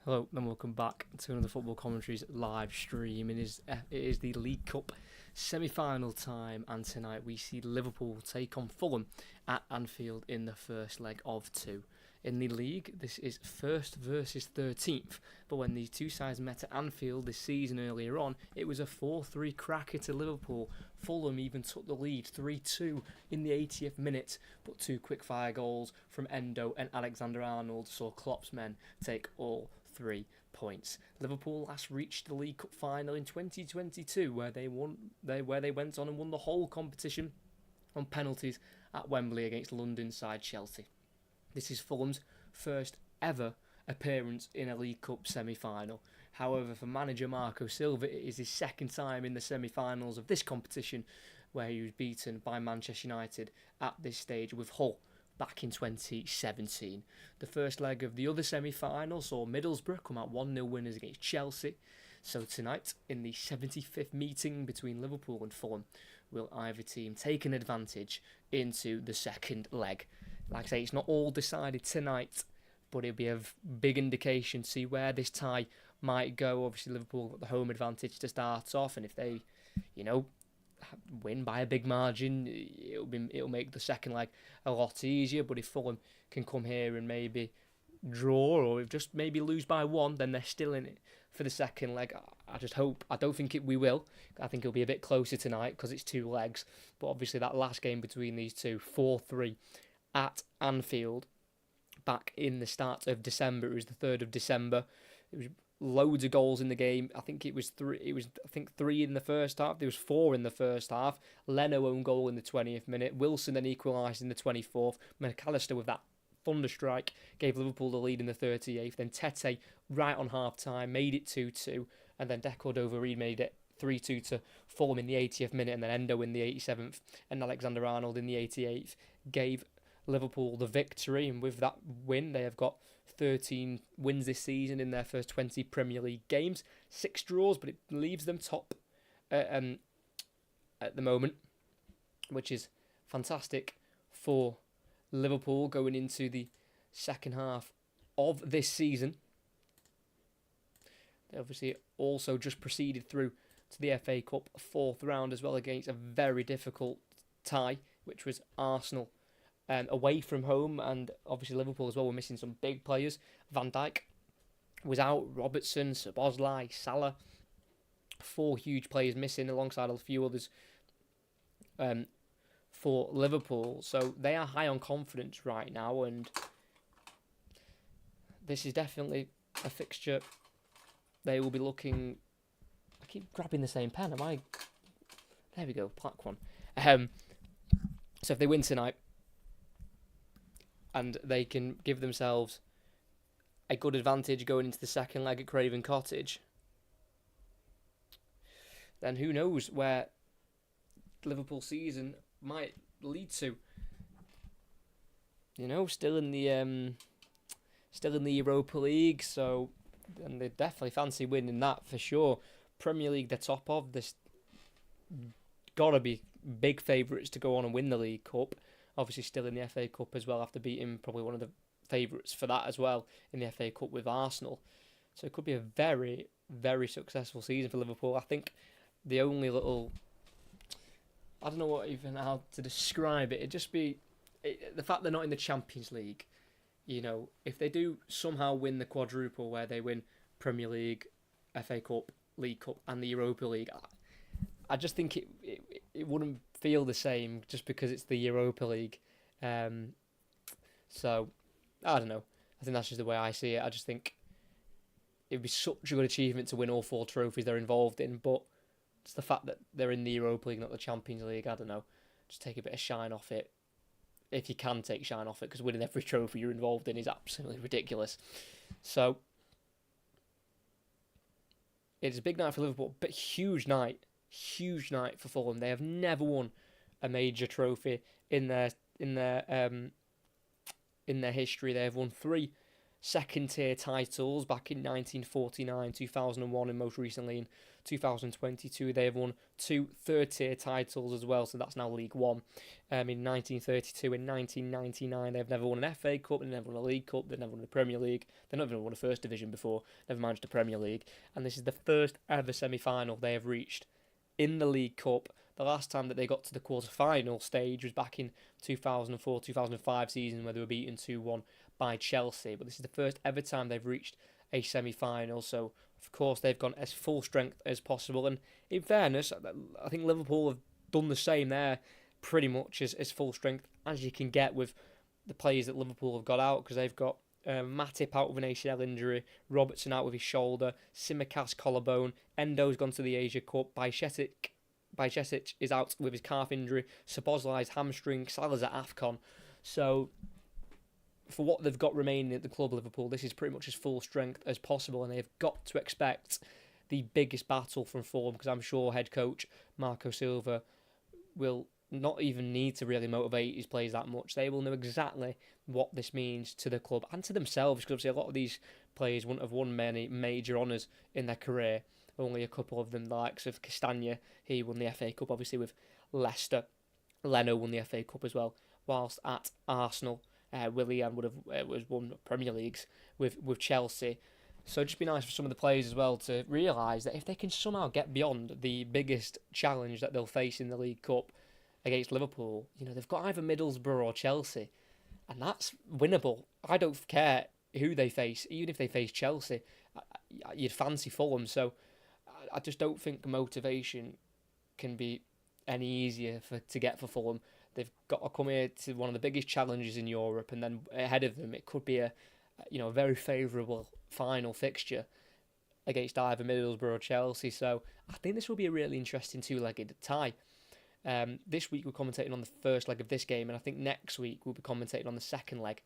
Hello and welcome back to another Football Commentaries live stream. It is the League Cup semi-final time, and tonight we see Liverpool take on Fulham at Anfield in the first leg of two. In the league, this is first versus 13th, but when these two sides met at Anfield this season earlier on, it was a 4-3 cracker to Liverpool. Fulham even took the lead 3-2 in the 80th minute, but two quick-fire goals from Endo and Alexander-Arnold saw Klopp's men take all 3 points. Liverpool last reached the League Cup final in 2022, where they went on and won the whole competition on penalties at Wembley against London side Chelsea. This is Fulham's first ever appearance in a League Cup semi-final. However, for manager Marco Silva, it is his second time in the semi-finals of this competition, where he was beaten by Manchester United at this stage with Hull back in 2017. The first leg of the other semi-final saw Middlesbrough come out 1-0 winners against Chelsea. So tonight, in the 75th meeting between Liverpool and Fulham, will either team take an advantage into the second leg? Like I say, it's not all decided tonight, but it'll be a big indication to see where this tie might go. Obviously, Liverpool got the home advantage to start off, and if they, win by a big margin, it'll make the second leg a lot easier. But if Fulham can come here and maybe draw, or just maybe lose by one, then they're still in it for the second leg. I just hope. I don't think we will. I think it'll be a bit closer tonight because it's two legs. But obviously that last game between these two, 4-3 at Anfield, back in the start of December. It was the 3rd of December. It was loads of goals in the game. I think it was three in the first half. There was 4 in the first half. Leno own goal in the 20th minute. Wilson then equalised in the 24th. McAllister with that thunder strike gave Liverpool the lead in the 38th. Then Tete right on half time made it 2-2, and then Deco Dovere made it 3-2 to Fulham in the 80th minute, and then Endo in the 87th and Alexander-Arnold in the 88th gave Liverpool the victory. And with that win, they have got 13 wins this season in their first 20 Premier League games, 6 draws, but it leaves them top at the moment, which is fantastic for Liverpool going into the second half of this season. They obviously also just proceeded through to the FA Cup 4th round as well, against a very difficult tie, which was Arsenal away from home, and obviously Liverpool as well were missing some big players. Van Dijk was out, Robertson, Szoboszlai, Salah, 4 huge players missing alongside a few others for Liverpool. So they are high on confidence right now, and this is definitely a fixture they will be looking. I keep grabbing the same pen. There we go, black one. So if they win tonight, and they can give themselves a good advantage going into the second leg at Craven Cottage, then who knows where Liverpool season might lead to. Still in the Europa League, so and they definitely fancy winning that for sure. Premier League, they're top of this. Gotta be big favourites to go on and win the League Cup. Obviously still in the FA Cup as well, after beating probably one of the favourites for that as well in the FA Cup with Arsenal. So it could be a very, very successful season for Liverpool. I think the only little, I don't know how to describe it. It'd just be the fact they're not in the Champions League. If they do somehow win the quadruple, where they win Premier League, FA Cup, League Cup and the Europa League, I just think it wouldn't feel the same just because it's the Europa League. So, I don't know. I think that's just the way I see it. I just think it would be such a good achievement to win all 4 trophies they're involved in, but it's the fact that they're in the Europa League, not the Champions League. I don't know. Just take a bit of shine off it, if you can take shine off it, because winning every trophy you're involved in is absolutely ridiculous. So, it's a big night for Liverpool, but huge night for Fulham. They have never won a major trophy in their history. They have won 3 second tier titles back in 1949, 2001, and most recently in 2022. They have won 2 third tier titles as well, so that's now League One. In 1932 and 1999, they've never won an FA Cup, they've never won a League Cup, they've never won the Premier League, they've never won a First Division before, never managed the Premier League, and this is the first ever semi-final they have reached in the League Cup. The last time that they got to the quarter-final stage was back in 2004-2005 season, where they were beaten 2-1 by Chelsea. But this is the first ever time they've reached a semi-final, so of course they've gone as full strength as possible. And in fairness, I think Liverpool have done the same there, pretty much as full strength as you can get with the players that Liverpool have got out, because they've got Matip out with an ACL injury, Robertson out with his shoulder, Tsimikas collarbone, Endo's gone to the Asia Cup, Bajcetic is out with his calf injury, Szoboszlai's hamstring, Salah's at AFCON. So for what they've got remaining at the club, Liverpool, this is pretty much as full strength as possible, and they've got to expect the biggest battle from Fulham, because I'm sure head coach Marco Silva will not even need to really motivate his players that much. They will know exactly what this means to the club and to themselves, because obviously a lot of these players wouldn't have won many major honours in their career. Only a couple of them, the likes of Castagna, he won the FA Cup obviously with Leicester. Leno won the FA Cup as well, whilst at Arsenal. Willian would have was won Premier Leagues with Chelsea. So it'd just be nice for some of the players as well to realise that if they can somehow get beyond the biggest challenge that they'll face in the League Cup against Liverpool, they've got either Middlesbrough or Chelsea, and that's winnable. I don't care who they face, even if they face Chelsea, you'd fancy Fulham. So I just don't think motivation can be any easier to get for Fulham. They've got to come here to one of the biggest challenges in Europe, and then ahead of them it could be a very favourable final fixture against either Middlesbrough or Chelsea. So I think this will be a really interesting two-legged tie. This week we're commentating on the first leg of this game, and I think next week we'll be commentating on the second leg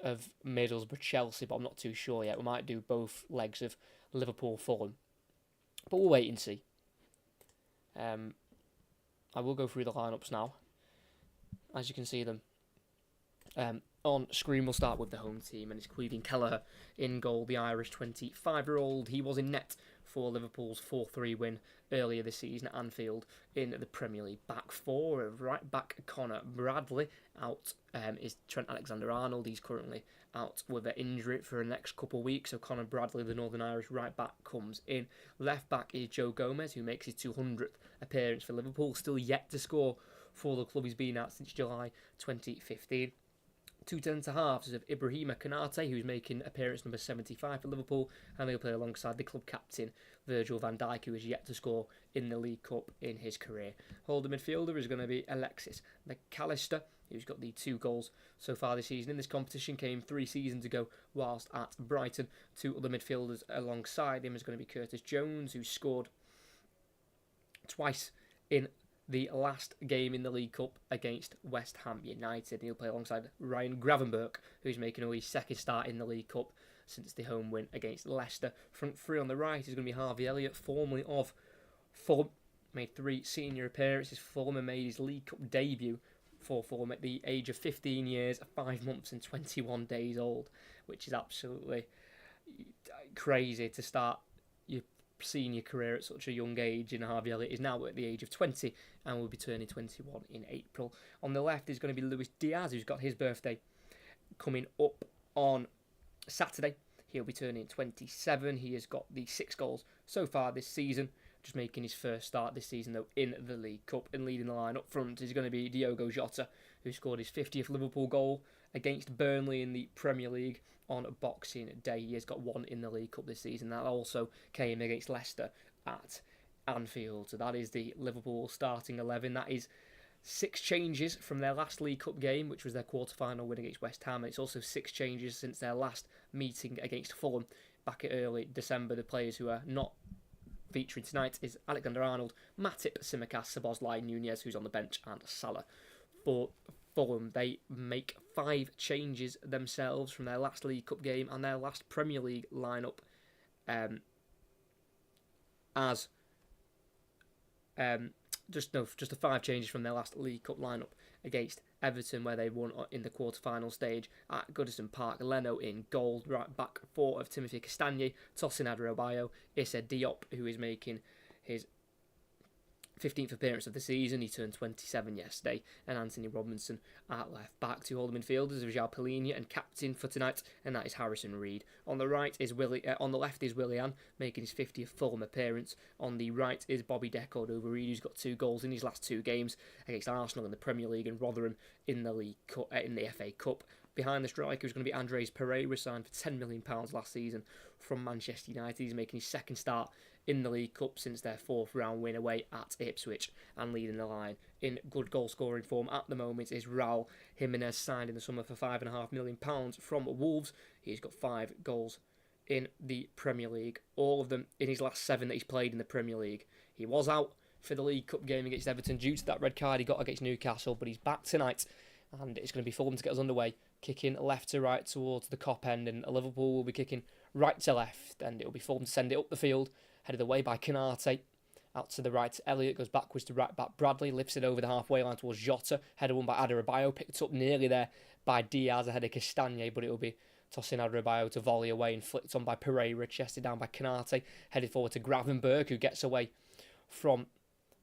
of Middlesbrough-Chelsea, but I'm not too sure yet. We might do both legs of Liverpool-Fulham, but we'll wait and see. I will go through the lineups now, as you can see them. On screen, we'll start with the home team, and it's Cleveland Kelleher in goal, the Irish 25-year-old. He was in net for Liverpool's 4-3 win earlier this season at Anfield in the Premier League. Back four, right back Connor Bradley. Out is Trent Alexander-Arnold. He's currently out with an injury for the next couple of weeks, so Connor Bradley, the Northern Irish right back, comes in. Left back is Joe Gomez, who makes his 200th appearance for Liverpool, still yet to score for the club. He's been out since July 2015. Two centre halves of Ibrahima Konate, who's making appearance number 75 for Liverpool, and they'll play alongside the club captain Virgil van Dijk, who is yet to score in the League Cup in his career. Holding midfielder is going to be Alexis McAllister, who's got the 2 goals so far this season. In this competition came 3 seasons ago whilst at Brighton. 2 other midfielders alongside him is going to be Curtis Jones, who scored twice in the last game in the League Cup against West Ham United. He'll play alongside Ryan Gravenberch, who's making only his second start in the League Cup since the home win against Leicester. Front 3 on the right is going to be Harvey Elliott, formerly of Fulham. Made 3 senior appearances for Fulham and made his League Cup debut for Fulham at the age of 15 years, 5 months and 21 days old, which is absolutely crazy to start your senior career at such a young age. And Harvey Elliott is now at the age of 20 and will be turning 21 in April. On the left is going to be Luis Diaz, who's got his birthday coming up on Saturday. He'll be turning 27. He has got the 6 goals so far this season, just making his first start this season though in the League Cup. And leading the line up front is going to be Diogo Jota, who scored his 50th Liverpool goal against Burnley in the Premier League on Boxing Day. He has got 1 in the League Cup this season. That also came against Leicester at Anfield. So that is the Liverpool starting 11. That is 6 changes from their last League Cup game, which was their quarter-final win against West Ham. It's also 6 changes since their last meeting against Fulham back in early December. The players who are not featuring tonight is Alexander-Arnold, Matip, Tsimikas, Szoboszlai, Nunez, who's on the bench, and Salah. For Fulham, they make 5 changes themselves from their last League Cup game and their last Premier League lineup, just the 5 changes from their last League Cup lineup against Everton, where they won in the quarter-final stage at Goodison Park. Leno in goal, right back four of Timothy Castagne, Tosin Adarabioyo, Issa Diop, who is making his 15th appearance of the season. He turned 27 yesterday. And Anthony Robinson at left back. Two holding midfielders of João Palhinha, and captain for tonight, and that is Harrison Reed. On the left is Willian, making his 50th Fulham appearance. On the right is Bobby Decordova-Reid, who's got 2 goals in his last 2 games against Arsenal in the Premier League and Rotherham in the FA Cup. Behind the striker is going to be Andres Pereira, signed for £10 million last season from Manchester United. He's making his second start in the League Cup since their 4th round win away at Ipswich, and leading the line in good goal scoring form at the moment is Raul Jimenez, signed in the summer for £5.5 million from Wolves. He's got 5 goals in the Premier League, all of them in his last 7 that he's played in the Premier League. He was out for the League Cup game against Everton due to that red card he got against Newcastle, but he's back tonight, and it's going to be Fulham to get us underway, kicking left to right towards the Kop end, and Liverpool will be kicking right to left, and it'll be Fulham to send it up the field, headed away by Canate. Out to the right, Elliott goes backwards to right back. Bradley lifts it over the halfway line towards Jota. Header won by Adarabioyo, picked up nearly there by Diaz ahead of Castagne, but it will be tossing Adarabioyo to volley away and flicked on by Pereira, chested down by Canate, headed forward to Gravenberg, who gets away from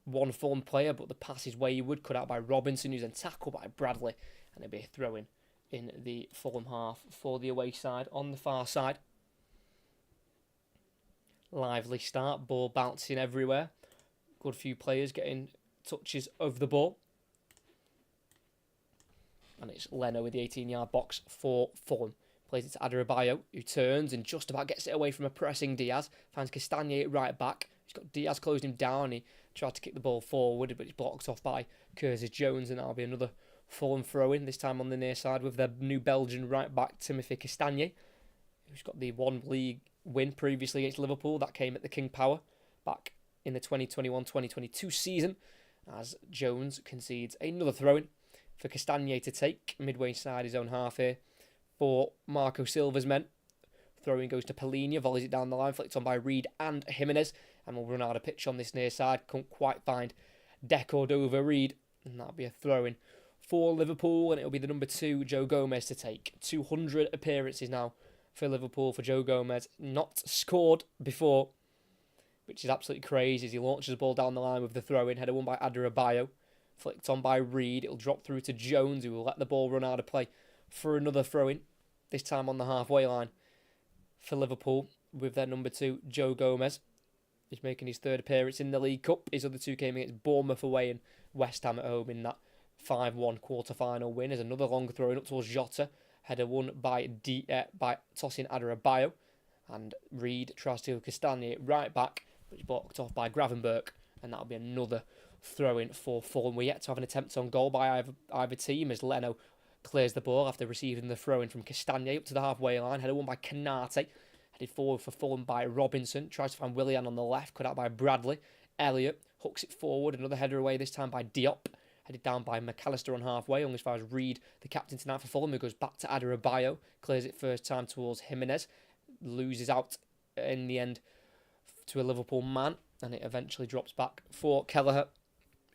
one Fulham player, but the pass is wayward, cut out by Robinson, who's then tackled by Bradley, and it'll be a throw-in in the Fulham half for the away side. On the far side, lively start, ball bouncing everywhere. Good few players getting touches of the ball. And it's Leno with the 18-yard box for Fulham. Plays it to Adarabioyo, who turns and just about gets it away from a pressing Diaz. Finds Castagne at right back. He's got Diaz closed him down. He tried to kick the ball forward, but it's blocked off by Curtis Jones, and that'll be another Fulham throw-in, this time on the near side with their new Belgian right back, Timothy Castagne, who's got the 1 league win previously against Liverpool. That came at the King Power back in the 2021-2022 season, as Jones concedes another throw-in for Castagne to take midway inside his own half here for Marco Silva's men. Throw-in goes to Palhinha, volleys it down the line, flicked on by Reed and Jimenez, and will run out of pitch on this near side. Can't quite find Decordova-Reid, and that'll be a throw-in for Liverpool, and it'll be the number 2, Joe Gomez, to take. 200 appearances now for Liverpool for Joe Gomez. Not scored before, which is absolutely crazy as he launches the ball down the line with the throw-in. Header won by Adarabioyo, flicked on by Reed. It'll drop through to Jones, who will let the ball run out of play for another throw-in, this time on the halfway line for Liverpool with their number 2, Joe Gomez. He's making his 3rd appearance in the League Cup. His other 2 came against Bournemouth away and West Ham at home in that 5-1 quarter-final win. As another long throw-in up towards Jota. Header won by tossing Adarabioyo, and Reed tries to Castagne right back, but it's blocked off by Gravenberg, and that'll be another throw-in for Fulham. We're yet to have an attempt on goal by either team, as Leno clears the ball after receiving the throw-in from Castagne up to the halfway line. Header won by Canate, headed forward for Fulham by Robinson, tries to find Willian on the left, cut out by Bradley. Elliott hooks it forward, another header away, this time by Diop, headed down by McAllister on halfway, only as far as Reed, the captain tonight for Fulham, who goes back to Adarabioyo, clears it first time towards Jimenez, loses out in the end to a Liverpool man, and it eventually drops back for Kelleher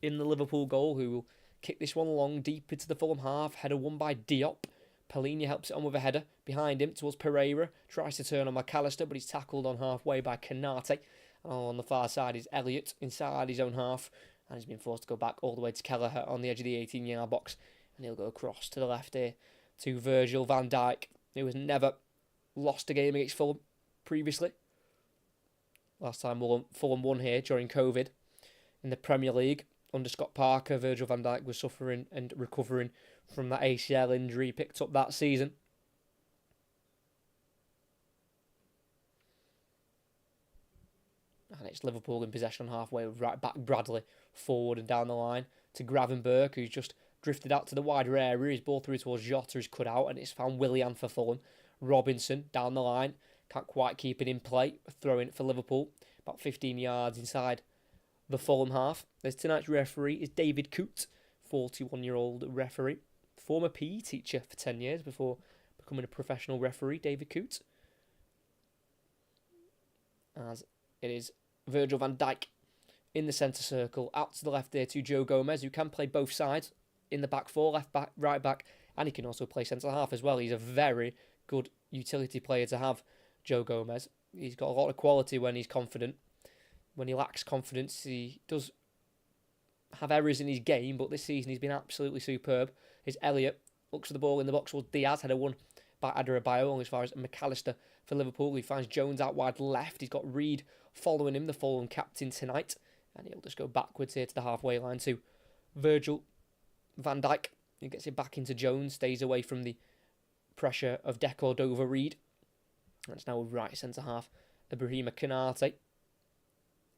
in the Liverpool goal, who will kick this one long deep into the Fulham half. Header won by Diop. Palhinha helps it on with a header behind him towards Pereira, tries to turn on McAllister, but he's tackled on halfway by Canate. On the far side is Elliott inside his own half, and he's been forced to go back all the way to Kelleher on the edge of the 18-yard box, and he'll go across to the left here to Virgil van Dijk, who has never lost a game against Fulham previously. Last time Fulham won here during COVID in the Premier League under Scott Parker. Virgil van Dijk was suffering and recovering from that ACL injury he picked up that season. And it's Liverpool in possession halfway with right back Bradley forward and down the line to Gravenberg, who's just drifted out to the wider area. His ball through towards Jota, who's cut out, and it's found Willian for Fulham. Robinson down the line, can't quite keep it in play. Throwing it for Liverpool, about 15 yards inside the Fulham half. There's tonight's referee is David Coote, 41-year-old referee, former PE teacher for 10 years before becoming a professional referee. David Coote, as it is Virgil van Dijk in the centre circle, out to the left there to Joe Gomez, who can play both sides in the back four, left back, right back, and he can also play centre-half as well. He's a very good utility player to have, Joe Gomez. He's got a lot of quality when he's confident. When he lacks confidence, he does have errors in his game, but this season he's been absolutely superb. Here's Elliott, looks for the ball in the box towards Diaz, header won by Adebayo, as far as McAllister for Liverpool. He finds Jones out wide left. He's got Reed following him, the Fulham captain tonight, and he'll just go backwards here to the halfway line to Virgil van Dijk. He gets it back into Jones, stays away from the pressure of Deco over Reed. And it's now right centre-half, Ibrahima Konate,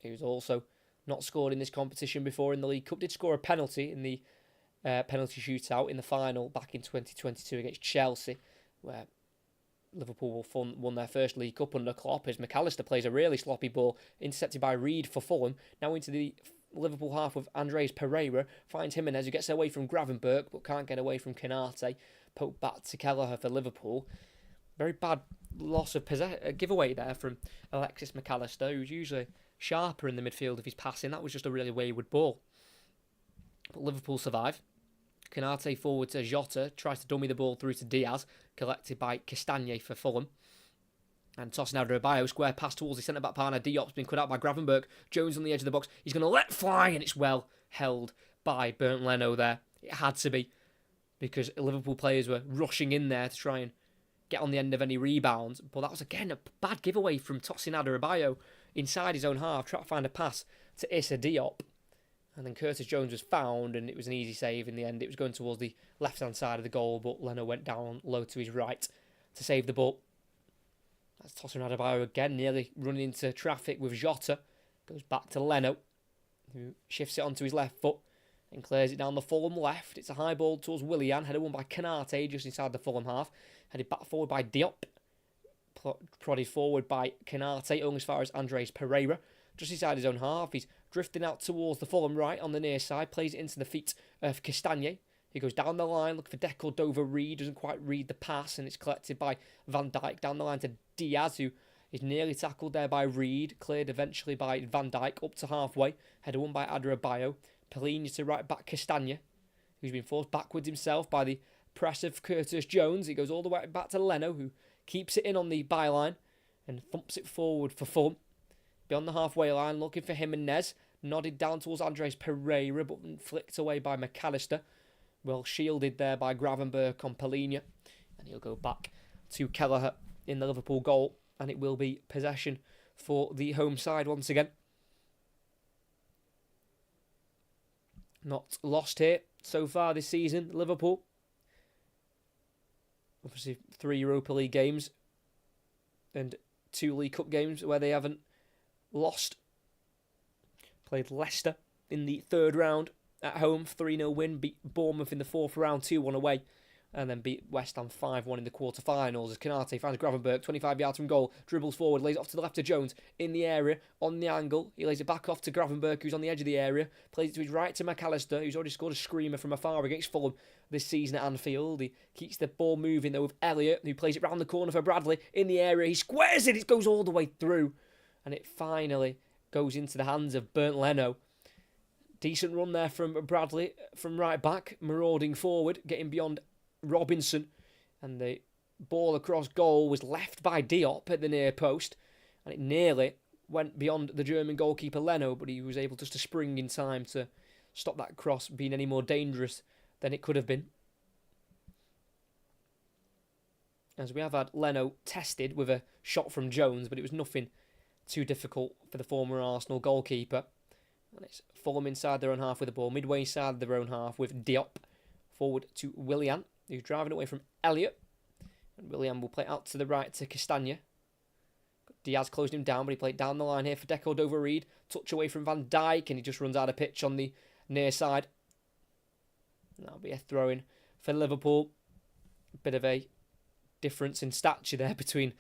who's also not scored in this competition before in the League Cup. Did score a penalty in the penalty shootout in the final back in 2022 against Chelsea, where Liverpool won their first League Cup under Klopp, as McAllister plays a really sloppy ball, intercepted by Reed for Fulham. Now into the Liverpool half with Andres Pereira, finds Jimenez, who gets away from Gravenberch, but can't get away from Konate. Poked back to Kelleher for Liverpool. Very bad loss of giveaway there from Alexis McAllister, who's usually sharper in the midfield if he's passing. That was just a really wayward ball. But Liverpool survive. Konate forward to Jota, tries to dummy the ball through to Diaz, collected by Castagne for Fulham. And tossing out Adebayo, square pass towards the centre-back partner. Diop's been cut out by Gravenberch. Jones on the edge of the box. He's going to let fly, and it's well held by Bernd Leno there. It had to be, because Liverpool players were rushing in there to try and get on the end of any rebounds. But that was, again, a bad giveaway from tossing Adebayo inside his own half, trying to find a pass to Issa Diop. And then Curtis Jones was found, and it was an easy save in the end. It was going towards the left-hand side of the goal, but Leno went down low to his right to save the ball. That's tossing Adebayo again, nearly running into traffic with Jota. Goes back to Leno, who shifts it onto his left foot and clears it down the Fulham left. It's a high ball towards Willian, header won by Konate just inside the Fulham half. Headed back forward by Diop. Prodded forward by Konate, only as far as Andres Pereira. Just inside his own half, he's drifting out towards the Fulham right on the near side, plays it into the feet of Castagne. He goes down the line, looking for Deco Dover Reed, doesn't quite read the pass, and it's collected by Van Dijk down the line to Diaz, who is nearly tackled there by Reed, cleared eventually by Van Dijk up to halfway, header won by Adebayo. Pellegrini to right back Castagne, who's been forced backwards himself by the press of Curtis Jones. He goes all the way back to Leno, who keeps it in on the byline and thumps it forward for Fulham. Beyond the halfway line, looking for Jimenez, nodded down towards Andres Pereira, but flicked away by McAllister. Well shielded there by Gravenberch on Pellegrini. And he'll go back to Kelleher in the Liverpool goal, and it will be possession for the home side once again. Not lost here so far this season, Liverpool. Obviously 3 Europa League games and 2 League Cup games where they haven't lost. Played Leicester in the 3rd round at home, 3-0 win, beat Bournemouth in the 4th round, 2-1 away, and then beat West Ham 5-1 in the quarter-finals as Konate finds Gravenberch, 25 yards from goal, dribbles forward, lays it off to the left to Jones, in the area, on the angle, he lays it back off to Gravenberch, who's on the edge of the area, plays it to his right to McAllister, who's already scored a screamer from afar against Fulham this season at Anfield. He keeps the ball moving though with Elliott, who plays it round the corner for Bradley, in the area, he squares it, it goes all the way through, and it finally goes into the hands of Bernd Leno. Decent run there from Bradley, from right back, marauding forward, getting beyond Robinson, and the ball across goal was left by Diop at the near post, and it nearly went beyond the German goalkeeper Leno, but he was able just to spring in time to stop that cross being any more dangerous than it could have been. As we have had Leno tested with a shot from Jones, but it was nothing too difficult for the former Arsenal goalkeeper. And it's Fulham inside their own half with the ball, midway inside their own half with Diop. Forward to Willian, who's driving away from Elliott. And Willian will play out to the right to Castagne. Diaz closed him down, but he played down the line here for Deco Dover Reed. Touch away from Van Dijk, and he just runs out of pitch on the near side. And that'll be a throw-in for Liverpool. A bit of a difference in stature there between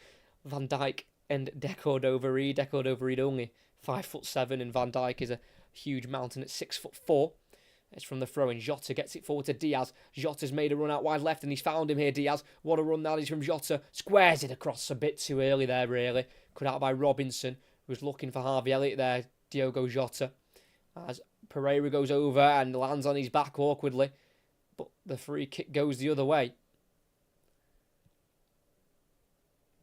Van Dijk and Deco Dover Reed. Deco Dover Reed only 5'7", and Van Dijk is a huge mountain at 6'4". It's from the throw-in. Jota gets it forward to Diaz. Jota's made a run out wide left, and he's found him here, Diaz. What a run that is from Jota. Squares it across a bit too early there, really. Cut out by Robinson, who was looking for Harvey Elliott there, Diogo Jota. As Pereira goes over and lands on his back awkwardly. But the free kick goes the other way.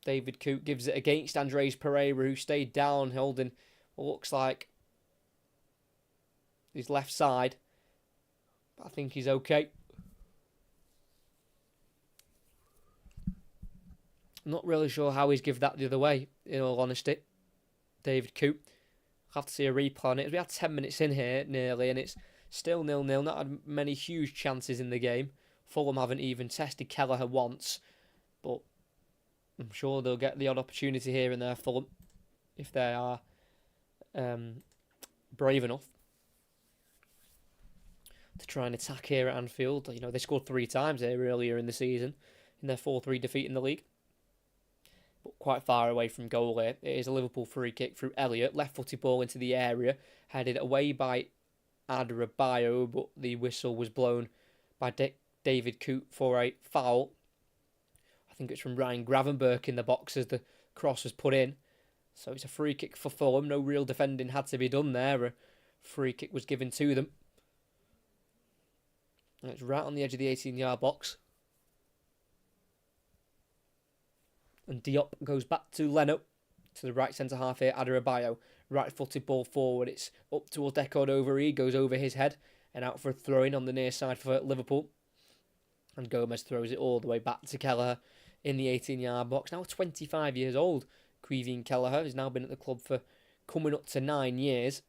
David Coote gives it against Andres Pereira, who stayed down, holding what looks like his left side. But I think he's okay. I'm not really sure how he's given that the other way, in all honesty. David Coote. I'll have to see a replay on it. We had 10 minutes in here, nearly, and it's still 0-0. Not had many huge chances in the game. Fulham haven't even tested Kelleher once. But I'm sure they'll get the odd opportunity here and there, Fulham, if they are brave enough to try and attack here at Anfield. You know, they scored 3 times here earlier in the season in their 4-3 defeat in the league. But quite far away from goal here. It is a Liverpool free kick through Elliott. Left-footed ball into the area. Headed away by Adebayo, but the whistle was blown by David Coote for a foul. I think it's from Ryan Gravenberch in the box as the cross was put in. So it's a free kick for Fulham. No real defending had to be done there. A free kick was given to them. And it's right on the edge of the 18-yard box. And Diop goes back to Leno, to the right centre-half here, Adebayo. Right-footed ball forward. It's up towards Deco-Dovere, goes over his head and out for a throw-in on the near side for Liverpool. And Gomez throws it all the way back to Kelleher in the 18-yard box. Now 25 years old, Quivin Kelleher has now been at the club for coming up to 9 years.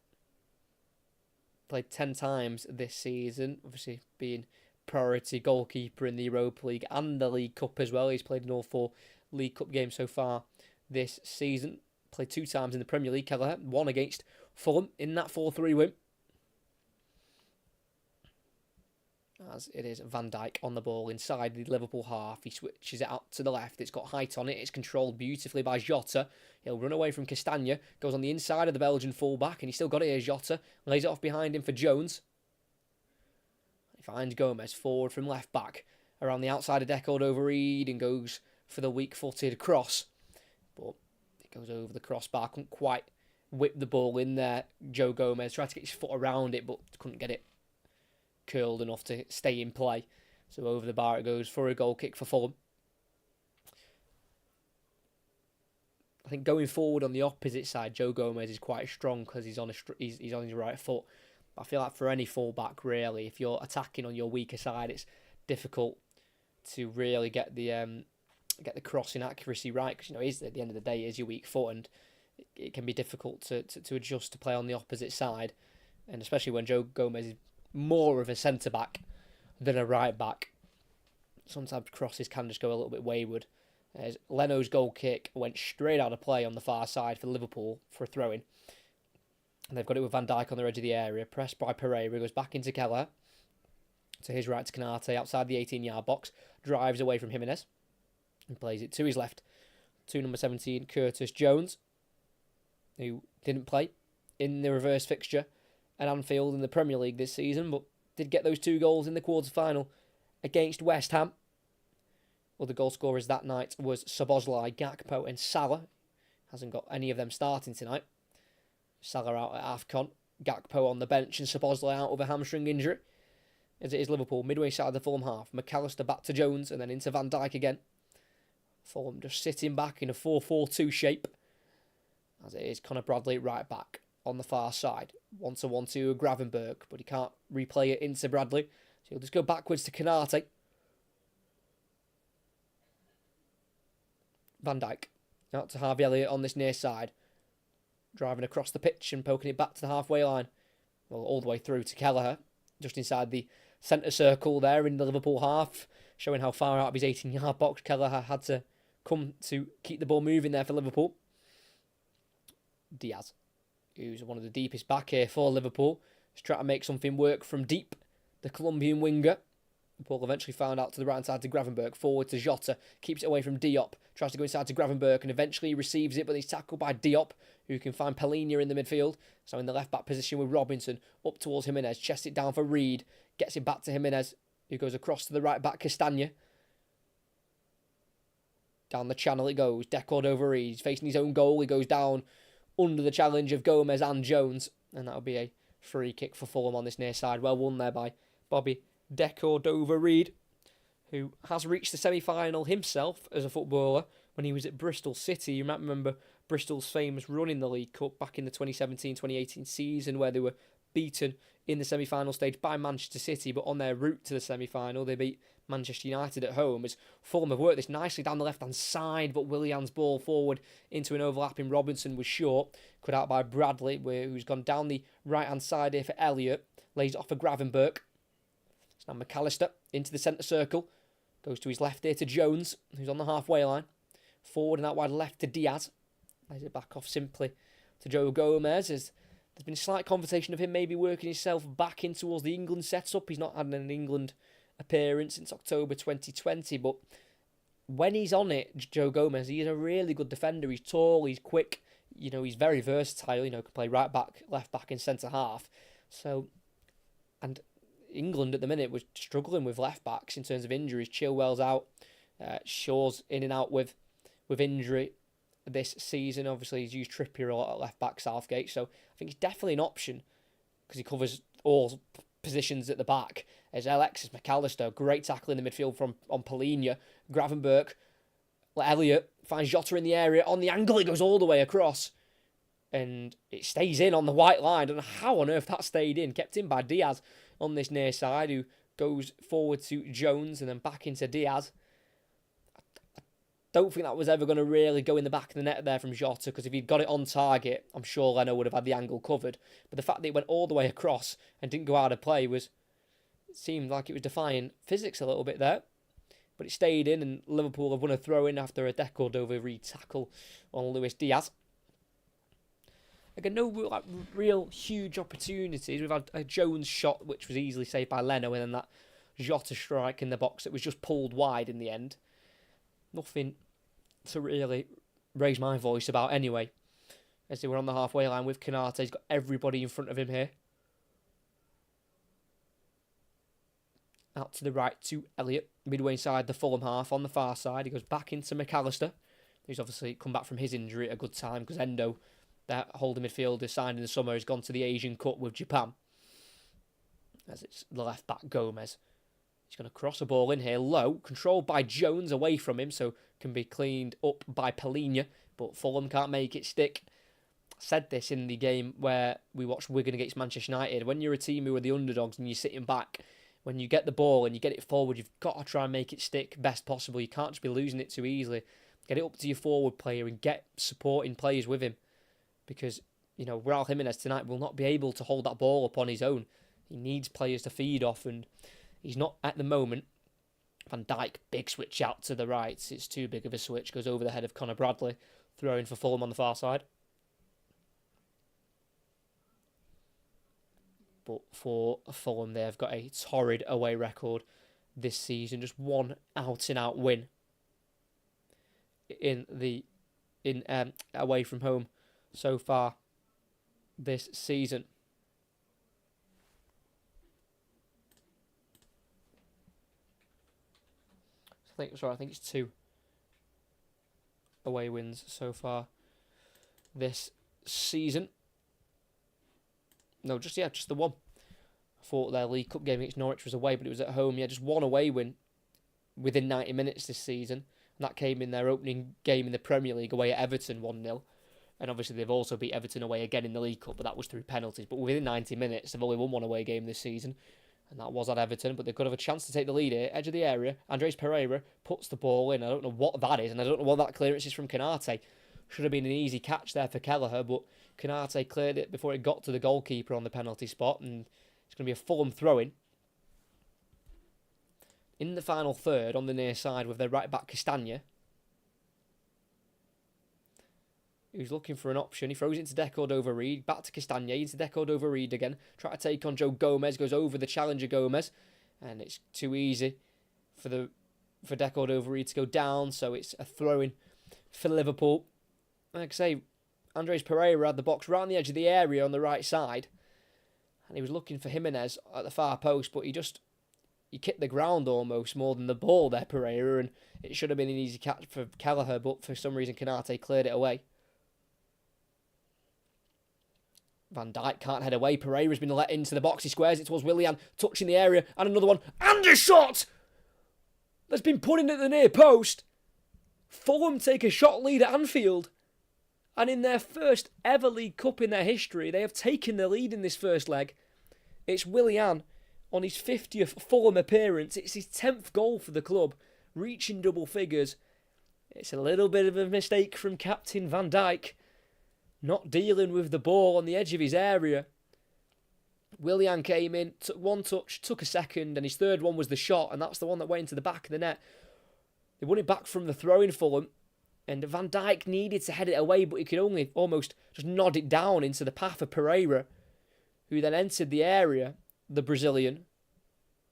Played 10 times this season, obviously being priority goalkeeper in the Europa League and the League Cup as well. He's played in all 4 League Cup games so far this season. Played 2 times in the Premier League, Kelleher. 1 against Fulham in that 4-3 win. As it is Van Dijk on the ball inside the Liverpool half. He switches it out to the left. It's got height on it. It's controlled beautifully by Jota. He'll run away from Castagna. Goes on the inside of the Belgian fullback. And he's still got it here, Jota. Lays it off behind him for Jones. He finds Gomez forward from left back. Around the outside of Deco-Dovere and goes for the weak-footed cross. But it goes over the crossbar. Couldn't quite whip the ball in there. Joe Gomez tried to get his foot around it, but couldn't get it curled enough to stay in play. So over the bar it goes for a goal kick for Fulham. I think going forward on the opposite side, Joe Gomez is quite strong because he's on his right foot. But I feel like for any fullback, really, if you're attacking on your weaker side, it's difficult to really get the crossing accuracy right, because it is, at the end of the day, it is your weak foot, and it can be difficult to adjust to play on the opposite side, and especially when Joe Gomez is more of a centre back than a right back. Sometimes crosses can just go a little bit wayward. As Leno's goal kick went straight out of play on the far side for Liverpool for a throw-in. And they've got it with Van Dijk on the edge of the area. Pressed by Pereira. Goes back into Kelleher. To his right to Canate outside the 18-yard box. Drives away from Jimenez. And plays it to his left. To number 17, Curtis Jones. Who didn't play in the reverse fixture at Anfield in the Premier League this season. But did get those 2 goals in the quarter-final against West Ham. Other goal scorers that night was Szoboszlai, Gakpo and Salah. Hasn't got any of them starting tonight. Salah out at AFCON. Gakpo on the bench and Szoboszlai out with a hamstring injury. As it is Liverpool, midway side of the Fulham half. McAllister back to Jones and then into Van Dijk again. Fulham just sitting back in a 4-4-2 shape. As it is Conor Bradley right back on the far side. 1-1-2 Gravenberch, but he can't replay it into Bradley. So he'll just go backwards to Canate. Van Dijk out to Harvey Elliott on this near side. Driving across the pitch and poking it back to the halfway line. Well, all the way through to Kelleher. Just inside the centre circle there in the Liverpool half. Showing how far out of his 18-yard box Kelleher had to come to keep the ball moving there for Liverpool. Diaz, who's one of the deepest back here for Liverpool. He's trying to make something work from deep. The Colombian winger. The ball eventually found out to the right side to Gravenberch. Forward to Jota. Keeps it away from Diop. Tries to go inside to Gravenberch and eventually receives it, but he's tackled by Diop, who can find Palhinha in the midfield. So in the left-back position with Robinson. Up towards Jimenez. Chests it down for Reed. Gets it back to Jimenez, who goes across to the right-back Castagna. Down the channel it goes. Deco-Dovere. He's facing his own goal. He goes down under the challenge of Gomez and Jones. And that'll be a free kick for Fulham on this near side. Well won there by Bobby Deco-Dover-Reid, who has reached the semi-final himself as a footballer when he was at Bristol City. You might remember Bristol's famous run in the League Cup back in the 2017-2018 season, where they were beaten in the semi-final stage by Manchester City, but on their route to the semi-final they beat Manchester United at home. As Fulham have worked this nicely down the left-hand side, but Willian's ball forward into an overlapping Robinson was short, cut out by Bradley, who's gone down the right-hand side here for Elliott, lays it off for Gravenberch. It's now McAllister into the centre circle, goes to his left here to Jones, who's on the halfway line, forward and out wide left to Diaz, lays it back off simply to Joe Gomez. As there's been a slight conversation of him maybe working himself back in towards the England setup. He's not had an England appearance since October 2020, but when he's on it, Joe Gomez, he's a really good defender. He's tall, he's quick, he's very versatile, can play right back, left back and centre half. So, and England at the minute was struggling with left backs in terms of injuries. Chilwell's out, Shaw's in and out with injury this season. Obviously, he's used Trippier a lot at left back, Southgate, so I think he's definitely an option because he covers all positions at the back. As Alexis McAllister, great tackle in the midfield on Polina. Gravenberch, Elliott finds Jota in the area. On the angle, it goes all the way across. And it stays in on the white line. I don't know how on earth that stayed in. Kept in by Diaz on this near side, who goes forward to Jones and then back into Diaz. I don't think that was ever going to really go in the back of the net there from Jota, because if he'd got it on target, I'm sure Leno would have had the angle covered. But the fact that it went all the way across and didn't go out of play it seemed like it was defying physics a little bit there. But it stayed in, and Liverpool have won a throw-in after a Deco-Dover-Reid tackle on Luis Diaz. Again, no real huge opportunities. We've had a Jones shot, which was easily saved by Leno, and then that Jota strike in the box that was just pulled wide in the end. Nothing to really raise my voice about anyway. As they were on the halfway line with Konate, he's got everybody in front of him here. Out to the right to Elliott, midway inside the Fulham half on the far side. He goes back into McAllister, who's obviously come back from his injury at a good time because Endo, that holding midfielder signed in the summer, has gone to the Asian Cup with Japan. As it's the left back Gomez. He's going to cross a ball in here low, controlled by Jones away from him, so can be cleaned up by Polina, but Fulham can't make it stick. I said this in the game where we watched Wigan against Manchester United. When you're a team who are the underdogs and you're sitting back, when you get the ball and you get it forward, you've got to try and make it stick best possible. You can't just be losing it too easily. Get it up to your forward player and get supporting players with him. Because, Raul Jimenez tonight will not be able to hold that ball up on his own. He needs players to feed off, and he's not at the moment. Van Dijk, big switch out to the right. It's too big of a switch. Goes over the head of Conor Bradley. Throwing for Fulham on the far side. But for Fulham, they've got a torrid away record this season. Just one out-and-out win in away from home so far this season. I think it's 2 away wins so far this season. No, just the one. I thought their League Cup game against Norwich was away, but it was at home. Yeah, just one away win within 90 minutes this season. And that came in their opening game in the Premier League away at Everton 1-0. And obviously they've also beat Everton away again in the League Cup, but that was through penalties. But within 90 minutes, they've only won one away game this season. And that was at Everton, but they could have a chance to take the lead here. Edge of the area, Andres Pereira puts the ball in. I don't know what that is, and I don't know what that clearance is from Konate. Should have been an easy catch there for Kelleher, but Konate cleared it before it got to the goalkeeper on the penalty spot, and it's going to be a Fulham throw-in. In the final third, on the near side, with their right-back Castagna, who's looking for an option. He throws it into Deco-Dover-Reid, back to Castagna, into Deco-Dover-Reid again, try to take on Joe Gomez, goes over the challenger Gomez, and it's too easy for Deco-Dover-Reid to go down, so it's a throw-in for Liverpool. Like I say, Andres Pereira had the box right on the edge of the area on the right side, and he was looking for Jimenez at the far post, but he kicked the ground almost more than the ball there, Pereira, and it should have been an easy catch for Kelleher, but for some reason Konate cleared it away. Van Dijk can't head away. Pereira's been let into the box. He squares it towards Willian, touching the area, and another one. And a shot! That's been put in at the near post. Fulham take a shot lead at Anfield. And in their first ever League Cup in their history, they have taken the lead in this first leg. It's Willian on his 50th Fulham appearance. It's his 10th goal for the club, reaching double figures. It's a little bit of a mistake from captain Van Dijk, not dealing with the ball on the edge of his area. Willian came in, took one touch, took a second, and his third one was the shot, and that's the one that went into the back of the net. They won it back from the throw-in Fulham, and Van Dijk needed to head it away, but he could only almost just nod it down into the path of Pereira, who then entered the area, the Brazilian.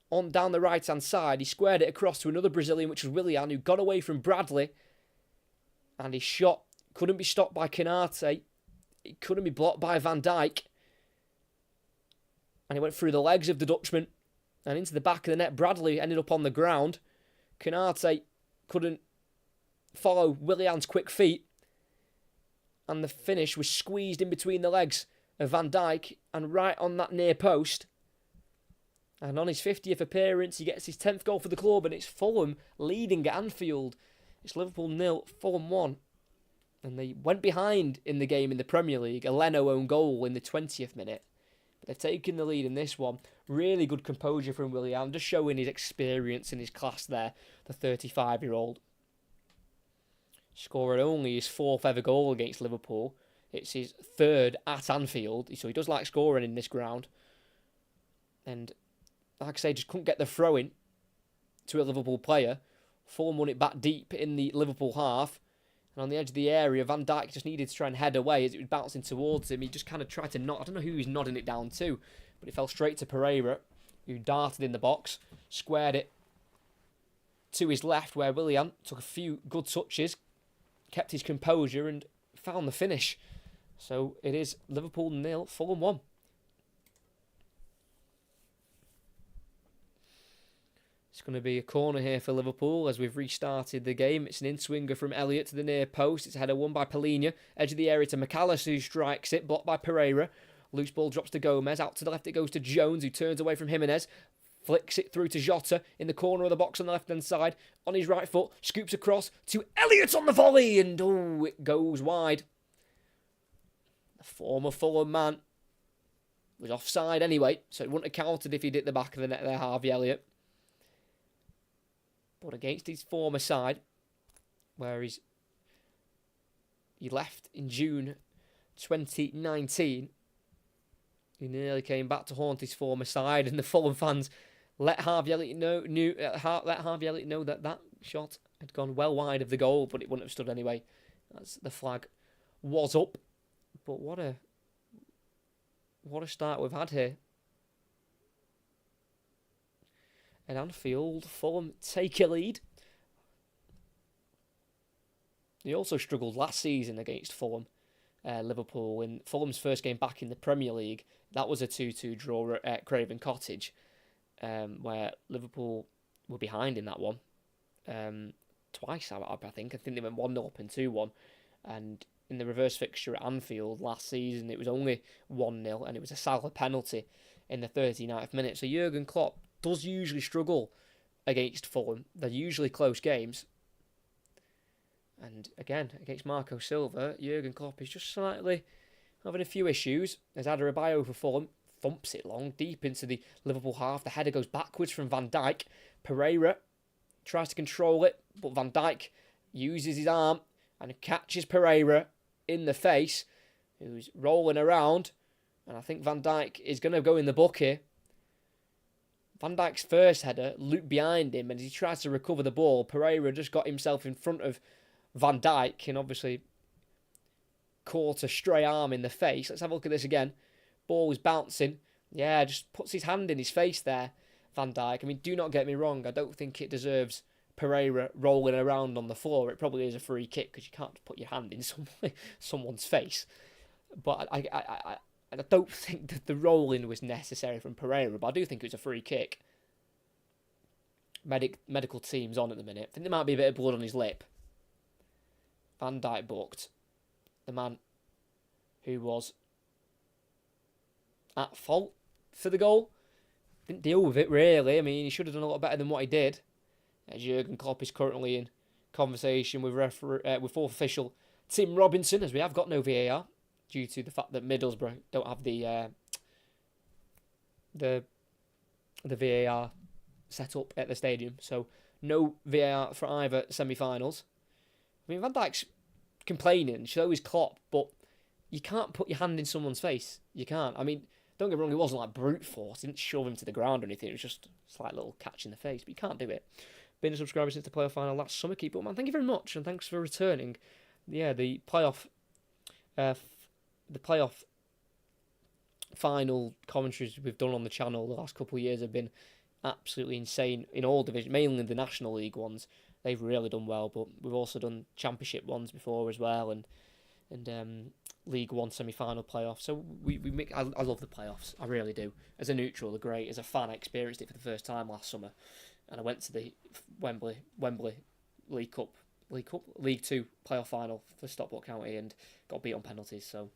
On down the right-hand side, he squared it across to another Brazilian, which was Willian, who got away from Bradley, and his shot couldn't be stopped by Canate. It couldn't be blocked by Van Dijk. And it went through the legs of the Dutchman and into the back of the net. Bradley ended up on the ground. Canate couldn't follow Willian's quick feet. And the finish was squeezed in between the legs of Van Dijk and right on that near post. And on his 50th appearance, he gets his 10th goal for the club, and it's Fulham leading at Anfield. It's Liverpool 0, Fulham 1. And they went behind in the game in the Premier League. A Leno own goal in the 20th minute. But they've taken the lead in this one. Really good composure from Willian, just showing his experience and his class there, the 35-year-old. Scoring only his 4th ever goal against Liverpool. It's his 3rd at Anfield, so he does like scoring in this ground. And, like I say, just couldn't get the throw-in to a Liverpool player. Fulham won it back deep in the Liverpool half. And on the edge of the area, Van Dijk just needed to try and head away as it was bouncing towards him. He just kind of tried to nod. I don't know who he's nodding it down to, but it fell straight to Pereira, who darted in the box, squared it to his left, where Willian took a few good touches, kept his composure, and found the finish. So it is Liverpool 0, Fulham 1. It's going to be a corner here for Liverpool as we've restarted the game. It's an in-swinger from Elliott to the near post. It's a header won by Palhinha. Edge of the area to McAllister, who strikes it. Blocked by Pereira. Loose ball drops to Gomez. Out to the left it goes to Jones, who turns away from Jimenez. Flicks it through to Jota in the corner of the box on the left-hand side. On his right foot, scoops across to Elliott on the volley. And it goes wide. The former Fulham man was offside anyway, so it wouldn't have counted if he'd hit the back of the net there, Harvey Elliott. But against his former side, where he left in June 2019, he nearly came back to haunt his former side, and the Fulham fans let Harvey Elliott know that that shot had gone well wide of the goal, but it wouldn't have stood anyway, as the flag was up. But what a start we've had here. At Anfield, Fulham take a lead. They also struggled last season against Fulham, Liverpool, in Fulham's first game back in the Premier League. That was a 2-2 draw at Craven Cottage, where Liverpool were behind in that one. Twice, I think. I think they went 1-0 up and 2-1. And in the reverse fixture at Anfield last season, it was only 1-0, and it was a Salah penalty in the 39th minute. So Jurgen Klopp does usually struggle against Fulham. They're usually close games. And again, against Marco Silva, Jurgen Klopp is just slightly having a few issues. As Adebayo for Fulham thumps it long, deep into the Liverpool half. The header goes backwards from Van Dijk. Pereira tries to control it, but Van Dijk uses his arm and catches Pereira in the face, who's rolling around. And I think Van Dijk is going to go in the book here. Van Dijk's first header looped behind him, and as he tries to recover the ball, Pereira just got himself in front of Van Dijk and obviously caught a stray arm in the face. Let's have a look at this again. Ball was bouncing. Yeah, just puts his hand in his face there, Van Dijk. I mean, do not get me wrong. I don't think it deserves Pereira rolling around on the floor. It probably is a free kick because you can't put your hand in someone's face. But I don't think that the rolling was necessary from Pereira, but I do think it was a free kick. Medical team's on at the minute. I think there might be a bit of blood on his lip. Van Dijk booked. The man who was at fault for the goal. Didn't deal with it, really. I mean, he should have done a lot better than what he did. As Jurgen Klopp is currently in conversation with with fourth official Tim Robinson, as we have got no VAR due to the fact that Middlesbrough don't have the VAR set up at the stadium. So no VAR for either semi-finals. I mean, Van Dijk's complaining, so is Klopp, but you can't put your hand in someone's face. You can't. I mean, don't get me wrong, it wasn't like brute force. It didn't shove him to the ground or anything. It was just a slight little catch in the face, but you can't do it. Been a subscriber since the playoff final last summer, Keep Up Man. Thank you very much, and thanks for returning. Yeah, the playoff final commentaries we've done on the channel the last couple of years have been absolutely insane in all divisions, mainly the National League ones. They've really done well, but we've also done Championship ones before as well, and League One semi-final playoffs. So I love the playoffs. I really do. As a neutral, they're great. As a fan, I experienced it for the first time last summer, and I went to the Wembley League Two playoff final for Stockport County and got beat on penalties. So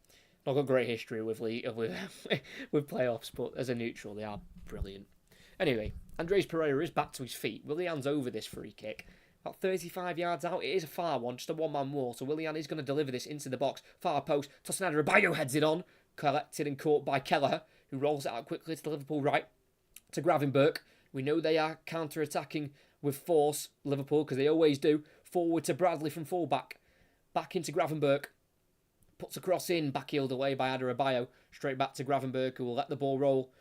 not got great history with with playoffs, but as a neutral, they are brilliant. Anyway, Andres Pereira is back to his feet. Willian's over this free kick. About 35 yards out. It is a far one, just a one-man wall. So Willian is going to deliver this into the box. Far post. Tosin Adarabioyo heads it on. Collected and caught by Kelleher, who rolls it out quickly to the Liverpool right. To Gravenberch. We know they are counter-attacking with force, Liverpool, because they always do. Forward to Bradley from full-back. Back into Gravenberch. Puts a cross in. Back-heeled away by Adarabioyo. Straight back to Gravenberch, who will let the ball roll.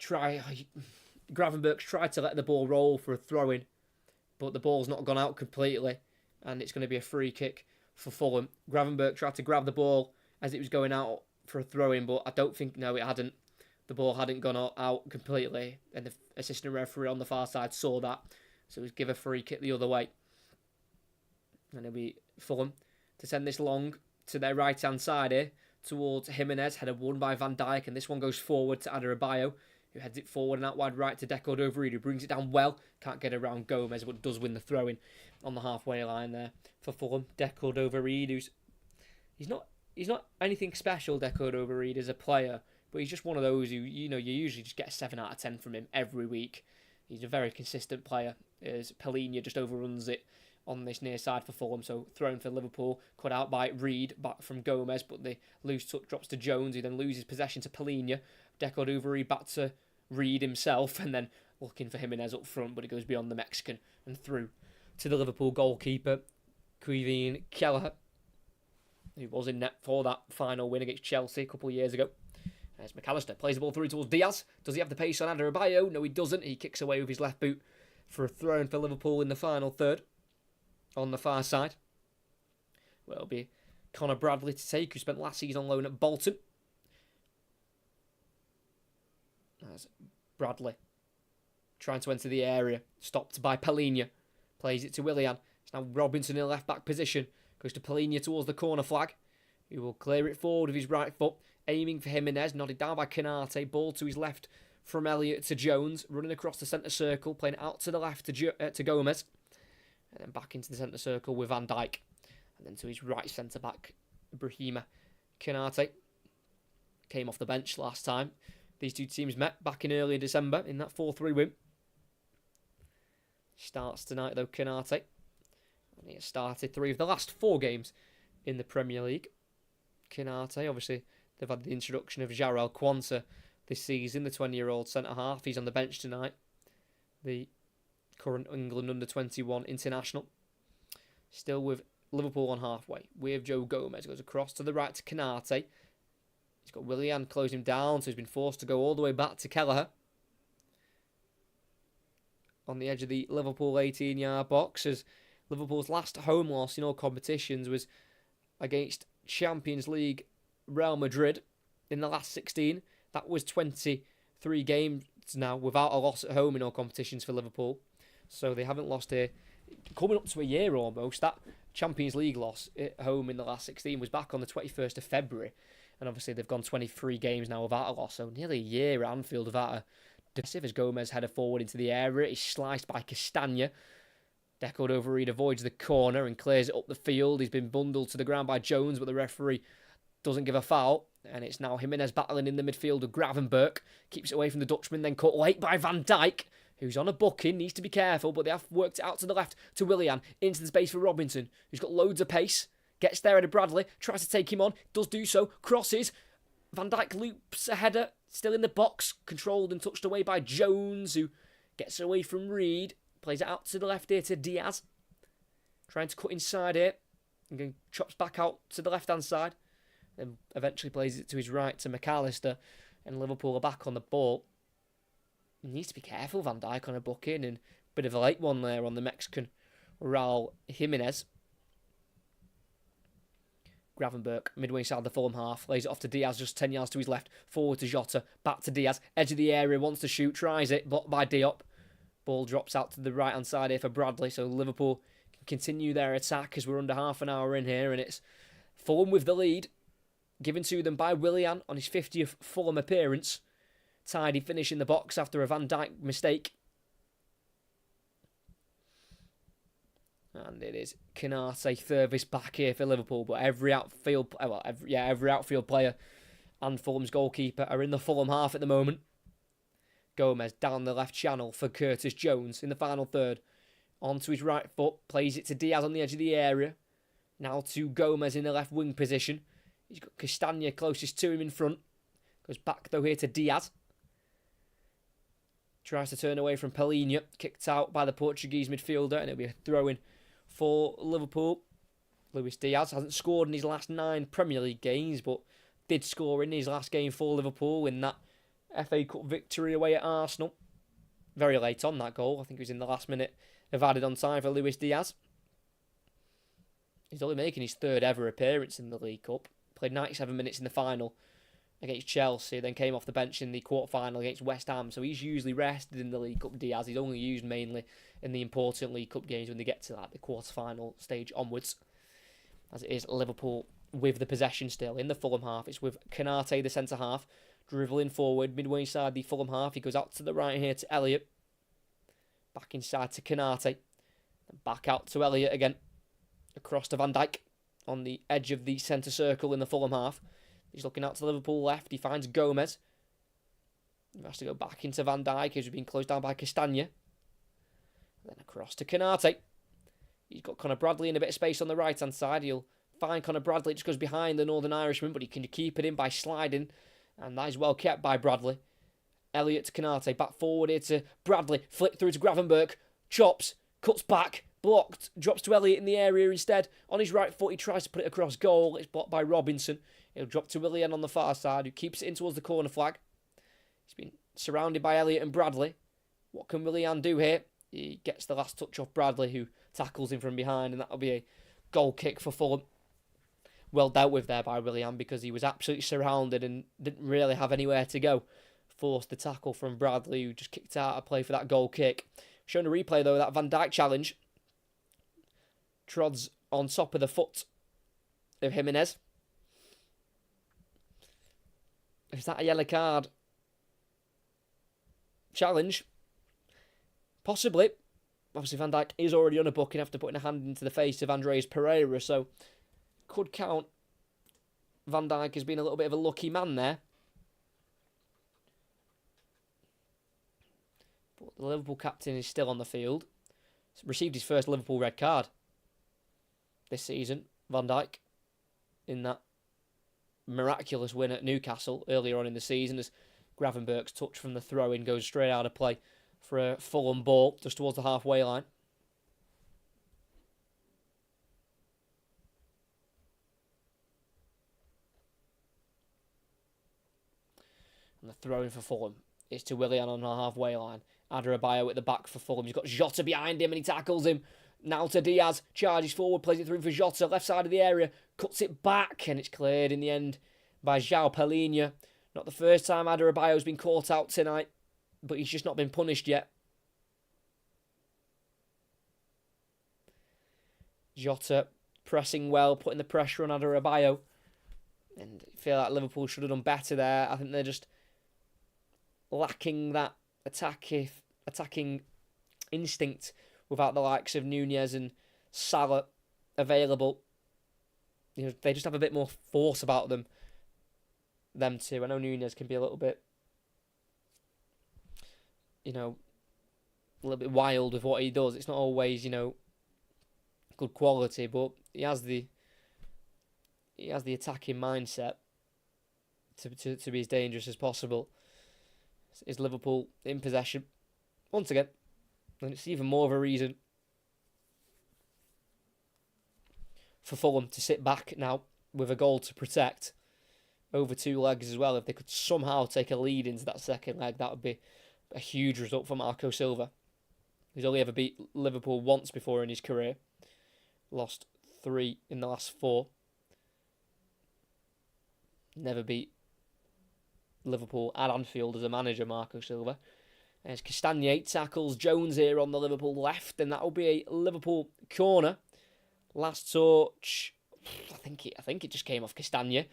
Gravenberch tried to let the ball roll for a throw-in, but the ball's not gone out completely, and it's going to be a free kick for Fulham. Gravenberch tried to grab the ball as it was going out for a throw-in, but I don't think, no, it hadn't. The ball hadn't gone out completely, and the assistant referee on the far side saw that, so it was give a free kick the other way. And it'll be Fulham to send this long to their right-hand side here, towards Jimenez, header won by Van Dijk, and this one goes forward to Adarabioyo, who heads it forward and out wide right to Deco Dovereed, who brings it down well. Can't get around Gomez, but does win the throw-in on the halfway line there for Fulham. Deco Dovereed, he's not anything special, Deco Dovereed, as a player, but he's just one of those who, you usually just get a 7 out of 10 from him every week. He's a very consistent player, as Palhinha just overruns it on this near side for Fulham, so thrown for Liverpool, cut out by Reed, back from Gomez, but the loose touch drops to Jones, who then loses possession to Palhinha. Deco Dovereed back to Reed himself, and then looking for Jimenez up front, but it goes beyond the Mexican and through to the Liverpool goalkeeper, Kevin Kelleher, who was in net for that final win against Chelsea a couple of years ago. As McAllister plays the ball through towards Diaz. Does he have the pace on Adarabioyo? No, he doesn't. He kicks away with his left boot for a throw-in for Liverpool in the final third on the far side. Well, it'll be Connor Bradley to take, who spent last season on loan at Bolton. As Bradley trying to enter the area, stopped by Palhinha, plays it to Willian. It's now Robinson in the left back position, goes to Palhinha towards the corner flag, who will clear it forward with his right foot, aiming for Jimenez, nodded down by Canate, ball to his left from Elliott to Jones, running across the centre circle, playing out to the left to Gomez, and then back into the centre circle with Van Dijk, and then to his right centre back, Brahima Canate. Came off the bench last time these two teams met back in early December in that 4-3 win. Starts tonight though, Canate. And he has started 3 of the last 4 games in the Premier League. Canate, obviously, they've had the introduction of Jarrell Quansah this season, the 20-year-old centre-half. He's on the bench tonight. The current England under-21 international. Still with Liverpool on halfway. With Joe Gomez. Goes across to the right to Canate. He's got Willian closing him down, so he's been forced to go all the way back to Kelleher. On the edge of the Liverpool 18-yard box, as Liverpool's last home loss in all competitions was against Champions League Real Madrid in the last 16. That was 23 games now without a loss at home in all competitions for Liverpool. So they haven't lost here. Coming up to a year almost. That Champions League loss at home in the last 16 was back on the 21st of February. And obviously they've gone 23 games now without a loss. So nearly a year at Anfield without a decisive, as Gomez header forward into the area. He's sliced by Castagna. Deco Dovereed avoids the corner and clears it up the field. He's been bundled to the ground by Jones, but the referee doesn't give a foul. And it's now Jimenez battling in the midfield with Gravenberch. Keeps it away from the Dutchman, then cut late by Van Dijk, who's on a booking, needs to be careful, but they have worked it out to the left to Willian, into the space for Robinson, who's got loads of pace. Gets there at Bradley, tries to take him on, does do so, crosses. Van Dijk loops a header, still in the box, controlled and touched away by Jones, who gets away from Reed. Plays it out to the left here to Diaz. Trying to cut inside here. And chops back out to the left-hand side. Then eventually plays it to his right to McAllister. And Liverpool are back on the ball. He needs to be careful, Van Dijk, on a booking. And a bit of a late one there on the Mexican Raul Jimenez. Gravenberch, midway inside the Fulham half. Lays it off to Diaz, just 10 yards to his left. Forward to Jota. Back to Diaz. Edge of the area, wants to shoot. Tries it. Blocked by Diop. Ball drops out to the right-hand side here for Bradley. So Liverpool can continue their attack as we're under half an hour in here. And it's Fulham with the lead. Given to them by Willian on his 50th Fulham appearance. Tidy finish in the box after a Van Dijk mistake. And it is Canate furthest back here for Liverpool. But every outfield player and Fulham's goalkeeper are in the Fulham half at the moment. Gomez down the left channel for Curtis Jones in the final third. Onto his right foot. Plays it to Diaz on the edge of the area. Now to Gomez in the left wing position. He's got Castagna closest to him in front. Goes back though here to Diaz. Tries to turn away from Palhinha. Kicked out by the Portuguese midfielder. And it'll be a throw-in for Liverpool. Luis Diaz hasn't scored in his last 9 Premier League games. But did score in his last game for Liverpool in that FA Cup victory away at Arsenal. Very late on that goal. I think it was in the last minute of added on time for Luis Diaz. He's only making his 3rd ever appearance in the League Cup. Played 97 minutes in the final against Chelsea, then came off the bench in the quarter-final against West Ham. So he's usually rested in the League Cup, Diaz. He's only used mainly in the important League Cup games when they get to the quarter-final stage onwards. As it is Liverpool with the possession still in the Fulham half. It's with Canate, the centre-half, dribbling forward, midway inside the Fulham half. He goes out to the right here to Elliott. Back inside to Canate. And back out to Elliott again. Across to Van Dijk. On the edge of the centre circle in the Fulham half. He's looking out to Liverpool left. He finds Gomez. He has to go back into Van Dijk, who's been closed down by Castagna. Then across to Canate. He's got Conor Bradley in a bit of space on the right-hand side. He'll find Conor Bradley. It just goes behind the Northern Irishman, but he can keep it in by sliding. And that is well kept by Bradley. Elliott to Canate. Back forward here to Bradley. Flick through to Gravenberch. Chops. Cuts back. Blocked. Drops to Elliott in the area instead. On his right foot, he tries to put it across goal. It's blocked by Robinson. He'll drop to Willian on the far side, who keeps it in towards the corner flag. He's been surrounded by Elliott and Bradley. What can Willian do here? He gets the last touch off Bradley, who tackles him from behind, and that'll be a goal kick for Fulham. Well dealt with there by Willian, because he was absolutely surrounded and didn't really have anywhere to go. Forced the tackle from Bradley, who just kicked out of play for that goal kick. Showing a replay though, that Van Dijk challenge. Trods on top of the foot of Jimenez. Is that a yellow card? Challenge? Possibly. Obviously Van Dijk is already on a booking after putting a hand into the face of Andreas Pereira, so could count Van Dijk as being a little bit of a lucky man there. But the Liverpool captain is still on the field. He's received his first Liverpool red card this season, Van Dijk, in that miraculous win at Newcastle earlier on in the season, as Gravenberch's touch from the throw-in goes straight out of play for a Fulham ball just towards the halfway line. And the throw-in for Fulham is to Willian on the halfway line. Adarabioyo at the back for Fulham. He's got Jota behind him and he tackles him. Now to Diaz, charges forward, plays it through for Jota, left side of the area, cuts it back, and it's cleared in the end by João Palhinha. Not the first time Adarabioyo's been caught out tonight, but he's just not been punished yet. Jota pressing well, putting the pressure on Adarabioyo. And I feel like Liverpool should have done better there. I think they're just lacking that attacking instinct without the likes of Nunez and Salah available. You know, they just have a bit more force about them. them two. I know Nunez can be a little bit, a little bit wild with what he does. It's not always, good quality, but he has the attacking mindset to be as dangerous as possible. Is Liverpool in possession once again, and it's even more of a reason for Fulham to sit back now with a goal to protect over 2 legs as well. If they could somehow take a lead into that second leg, that would be a huge result for Marco Silva. He's only ever beat Liverpool once before in his career. Lost 3 in the last 4. Never beat Liverpool at Anfield as a manager, Marco Silva. As Castagne tackles Jones here on the Liverpool left, and that will be a Liverpool corner. Last touch, I think it just came off Castagne.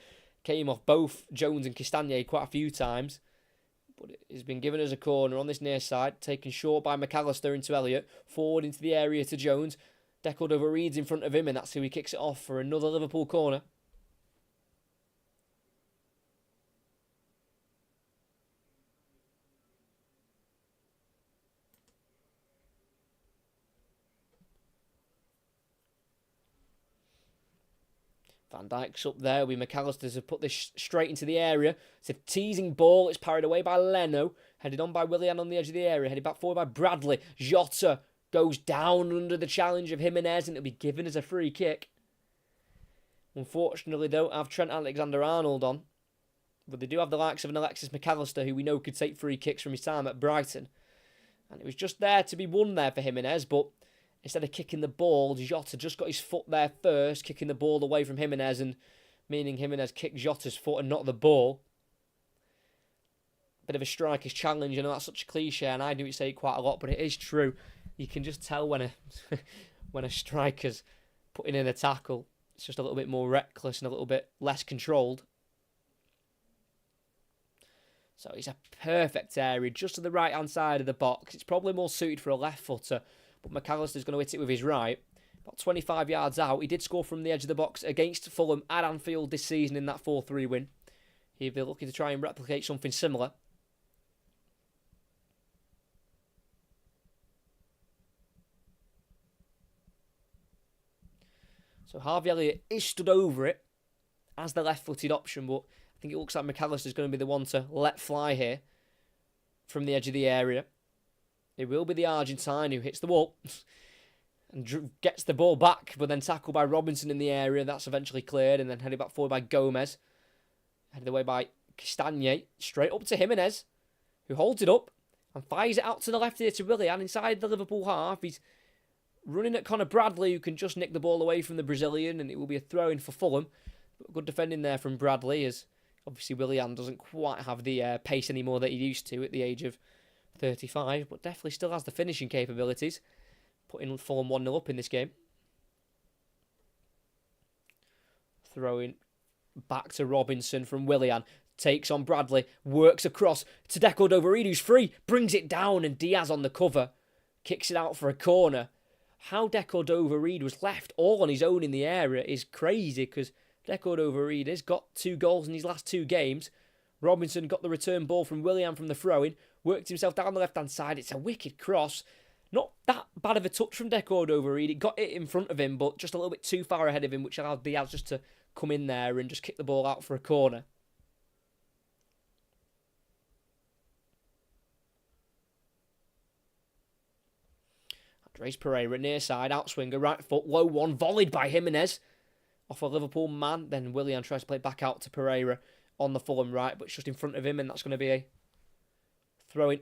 Came off both Jones and Castagne quite a few times. But it has been given as a corner on this near side. Taken short by McAllister into Elliott. Forward into the area to Jones. Decordova-Reid's in front of him, and that's who he kicks it off for another Liverpool corner. Van Dijk's up there with McAllister to put this straight into the area. It's a teasing ball. It's parried away by Leno. Headed on by Willian on the edge of the area. Headed back forward by Bradley. Jota goes down under the challenge of Jimenez, and it'll be given as a free kick. Unfortunately, they don't have Trent Alexander-Arnold on. But they do have the likes of an Alexis McAllister, who we know could take free kicks from his time at Brighton. And it was just there to be won there for Jimenez, but instead of kicking the ball, Jota just got his foot there first, kicking the ball away from Jimenez, and meaning Jimenez kicked Jota's foot and not the ball. Bit of a striker's challenge. I know that's such a cliche, and I do say it quite a lot, but it is true. You can just tell when a when a striker's putting in a tackle. It's just a little bit more reckless and a little bit less controlled. So it's a perfect area just to the right-hand side of the box. It's probably more suited for a left footer, but McAllister's going to hit it with his right. About 25 yards out. He did score from the edge of the box against Fulham at Anfield this season in that 4-3 win. He'll be looking to try and replicate something similar. So Harvey Elliott is stood over it as the left-footed option, but I think it looks like McAllister's going to be the one to let fly here from the edge of the area. It will be the Argentine who hits the wall and gets the ball back, but then tackled by Robinson in the area. That's eventually cleared, and then headed back forward by Gomez. Headed away by Castagne, straight up to Jimenez, who holds it up and fires it out to the left here to Willian inside the Liverpool half. He's running at Conor Bradley, who can just nick the ball away from the Brazilian, and it will be a throw-in for Fulham. But good defending there from Bradley, as obviously Willian doesn't quite have the pace anymore that he used to at the age of 35, but definitely still has the finishing capabilities, putting Fulham 1-0 up in this game. Throwing back to Robinson from Willian, takes on Bradley, works across to Decordova-Reid, who's free, brings it down, and Diaz on the cover, kicks it out for a corner. How Decordova-Reid was left all on his own in the area is crazy, because Decordova-Reid has got 2 goals in his last 2 games. Robinson got the return ball from Willian from the throw-in, worked himself down the left-hand side. It's a wicked cross. Not that bad of a touch from Decordova-Reid. It got it in front of him, but just a little bit too far ahead of him, which allowed Diaz just to come in there and just kick the ball out for a corner. Andres Pereira, near side, outswinger, right foot, low one, volleyed by Jimenez off a Liverpool man. Then Willian tries to play back out to Pereira on the Fulham right, but it's just in front of him, and that's going to be a throw-in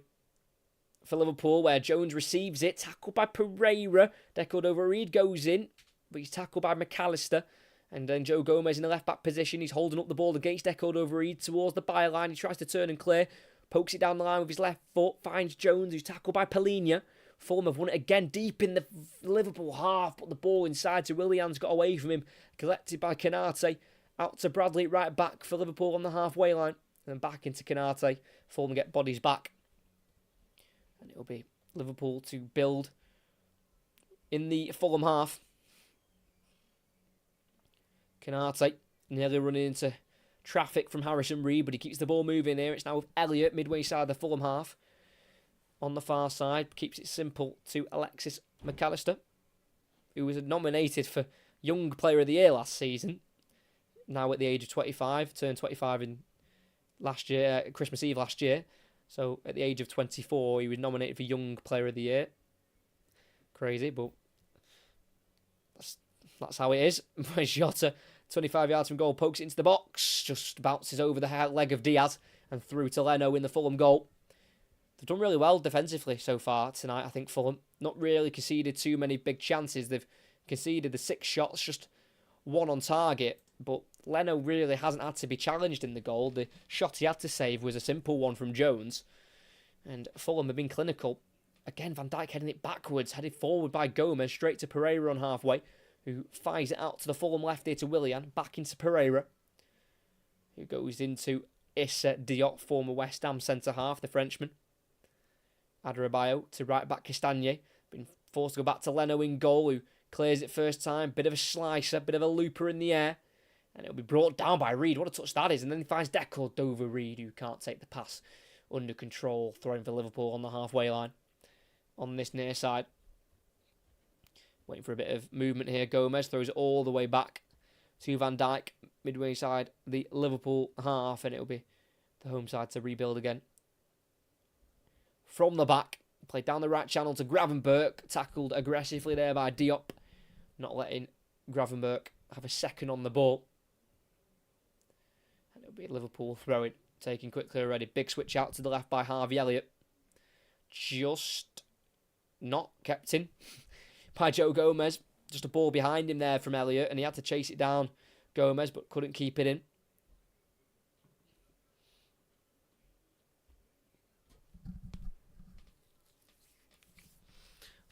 for Liverpool, where Jones receives it, tackled by Pereira. Decordova-Reid goes in, but he's tackled by McAllister. And then Joe Gomez in the left-back position. He's holding up the ball against Decordova-Reid towards the byline. He tries to turn and clear, pokes it down the line with his left foot, finds Jones, who's tackled by Palhinha. Fulham have won it again deep in the Liverpool half, put the ball inside to Willian's, got away from him, collected by Canate, out to Bradley, right back for Liverpool on the halfway line, and then back into Canate. Fulham get bodies back. And it'll be Liverpool to build in the Fulham half. Canate nearly running into traffic from Harrison Reed, but he keeps the ball moving here. It's now with Elliott, midway side of the Fulham half. On the far side, keeps it simple to Alexis McAllister, who was nominated for Young Player of the Year last season. Now at the age of 25, turned 25 in last year, Christmas Eve last year. So at the age of 24, he was nominated for Young Player of the Year. Crazy, but that's how it is. Jota, 25 yards from goal, pokes it into the box, just bounces over the leg of Diaz and through to Leno in the Fulham goal. They've done really well defensively so far tonight, I think, Fulham. Not really conceded too many big chances. They've conceded the 6 shots, just 1 on target. But Leno really hasn't had to be challenged in the goal. The shot he had to save was a simple one from Jones. And Fulham have been clinical. Again, Van Dijk heading it backwards, headed forward by Gomez, straight to Pereira on halfway, who fires it out to the Fulham left here to Willian, back into Pereira, who goes into Issa Diop, former West Ham centre-half, the Frenchman. Adarabioyo to right-back Castagne, been forced to go back to Leno in goal, who clears it first time, bit of a slicer, bit of a looper in the air, and it'll be brought down by Reed. What a touch that is, and then he finds Deco Dover Reed, who can't take the pass under control, throwing for Liverpool on the halfway line, on this near side. Waiting for a bit of movement here. Gomez throws it all the way back to Van Dijk, midway side, the Liverpool half, and it'll be the home side to rebuild again. From the back, played down the right channel to Gravenberch, tackled aggressively there by Diop, not letting Gravenberch have a second on the ball. And it'll be Liverpool throwing, taking quickly already. Big switch out to the left by Harvey Elliott. Just not kept in by Joe Gomez. Just a ball behind him there from Elliott, and he had to chase it down, Gomez, but couldn't keep it in.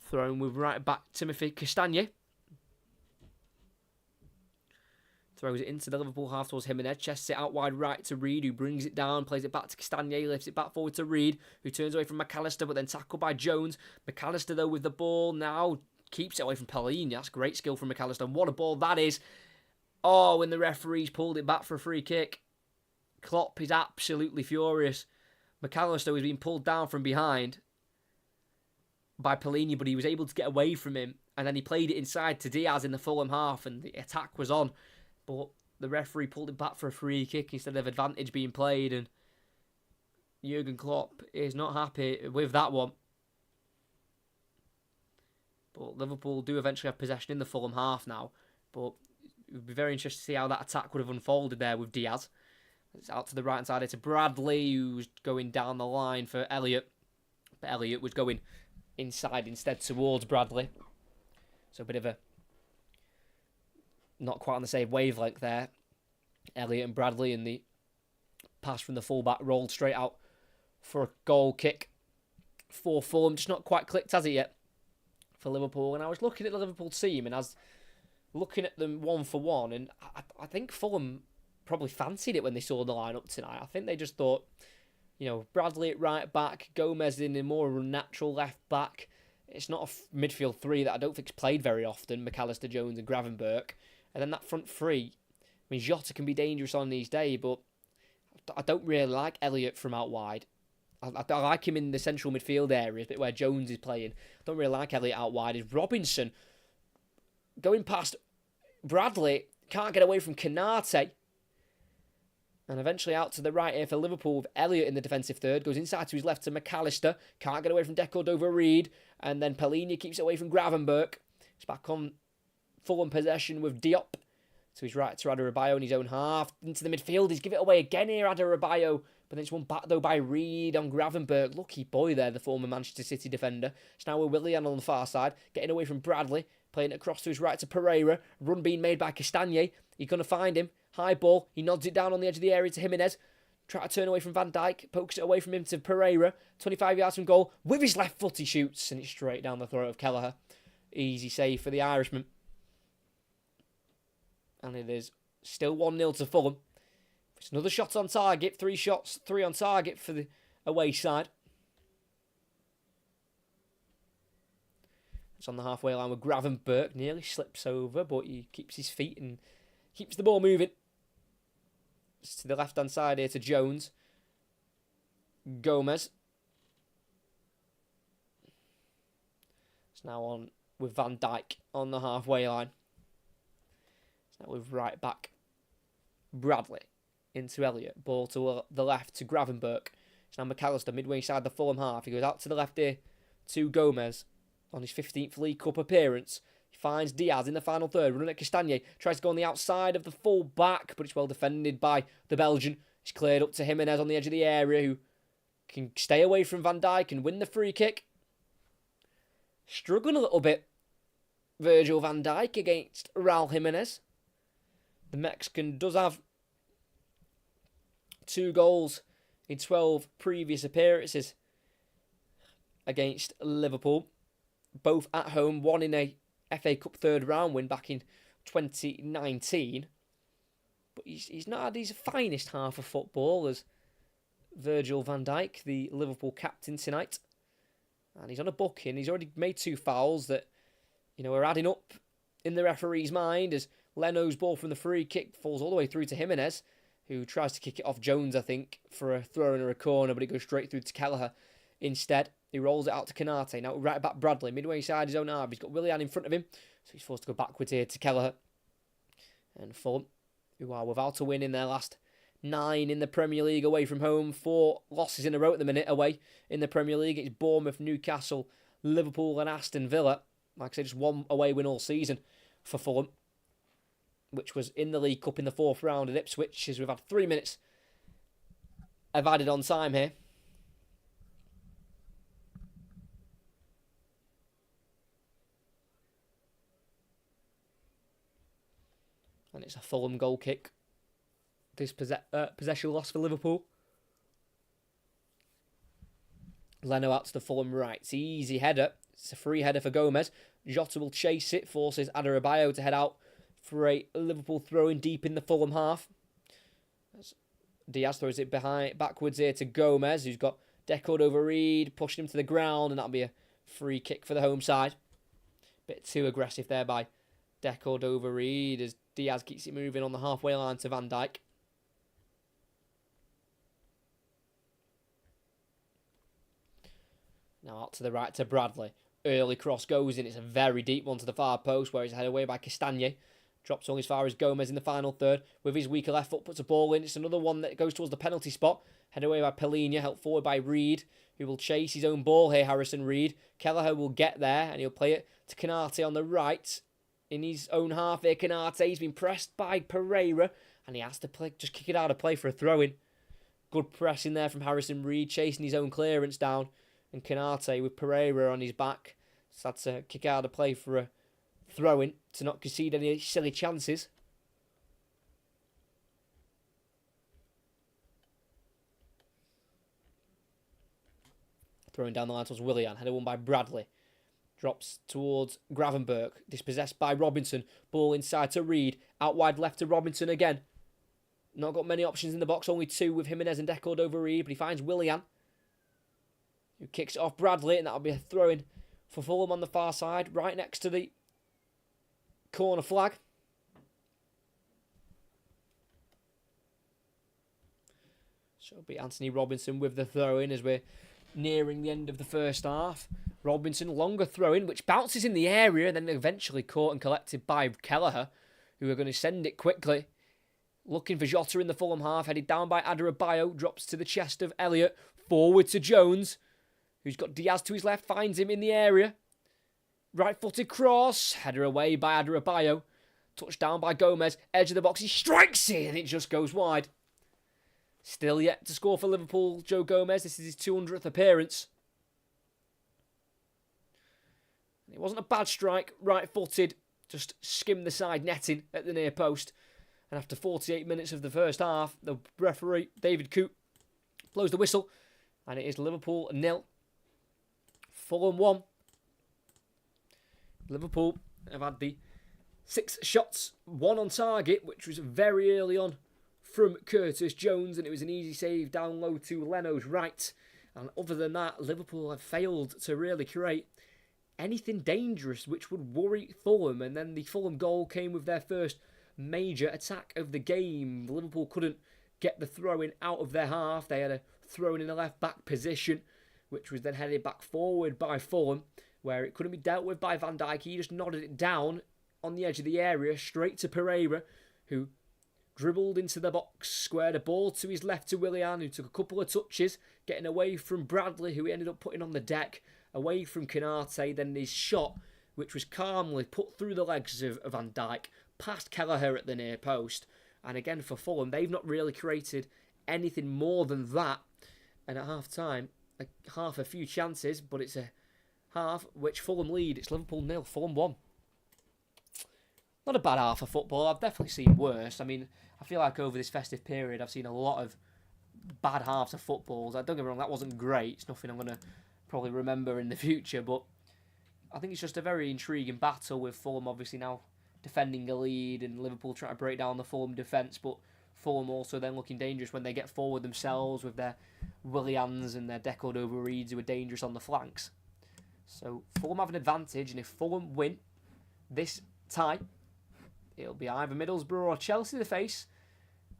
Thrown with right back Timothy Castagne. Throws it into the Liverpool half towards Jimenez. Chests it out wide right to Reed, who brings it down, plays it back to Castagne, lifts it back forward to Reed, who turns away from McAllister, but then tackled by Jones. McAllister, though, with the ball now keeps it away from Pellegrini. That's great skill from McAllister. And what a ball that is. Oh, when the referees pulled it back for a free kick. Klopp is absolutely furious. McAllister was being pulled down from behind by Pellegrini, but he was able to get away from him, and then he played it inside to Diaz in the Fulham half, and the attack was on, but the referee pulled it back for a free kick instead of advantage being played, and Jurgen Klopp is not happy with that one. But Liverpool do eventually have possession in the Fulham half now, but it would be very interesting to see how that attack would have unfolded there with Diaz. It's out to the right hand side, it's Bradley, who's going down the line for Elliott, but Elliott was going inside instead towards Bradley. So a bit of a not quite on the same wavelength there. Elliott and Bradley, and the pass from the fullback rolled straight out for a goal kick for Fulham. Just not quite clicked, has it yet, for Liverpool? And I was looking at the Liverpool team, and I was looking at them one for one, and I think Fulham probably fancied it when they saw the lineup tonight. I think they just thought, you know, Bradley at right back, Gomez in a more natural left back. It's not a midfield three that I don't think's played very often, McAllister, Jones and Gravenberch. And then that front three, I mean, Jota can be dangerous on these days, but I don't really like Elliott from out wide. I like him in the central midfield area, where Jones is playing. I don't really like Elliott out wide. Is Robinson going past Bradley, can't get away from Canate. And eventually out to the right here for Liverpool with Elliott in the defensive third. Goes inside to his left to McAllister. Can't get away from Deco Dover Reed. And then Pellegrini keeps it away from Gravenberch. It's back on Fulham possession with Diop. To his right to Adarabioyo in his own half. Into the midfield. He's give it away again here, Adarabioyo. But then it's won back though by Reed on Gravenberch. Lucky boy there, the former Manchester City defender. It's now with Willian on the far side. Getting away from Bradley. Playing it across to his right to Pereira. Run being made by Castagne. He's going to find him. High ball. He nods it down on the edge of the area to Jimenez. Try to turn away from Van Dijk. Pokes it away from him to Pereira. 25 yards from goal. With his left foot he shoots. And it's straight down the throat of Kelleher. Easy save for the Irishman. And it is still 1-0 to Fulham. It's another shot on target. 3 shots. 3 on target for the away side. It's on the halfway line with Gravenberch. Nearly slips over, but he keeps his feet and keeps the ball moving. It's to the left-hand side here to Jones. Gomez. It's now on with Van Dijk on the halfway line. It's now with right back Bradley into Elliott. Ball to the left to Gravenberch. It's now McAllister midway inside the Fulham half. He goes out to the left here to Gomez on his 15th League Cup appearance. He finds Diaz in the final third. Running at Castagne. Tries to go on the outside of the full back, but it's well defended by the Belgian. It's cleared up to Jimenez on the edge of the area, who can stay away from Van Dijk and win the free kick. Struggling a little bit, Virgil van Dijk against Raul Jimenez. The Mexican does have 2 goals in 12 previous appearances against Liverpool. Both at home, one in a FA Cup third round win back in 2019. But he's not had his finest half of football as Virgil van Dijk, the Liverpool captain tonight. And he's on a booking. He's already made 2 fouls that, are adding up in the referee's mind as Leno's ball from the free kick falls all the way through to Jimenez, who tries to kick it off Jones, I think, for a throw-in or a corner, but it goes straight through to Kelleher instead. He rolls it out to Canate. Now right back Bradley, midway inside his own half. He's got Willian in front of him, so he's forced to go backwards here to Kelleher. And Fulham, who are without a win in their last 9 in the Premier League away from home. 4 losses in a row at the minute away in the Premier League. It's Bournemouth, Newcastle, Liverpool and Aston Villa. Like I said, just 1 away win all season for Fulham, which was in the League Cup in the 4th round at Ipswich, as we've had 3 minutes of added on time here. And it's a Fulham goal kick. This possession loss for Liverpool. Leno out to the Fulham right. It's an easy header. It's a free header for Gomez. Jota will chase it, forces Adarabioyo to head out for a Liverpool throw-in deep in the Fulham half. Diaz throws it backwards here to Gomez, who's got Decord over Reed, pushing him to the ground, and that'll be a free kick for the home side. Bit too aggressive there by Decord over Reed as Diaz keeps it moving on the halfway line to Van Dijk. Now out to the right to Bradley. Early cross goes in. It's a very deep one to the far post where he's headed away by Castagne. Drops on as far as Gomez in the final third. With his weaker left foot, puts a ball in. It's another one that goes towards the penalty spot. Headed away by Pellegrini, helped forward by Reed, who will chase his own ball here, Harrison Reed. Kelleher will get there, and he'll play it to Canate on the right. In his own half here, Canate, he's been pressed by Pereira, and he has to just kick it out of play for a throw-in. Good press in there from Harrison Reed, chasing his own clearance down. And Canate, with Pereira on his back, just had to kick out of play for a throw-in to not concede any silly chances. Throwing down the line towards Willian, headed one by Bradley. Drops towards Gravenberch, dispossessed by Robinson. Ball inside to Reed, out wide left to Robinson again. Not got many options in the box, only 2 with Jimenez and Decord over Reed, but he finds Willian, who kicks it off Bradley, and that'll be a throw-in for Fulham on the far side, right next to the corner flag. So it'll be Anthony Robinson with the throw-in as we're nearing the end of the first half. Robinson, longer throw-in, which bounces in the area, and then eventually caught and collected by Kelleher, who are going to send it quickly. Looking for Jota in the Fulham half, headed down by Adarabioyo, drops to the chest of Elliott, forward to Jones, who's got Diaz to his left, finds him in the area. Right-footed cross, header away by Adarabioyo, touched down by Gomez, edge of the box, he strikes it, and it just goes wide. Still yet to score for Liverpool, Joe Gomez. This is his 200th appearance. It wasn't a bad strike, right-footed, just skimmed the side netting at the near post. And after 48 minutes of the first half, the referee, David Coote, blows the whistle. And it is Liverpool 0, Fulham 1. Liverpool have had the 6 shots, 1 on target, which was very early on from Curtis Jones, and it was an easy save down low to Leno's right. And other than that, Liverpool have failed to really create anything dangerous which would worry Fulham. And then the Fulham goal came with their first major attack of the game. Liverpool couldn't get the throw-in out of their half. They had a throw-in in the left-back position, which was then headed back forward by Fulham, where it couldn't be dealt with by Van Dijk. He just nodded it down on the edge of the area, straight to Pereira, who dribbled into the box, squared a ball to his left to Willian, who took a couple of touches, getting away from Bradley, who he ended up putting on the deck, away from Canate. Then his shot, which was calmly put through the legs of Van Dijk, past Kelleher at the near post. And again, for Fulham, they've not really created anything more than that. And at half-time, half a few chances, but it's a half which Fulham lead. It's Liverpool 0, Fulham 1. Not a bad half of football. I've definitely seen worse. I mean, I feel like over this festive period, I've seen a lot of bad halves of footballs. Don't get me wrong, that wasn't great. It's nothing I'm going to probably remember in the future, but I think it's just a very intriguing battle with Fulham obviously now defending a lead and Liverpool trying to break down the Fulham defence, but Fulham also then looking dangerous when they get forward themselves with their Willians and their Cordova-Reeds who are dangerous on the flanks. So Fulham have an advantage, and if Fulham win this tie, it'll be either Middlesbrough or Chelsea to face,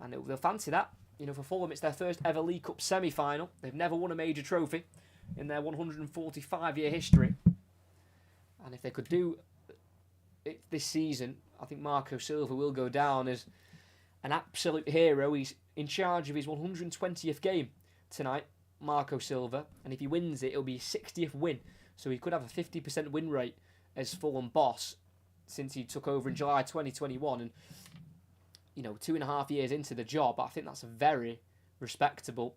and they'll fancy that. You know, for Fulham, it's their first ever League Cup semi-final. They've never won a major trophy in their 145-year history. And if they could do it this season, I think Marco Silva will go down as an absolute hero. He's in charge of his 120th game tonight, Marco Silva, and if he wins it, it'll be his 60th win. So he could have a 50% win rate as Fulham boss since he took over in July 2021. And, you know, 2.5 years into the job, I think that's a very respectable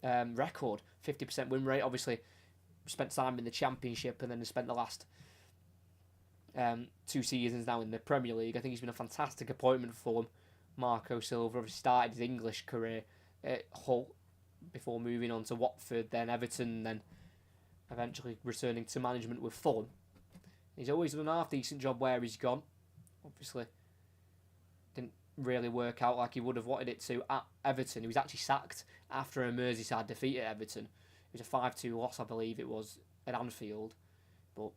record. 50% win rate. Obviously, spent time in the Championship and then spent the last 2 seasons now in the Premier League. I think he's been a fantastic appointment for him. Marco Silva obviously started his English career at Hull before moving on to Watford, then Everton, then eventually returning to management with Fulham. He's always done a half-decent job where he's gone. Obviously, didn't really work out like he would have wanted it to at Everton. He was actually sacked after a Merseyside defeat at Everton. It was a 5-2 loss, I believe it was, at Anfield. But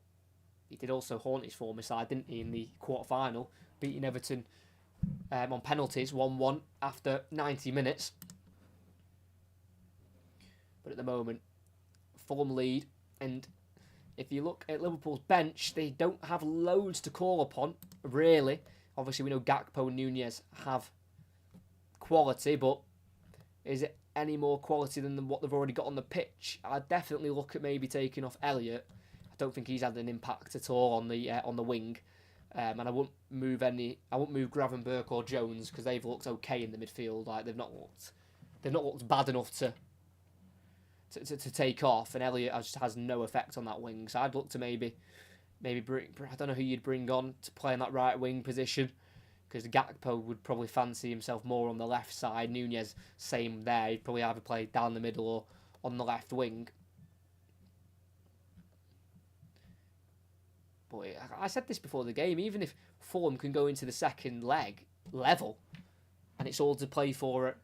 he did also haunt his former side, didn't he, in the quarter-final, beating Everton on penalties, 1-1 after 90 minutes. But at the moment, Fulham lead, and if you look at Liverpool's bench, they don't have loads to call upon, really. Obviously, we know Gakpo and Nunez have quality, but is it any more quality than what they've already got on the pitch? I'd definitely look at maybe taking off Elliott. I don't think he's had an impact at all on the wing, and I wouldn't move Gravenberch or Jones because they've looked okay in the midfield. Like they've not looked bad enough to take off, and Elliott just has no effect on that wing. So I'd look to maybe bring, I don't know who you'd bring on to play in that right wing position, because Gakpo would probably fancy himself more on the left side. Nunez, same there. He'd probably either play down the middle or on the left wing. But I said this before the game, even if Fulham can go into the second leg level, and it's all to play for at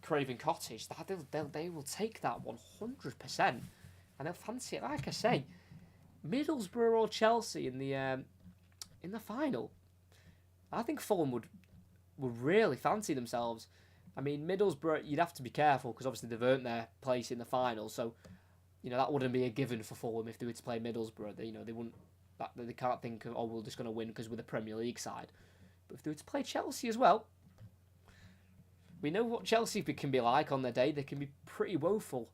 Craven Cottage, they will take that 100%, and they'll fancy it. Like I say, Middlesbrough or Chelsea in the final, I think Fulham would really fancy themselves. I mean, Middlesbrough, you'd have to be careful because obviously they've earned their place in the final, so you know that wouldn't be a given for Fulham if they were to play Middlesbrough. They wouldn't. They can't think of, we're just going to win because we're the Premier League side. But if they were to play Chelsea as well, we know what Chelsea can be like on their day. They can be pretty woeful,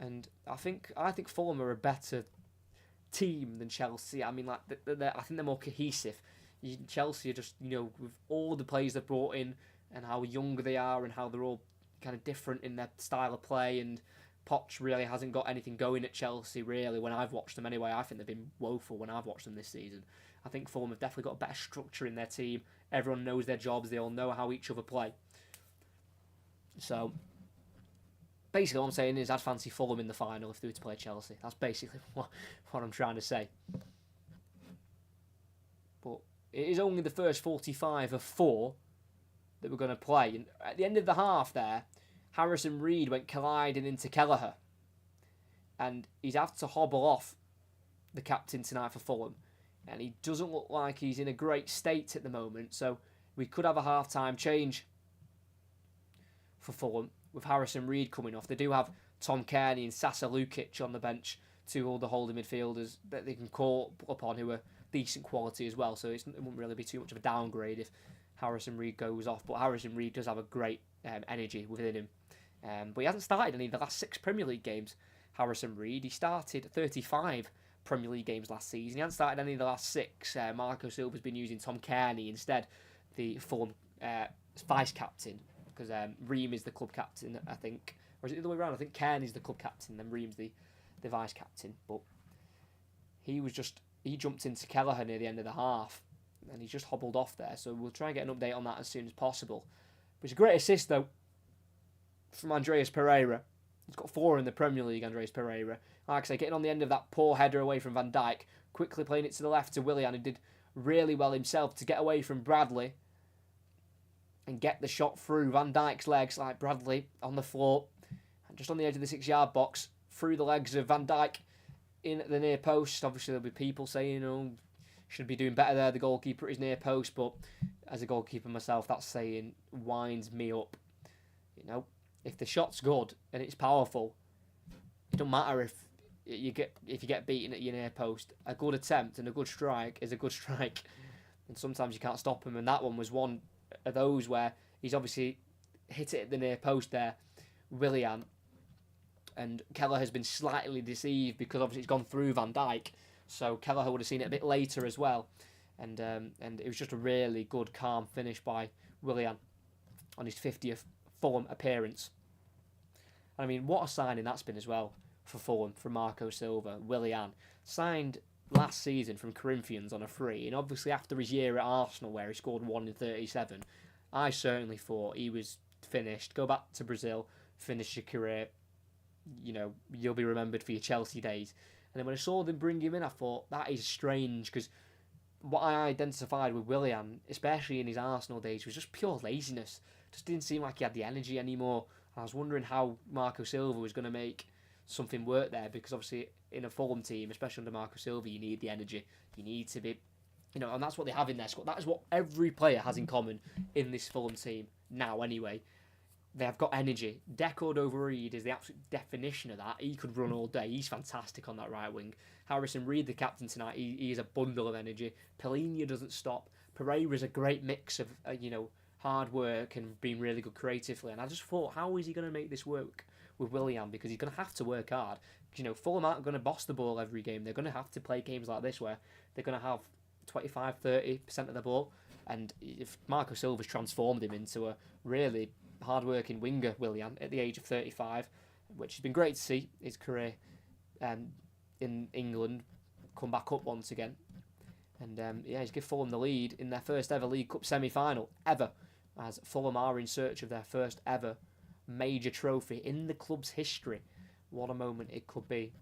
and I think Fulham are a better team than Chelsea. I mean, like I think they're more cohesive. Chelsea are just, with all the players they've brought in and how young they are and how they're all kind of different in their style of play, and Poch really hasn't got anything going at Chelsea, really, when I've watched them anyway. I think they've been woeful when I've watched them this season. I think Fulham have definitely got a better structure in their team. Everyone knows their jobs. They all know how each other play. So, basically what I'm saying is I'd fancy Fulham in the final if they were to play Chelsea. That's basically what I'm trying to say. But it is only the first 45 of 4 that we're going to play. And at the end of the half there, Harrison Reed went colliding into Kelleher, and he's had to hobble off the captain tonight for Fulham, and he doesn't look like he's in a great state at the moment. So we could have a half-time change for Fulham with Harrison Reed coming off. They do have Tom Kearney and Sasa Lukic on the bench, two other holding midfielders that they can call upon who are decent quality as well. So it wouldn't really be too much of a downgrade if Harrison Reed goes off. But Harrison Reed does have a great energy within him. But he hasn't started any of the last 6 Premier League games. Harrison Reed, he started 35 Premier League games last season. He hasn't started any of the last 6. Marco Silva's been using Tom Kearney instead, the Fulham vice captain, because Ream is the club captain, I think. Or is it the other way around? I think Kearney's the club captain, then Ream's the vice captain. But he jumped into Kelleher near the end of the half, and he just hobbled off there. So we'll try and get an update on that as soon as possible. But it's a great assist, though, from Andreas Pereira. He's got 4 in the Premier League, Andreas Pereira. Like I say, getting on the end of that poor header away from Van Dijk, quickly playing it to the left to Willian, who did really well himself to get away from Bradley and get the shot through Van Dijk's legs, like Bradley on the floor, and just on the edge of the 6-yard box, through the legs of Van Dijk in at the near post. Obviously, there'll be people saying, oh, should be doing better there, the goalkeeper at his near post, but as a goalkeeper myself, that saying winds me up. You know, if the shot's good and it's powerful, it don't matter if you get beaten at your near post. A good attempt and a good strike is a good strike, and sometimes you can't stop him. And that one was one of those where he's obviously hit it at the near post there, Willian, and Kelleher has been slightly deceived because obviously it's gone through Van Dijk, so Kelleher would have seen it a bit later as well, and it was just a really good, calm finish by Willian on his 50th Fulham appearance. I mean, what a signing that's been as well for Fulham, from Marco Silva. Willian, signed last season from Corinthians on a free, and obviously after his year at Arsenal where he scored 1 in 37, I certainly thought he was finished. Go back to Brazil, finish your career, you know, you'll be remembered for your Chelsea days. And then when I saw them bring him in, I thought, that is strange, because what I identified with Willian, especially in his Arsenal days, was just pure laziness. Just didn't seem like he had the energy anymore. I was wondering how Marco Silva was going to make something work there, because obviously in a Fulham team, especially under Marco Silva, you need the energy. You need to be, you know, and that's what they have in their squad. That is what every player has in common in this Fulham team now anyway. They have got energy. Deco Reed is the absolute definition of that. He could run all day. He's fantastic on that right wing. Harrison Reed, the captain tonight, he is a bundle of energy. Pellegrini doesn't stop. Pereira's a great mix of, hard work and being really good creatively. And I just thought, how is he going to make this work with Willian? Because he's going to have to work hard. You know, Fulham aren't going to boss the ball every game. They're going to have to play games like this where they're going to have 25-30% of the ball. And if Marco Silva's transformed him into a really hard-working winger, Willian, at the age of 35, which has been great to see his career in England come back up once again. And he's given Fulham the lead in their first ever League Cup semi-final ever, as Fulham are in search of their first ever major trophy in the club's history. What a moment it could be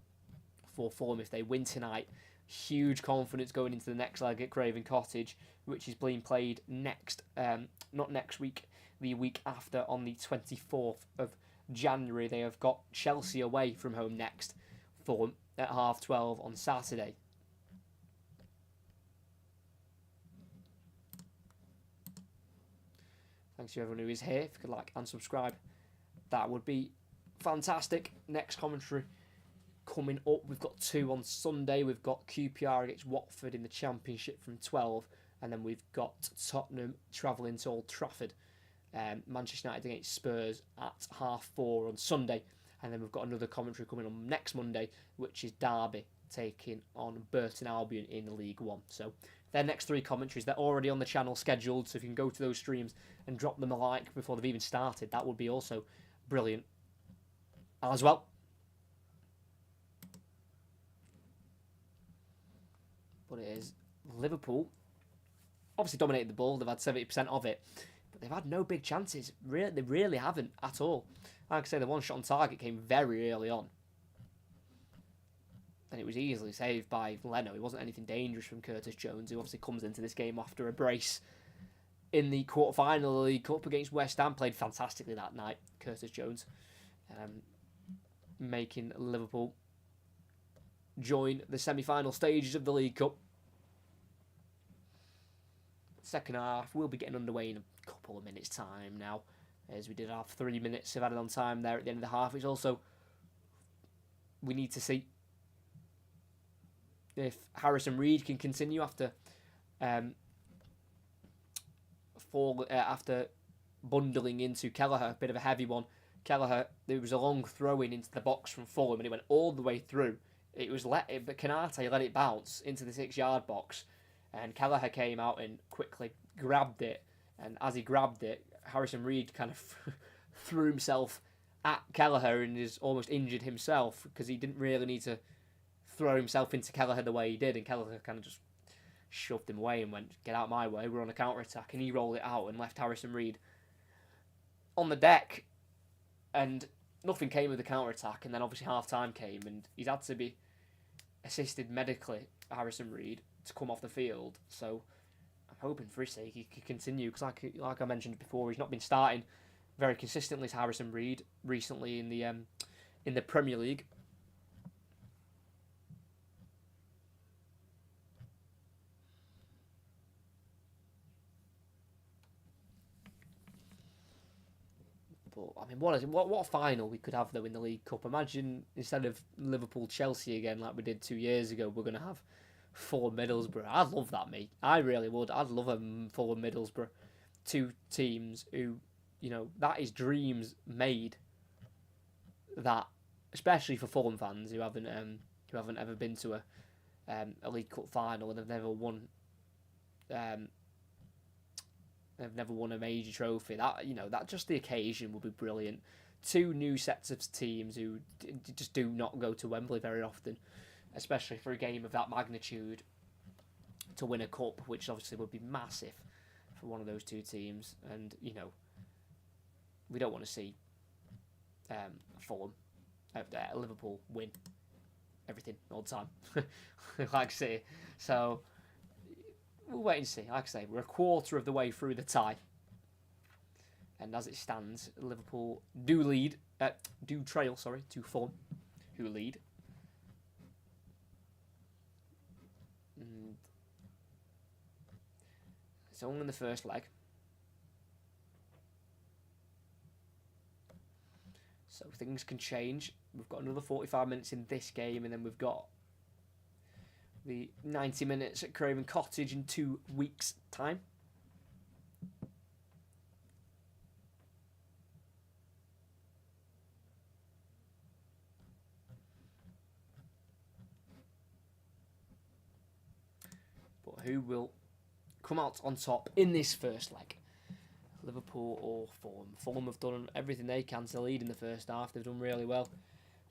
for Fulham if they win tonight. Huge confidence going into the next leg at Craven Cottage, which is being played not next week, the week after, on the 24th of January. They have got Chelsea away from home next, Fulham, at 12:30 on Saturday. Thanks to everyone who is here. If you could like and subscribe, that would be fantastic. Next commentary coming up. We've got 2 on Sunday. We've got QPR against Watford in the Championship from 12. And then we've got Tottenham travelling to Old Trafford. Manchester United against Spurs at 4:30 on Sunday. And then we've got another commentary coming on next Monday, which is Derby taking on Burton Albion in League One. So their next 3 commentaries, they're already on the channel scheduled, so if you can go to those streams and drop them a like before they've even started, that would be also brilliant as well. But it is Liverpool. Obviously dominated the ball, they've had 70% of it, but they've had no big chances. They really haven't at all. Like I say, the one shot on target came very early on, and it was easily saved by Leno. It wasn't anything dangerous from Curtis Jones, who obviously comes into this game after a brace in the quarter-final of the League Cup against West Ham. Played fantastically that night, Curtis Jones, making Liverpool join the semi-final stages of the League Cup. Second half will be getting underway in a couple of minutes' time now, as we did have 3 minutes of added on time there at the end of the half. It's also, we need to see if Harrison Reed can continue after after bundling into Kelleher, a bit of a heavy one. Kelleher, there was a long throw in into the box from Fulham, and it went all the way through. It was but Canate let it bounce into the 6-yard box, and Kelleher came out and quickly grabbed it. And as he grabbed it, Harrison Reed kind of threw himself at Kelleher and is almost injured himself, because he didn't really need to throw himself into Kelleher the way he did, and Kelleher kind of just shoved him away and went, "Get out my way, we're on a counter-attack," and he rolled it out and left Harrison Reed on the deck, and nothing came of the counter-attack. And then obviously half-time came, and he's had to be assisted medically, Harrison Reed, to come off the field. So I'm hoping for his sake he can continue, because like I mentioned before, he's not been starting very consistently as Harrison Reed recently in the Premier League. But I mean, what final we could have though in the League Cup? Imagine instead of Liverpool Chelsea again like we did 2 years ago, we're going to have Fulham Middlesbrough. I'd love that, mate. I really would. I'd love a Fulham Middlesbrough, two teams who, that is dreams made. That, especially for Fulham fans who haven't ever been to a League Cup final, and they've never won. They've never won a major trophy. That just the occasion would be brilliant. Two new sets of teams who just do not go to Wembley very often, especially for a game of that magnitude, to win a cup, which obviously would be massive for one of those two teams. And we don't want to see Fulham, Liverpool win everything all the time, like I say. So we'll wait and see. Like I say, we're a quarter of the way through the tie, and as it stands, Liverpool do trail to Fulham, who lead. And it's only in the first leg, so things can change. We've got another 45 minutes in this game, and then we've got the 90 minutes at Craven Cottage in 2 weeks' time. But who will come out on top in this first leg? Liverpool or Fulham? Fulham have done everything they can to lead in the first half. They've done really well.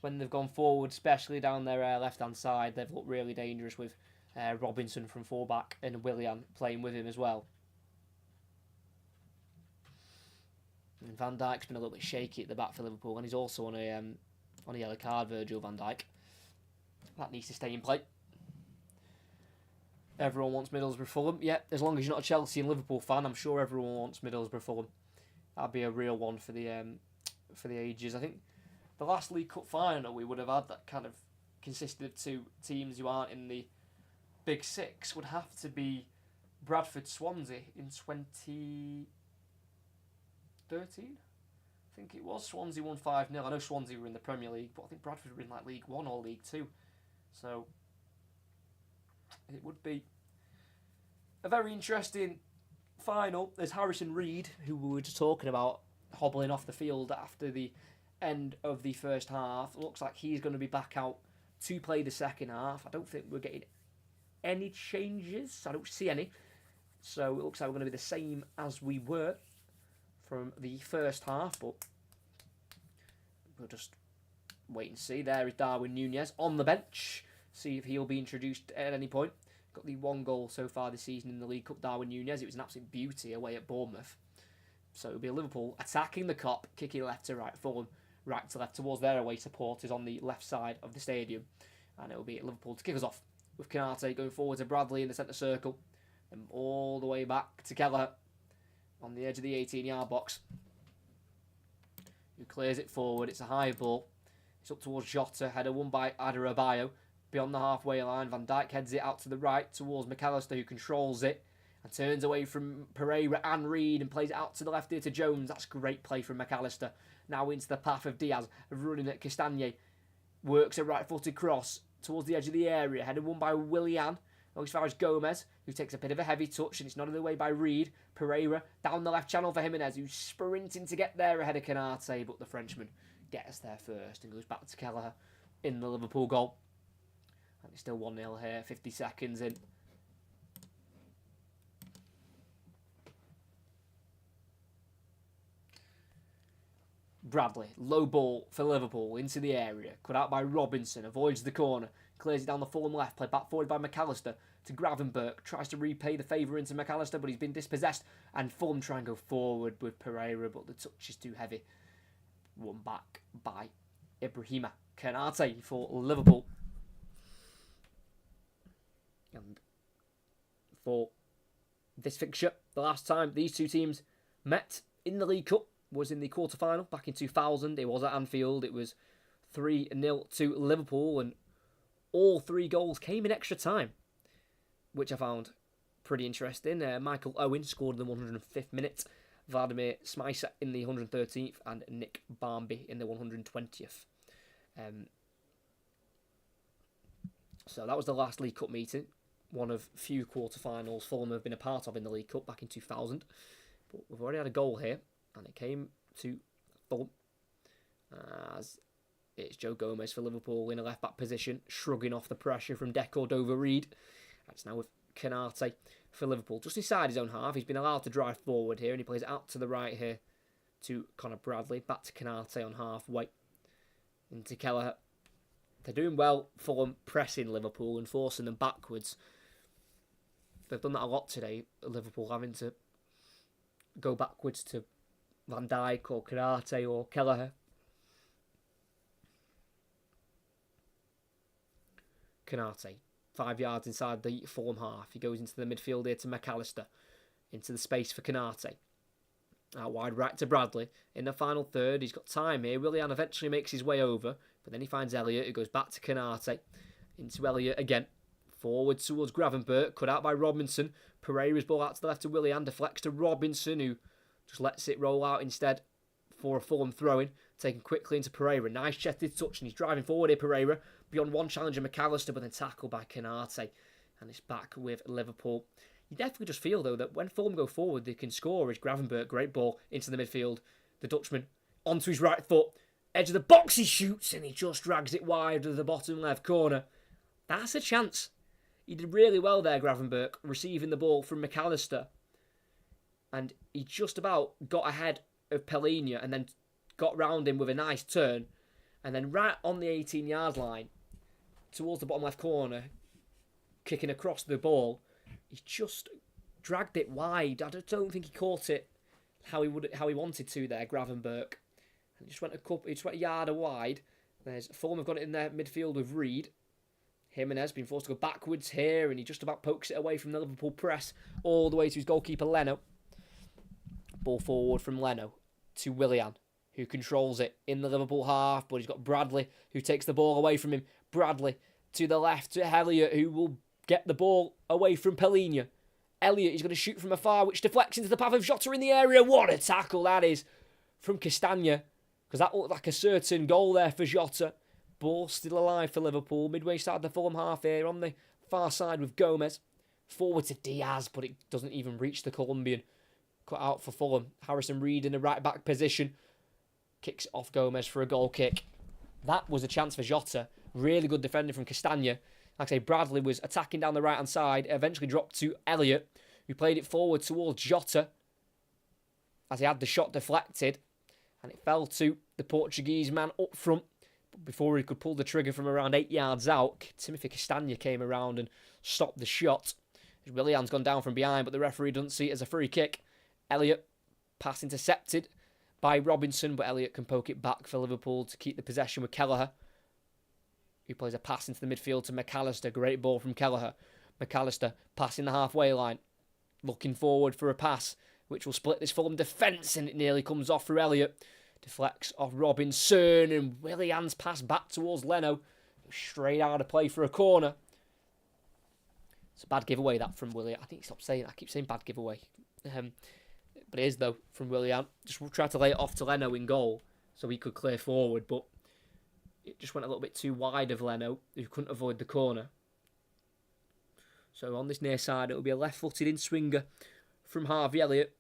When they've gone forward, especially down their left-hand side, they've looked really dangerous with Robinson from fullback and Willian playing with him as well. And Van Dijk's been a little bit shaky at the back for Liverpool, and he's also on a yellow card, Virgil van Dijk. That needs to stay in play. Everyone wants Middlesbrough Fulham. Yeah, as long as you're not a Chelsea and Liverpool fan, I'm sure everyone wants Middlesbrough Fulham. That'd be a real one for the ages. I think the last League Cup final we would have had that kind of consisted of two teams who aren't in the Big Six would have to be Bradford Swansea in 2013. I think it was. Swansea won 5-0. I know Swansea were in the Premier League, but I think Bradford were in like League 1 or League 2. So it would be a very interesting final. There's Harrison Reed, who we were just talking about, hobbling off the field after the end of the first half. Looks like he's going to be back out to play the second half. I don't think we're getting any changes. I don't see any. So it looks like we're going to be the same as we were from the first half, but we'll just wait and see. There is Darwin Núñez on the bench. See if he'll be introduced at any point. Got the 1 goal so far this season in the League Cup, Darwin Núñez. It was an absolute beauty away at Bournemouth. So it'll be Liverpool attacking the Kop, kicking left to right, Fulham right to left towards their away supporters on the left side of the stadium. And it'll be Liverpool to kick us off, with Canate going forward to Bradley in the centre circle, and all the way back to Kelleher on the edge of the 18-yard box, who clears it forward. It's a high ball. It's up towards Jota, header won by Adebayo. Beyond the halfway line, Van Dijk heads it out to the right towards McAllister, who controls it and turns away from Pereira and Reed and plays it out to the left here to Jones. That's great play from McAllister. Now into the path of Diaz, running at Castagna. Works a right-footed cross towards the edge of the area, headed won by Willian. As far as Gomez, who takes a bit of a heavy touch, and it's nodded away by Reed. Pereira down the left channel for Jimenez, who's sprinting to get there ahead of Canate, but the Frenchman gets there first and goes back to Kelleher in the Liverpool goal. And it's still 1-0 here, 50 seconds in. Bradley, low ball for Liverpool, into the area, cut out by Robinson, avoids the corner, clears it down the Fulham left, played back forward by McAllister to Gravenberch, tries to repay the favour into McAllister, but he's been dispossessed, and Fulham try and go forward with Pereira, but the touch is too heavy. Won back by Ibrahima Kanate for Liverpool. And for this fixture, the last time these two teams met in the League Cup was in the quarter-final back in 2000. It was at Anfield. It was 3-0 to Liverpool, and all 3 goals came in extra time, which I found pretty interesting. Michael Owen scored in the 105th minute, Vladimir Smicer in the 113th, and Nick Barmby in the 120th. So that was the last League Cup meeting, one of few quarter-finals Fulham have been a part of in the League Cup back in 2000. But we've already had a goal here, and it came to Fulham, as it's Joe Gomez for Liverpool in a left-back position, shrugging off the pressure from Deco Dover-Reed. It's now with Kanate for Liverpool, just inside his own half. He's been allowed to drive forward here, and he plays it out to the right here to Connor Bradley, back to Kanate on halfway, into Kelleher. They're doing well, Fulham, pressing Liverpool and forcing them backwards. They've done that a lot today, Liverpool having to go backwards to Van Dijk or Kanate or Kelleher. Kanate, 5 yards inside the Fulham half. He goes into the midfield here to McAllister, into the space for Kanate. Out wide right to Bradley. In the final third, he's got time here. Willian eventually makes his way over, but then he finds Elliott, who goes back to Kanate. Into Elliott again. Forward towards Gravenberch, cut out by Robinson. Pereira's ball out to the left to Willian, deflects to Robinson, who just lets it roll out instead for a Fulham throw-in. Taken quickly into Pereira. Nice chested touch, and he's driving forward here, Pereira. Beyond one challenger, McAllister, but then tackled by Kanate. And it's back with Liverpool. You definitely just feel, though, that when Fulham go forward, they can score. It's Gravenberch, great ball into the midfield. The Dutchman onto his right foot. Edge of the box, he shoots, and he just drags it wide of the bottom left corner. That's a chance. He did really well there, Gravenberch, receiving the ball from McAllister. And he just about got ahead of Pellegrini and then got round him with a nice turn. And then right on the 18-yard line, towards the bottom left corner, kicking across the ball, he just dragged it wide. I don't think he caught it how he wanted to there, Gravenberch. And he just went a yard wide. There's Fulham have got it in their midfield with Reed. Jimenez been forced to go backwards here, and he just about pokes it away from the Liverpool press all the way to his goalkeeper Leno. Ball forward from Leno to Willian, who controls it in the Liverpool half, but he's got Bradley, who takes the ball away from him. Bradley to the left to Elliott, who will get the ball away from Pellegrini. Elliott, he's going to shoot from afar, which deflects into the path of Jota in the area. What a tackle that is from Castagna, because that looked like a certain goal there for Jota. Ball still alive for Liverpool. Midway side of the Fulham half here on the far side with Gomez. Forward to Diaz, but it doesn't even reach the Colombian. Cut out for Fulham. Harrison Reed in a right-back position. Kicks off Gomez for a goal kick. That was a chance for Jota. Really good defending from Castagna. Like I say, Bradley was attacking down the right-hand side. Eventually dropped to Elliott, who played it forward towards Jota as he had the shot deflected. And it fell to the Portuguese man up front. But before he could pull the trigger from around 8 yards out, Timothy Castagna came around and stopped the shot. Willian's gone down from behind, but the referee doesn't see it as a free kick. Elliott, pass intercepted by Robinson, but Elliott can poke it back for Liverpool to keep the possession with Kelleher, who plays a pass into the midfield to McAllister. Great ball from Kelleher. McAllister passing the halfway line, looking forward for a pass, which will split this Fulham defence, and it nearly comes off for Elliott. Deflects off Robinson, and Willian's pass back towards Leno. Straight out of play for a corner. It's a bad giveaway that from Willian. I think he stopped saying that. I keep saying bad giveaway. But it is, though, from Willian. Just tried to lay it off to Leno in goal so he could clear forward, but it just went a little bit too wide of Leno, who couldn't avoid the corner. So on this near side, it'll be a left-footed in-swinger from Harvey Elliott.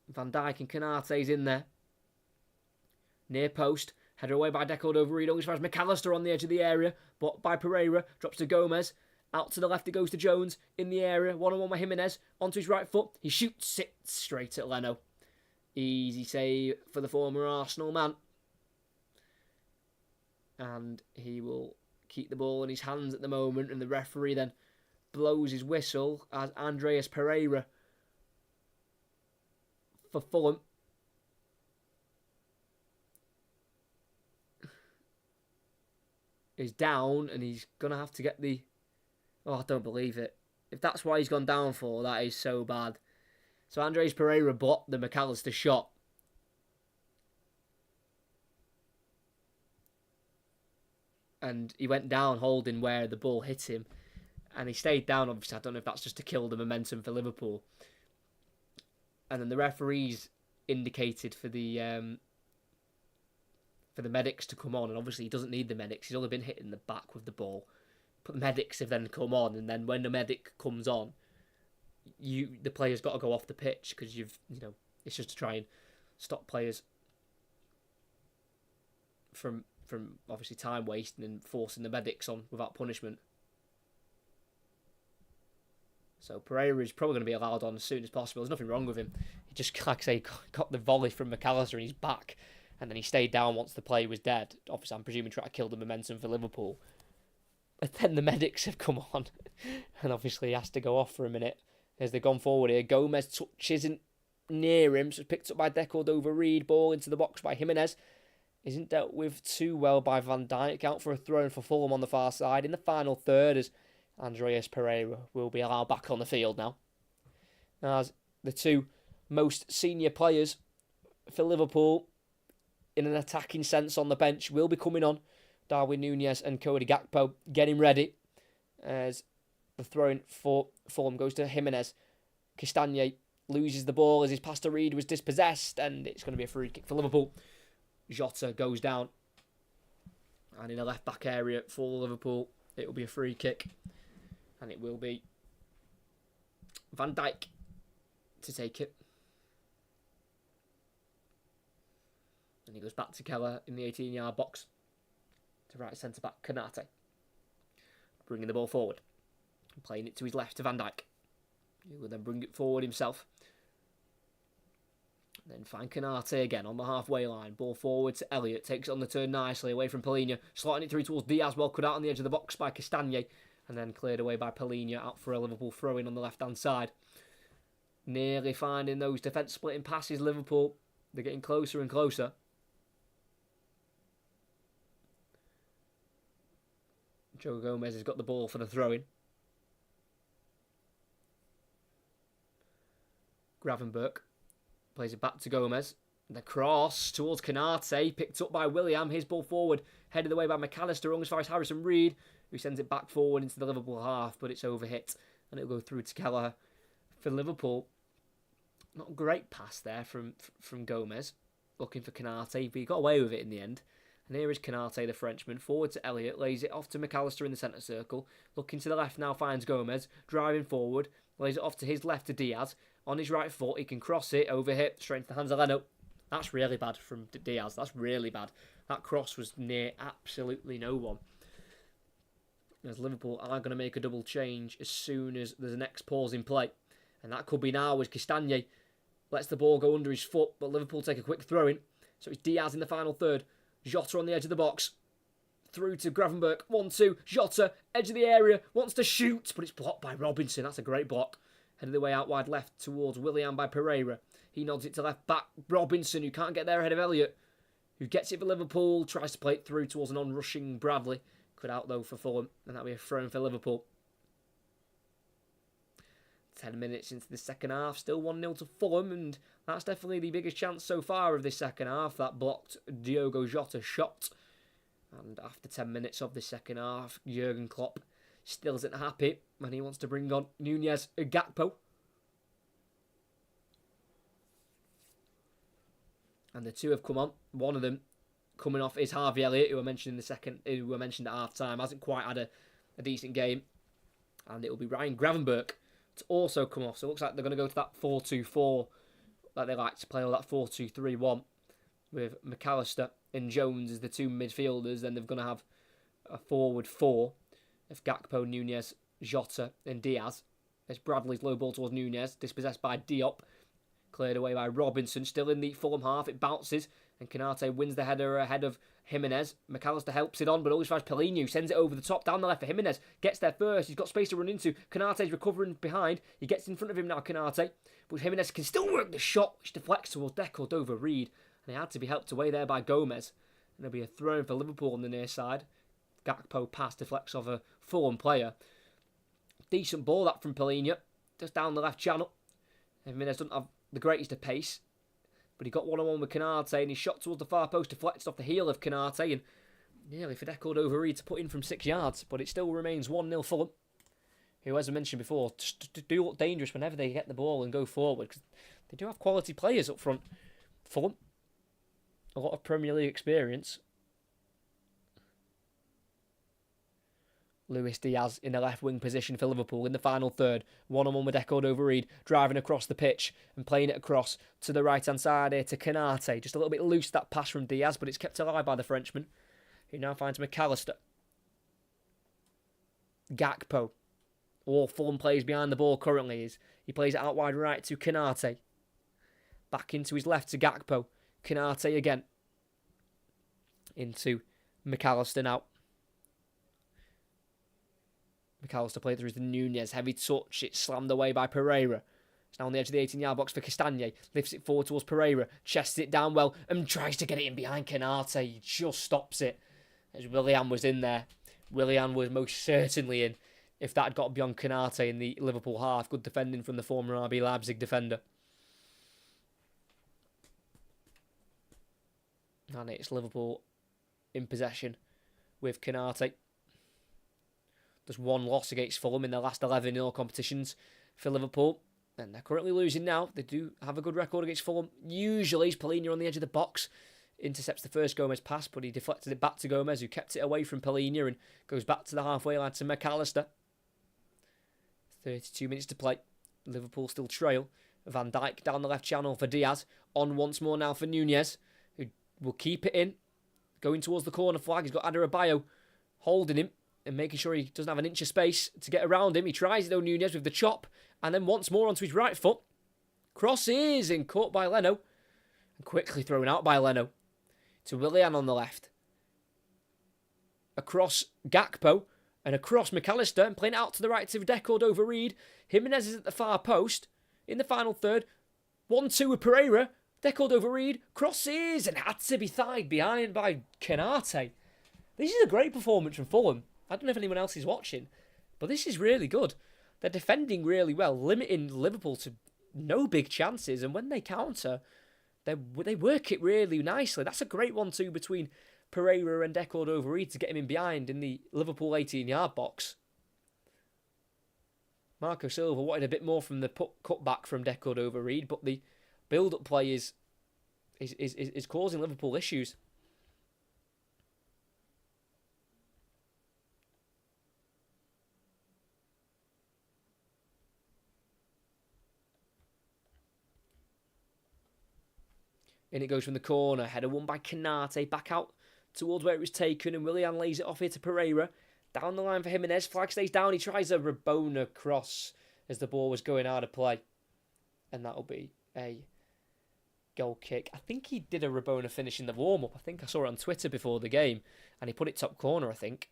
Van Dijk and Konate's in there. Near post, header away by Deckled over Reed, as far as McAllister on the edge of the area, blocked by Pereira, drops to Gomez. Out to the left it goes to Jones, in the area, one-on-one with Jimenez, onto his right foot, he shoots it straight at Leno. Easy save for the former Arsenal man. And he will keep the ball in his hands at the moment, and the referee then blows his whistle as Andreas Pereira for Fulham is down, and he's going to have to get the... Oh, I don't believe it. If that's why he's gone down for, that is so bad. So Andres Pereira blocked the McAllister shot. And he went down holding where the ball hit him. And he stayed down, obviously. I don't know if that's just to kill the momentum for Liverpool. And then the referees indicated for the medics to come on. And obviously he doesn't need the medics. He's only been hit in the back with the ball. But the medics have then come on, and then when the medic comes on, the player's got to go off the pitch because it's just to try and stop players from obviously time wasting and forcing the medics on without punishment. So Pereira is probably going to be allowed on as soon as possible. There's nothing wrong with him. He just, like I say, got the volley from McAllister in his back, and then he stayed down once the play was dead. Obviously, I'm presuming trying to kill the momentum for Liverpool. But then the medics have come on, and obviously he has to go off for a minute as they've gone forward here. Gomez touch isn't near him, so it's picked up by Deckled over Reed. Ball into the box by Jimenez. Isn't dealt with too well by Van Dijk. Out for a throw for Fulham on the far side in the final third as Andreas Pereira will be allowed back on the field now. As the two most senior players for Liverpool in an attacking sense on the bench will be coming on. Darwin Núñez and Cody Gakpo getting ready as the throw-in for Fulham goes to Jimenez. Castagne loses the ball as his pass to Reed was dispossessed, and it's going to be a free kick for Liverpool. Jota goes down, and in a left-back area for Liverpool, it will be a free kick, and it will be Van Dijk to take it. And he goes back to Keller in the 18-yard box. To right centre-back Konate. Bringing the ball forward. And playing it to his left to Van Dijk. He will then bring it forward himself. Then find Konate again on the halfway line. Ball forward to Elliott. Takes it on the turn nicely away from Palhinha. Slotting it through towards Diaz. Well cut out on the edge of the box by Castagne. And then cleared away by Palhinha. Out for a Liverpool throw-in on the left-hand side. Nearly finding those defence-splitting passes, Liverpool. They're getting closer and closer. Joe Gomez has got the ball for the throw-in. Gravenberch plays it back to Gomez. The cross towards Konate, picked up by Willian. His ball forward, headed away by McAllister, wrong as far as Harrison Reed, who sends it back forward into the Liverpool half, but it's overhit, and it'll go through to Keller for Liverpool. Not a great pass there from Gomez, looking for Konate, but he got away with it in the end. And here is Konate, the Frenchman, forward to Elliott, lays it off to McAllister in the centre circle. Looking to the left now, finds Gomez, driving forward, lays it off to his left to Diaz. On his right foot, he can cross it, overhit, straight into the hands of Leno. That's really bad from Diaz, that's really bad. That cross was near absolutely no one. As Liverpool are going to make a double change as soon as there's a next pause in play. And that could be now as Castagne lets the ball go under his foot, but Liverpool take a quick throw-in. So it's Diaz in the final third. Jota on the edge of the box. Through to Gravenberch. 1-2. Jota, edge of the area. Wants to shoot, but it's blocked by Robinson. That's a great block. Headed the way out wide left towards Willian by Pereira. He nods it to left back. Robinson, who can't get there ahead of Elliott. Who gets it for Liverpool. Tries to play it through towards an on-rushing Bradley. Cut out though for Fulham. And that'll be a throw-in for Liverpool. 10 minutes into the second half. Still 1-0 to Fulham. And that's definitely the biggest chance so far of this second half. That blocked Diogo Jota shot. And after 10 minutes of the second half, Jurgen Klopp still isn't happy, and he wants to bring on Nunez Gakpo. And the two have come on. One of them coming off is Harvey Elliott, who I mentioned at half time. Hasn't quite had a decent game. And it will be Ryan Gravenberch to also come off. So it looks like they're going to go to that 4-2-4, like they like to play, or that 4-2-3-1, with McAllister and Jones as the two midfielders. Then they're going to have a forward four of Gakpo, Nunez, Jota and Diaz. There's Bradley's low ball towards Nunez, dispossessed by Diop. Cleared away by Robinson, still in the Fulham half. It bounces, and Canate wins the header ahead of Jimenez. McAllister helps it on, but always finds Pellegrini, sends it over the top, down the left for Jimenez. Gets there first, he's got space to run into. Canate's recovering behind. He gets in front of him now, Canate. But Jimenez can still work the shot, which deflects towards Deco over Reed. And he had to be helped away there by Gomez. And there'll be a throw in for Liverpool on the near side. Gakpo pass deflects off a Fulham player. Decent ball that from Pellegrini, just down the left channel. Jimenez doesn't have the greatest of pace, but he got one-on-one with Canate, and he shot towards the far post, deflected off the heel of Canate, and nearly for Deco over Reed to put in from 6 yards, but it still remains 1-0 Fulham, who, as I mentioned before, do look dangerous whenever they get the ball and go forward, because they do have quality players up front. Fulham, a lot of Premier League experience. Luis Diaz in the left wing position for Liverpool in the final third. One-on-one with Deco over Reed, driving across the pitch and playing it across to the right-hand side here to Canate. Just a little bit loose, that pass from Diaz, but it's kept alive by the Frenchman, who now finds McAllister. Gakpo. All Fulham plays behind the ball currently. He plays it out wide right to Canate. Back into his left to Gakpo. Canate again. Into McAllister now. McAllister played through the Nunez. Heavy touch. It's slammed away by Pereira. It's now on the edge of the 18-yard box for Castagne. Lifts it forward towards Pereira. Chests it down well and tries to get it in behind Canate. He just stops it. As Willian was in there. Willian was most certainly in. If that had got beyond Canate in the Liverpool half. Good defending from the former RB Leipzig defender. And it's Liverpool in possession with Canate. There's one loss against Fulham in their last 11 in all competitions for Liverpool. And they're currently losing now. They do have a good record against Fulham. Usually, it's Pellegrini on the edge of the box. Intercepts the first Gomez pass, but he deflected it back to Gomez, who kept it away from Pellegrini and goes back to the halfway line to McAllister. 32 minutes to play. Liverpool still trail. Van Dijk down the left channel for Diaz. On once more now for Nunez, who will keep it in. Going towards the corner flag. He's got Adebayo holding him and making sure he doesn't have an inch of space to get around him. He tries it though, Nunez, with the chop. And then once more onto his right foot. Crosses and caught by Leno. And quickly thrown out by Leno. To Willian on the left. Across Gakpo. And across McAllister. And playing out to the right to Deco over Reed. Jimenez is at the far post. In the final third. 1-2 with Pereira. Deco over Reed. Crosses. And had to be thighed behind by Canate. This is a great performance from Fulham. I don't know if anyone else is watching, but this is really good. They're defending really well, limiting Liverpool to no big chances, and when they counter, they work it really nicely. That's a great 1-2 between Pereira and Deco over Reed to get him in behind in the Liverpool 18-yard box. Marco Silva wanted a bit more from the cutback from Deco over Reed, but the build-up play is causing Liverpool issues. In it goes from the corner. Header won by Canate. Back out towards where it was taken. And Willian lays it off here to Pereira. Down the line for Jimenez. Flag stays down. He tries a Rabona cross as the ball was going out of play. And that'll be a goal kick. I think he did a Rabona finish in the warm-up. I think I saw it on Twitter before the game. And he put it top corner, I think.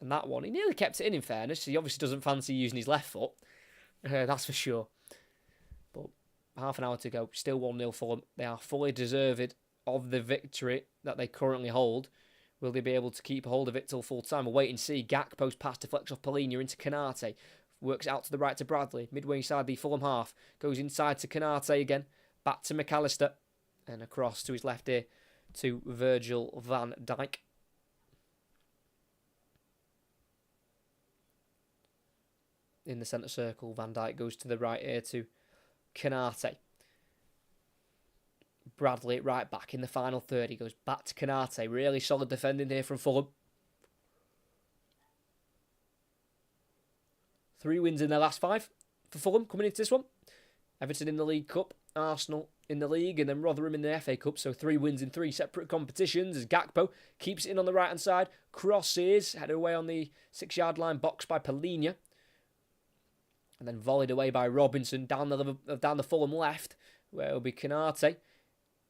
And that one, he nearly kept it in fairness. He obviously doesn't fancy using his left foot. That's for sure. But half an hour to go. Still 1-0 Fulham. They are fully deserved of the victory that they currently hold. Will they be able to keep hold of it till full time? We'll wait and see. Gakpo's pass deflects off Pellegrini into Canate. Works out to the right to Bradley. Midway inside the Fulham half. Goes inside to Canate again. Back to McAllister. And across to his left here to Virgil van Dijk. in the centre circle. Van Dijk goes to the right here to Canate. Bradley right back in the final third. He goes back to Canate. Really solid defending here from Fulham. 3 wins in their last 5 for Fulham coming into this one. Everton in the League Cup, Arsenal in the League, and then Rotherham in the FA Cup. So 3 wins in 3 separate competitions as Gakpo keeps it in on the right-hand side. Crosses, headed away on the 6-yard line, boxed by Polina. And then volleyed away by Robinson down the Fulham left, where it'll be Canate.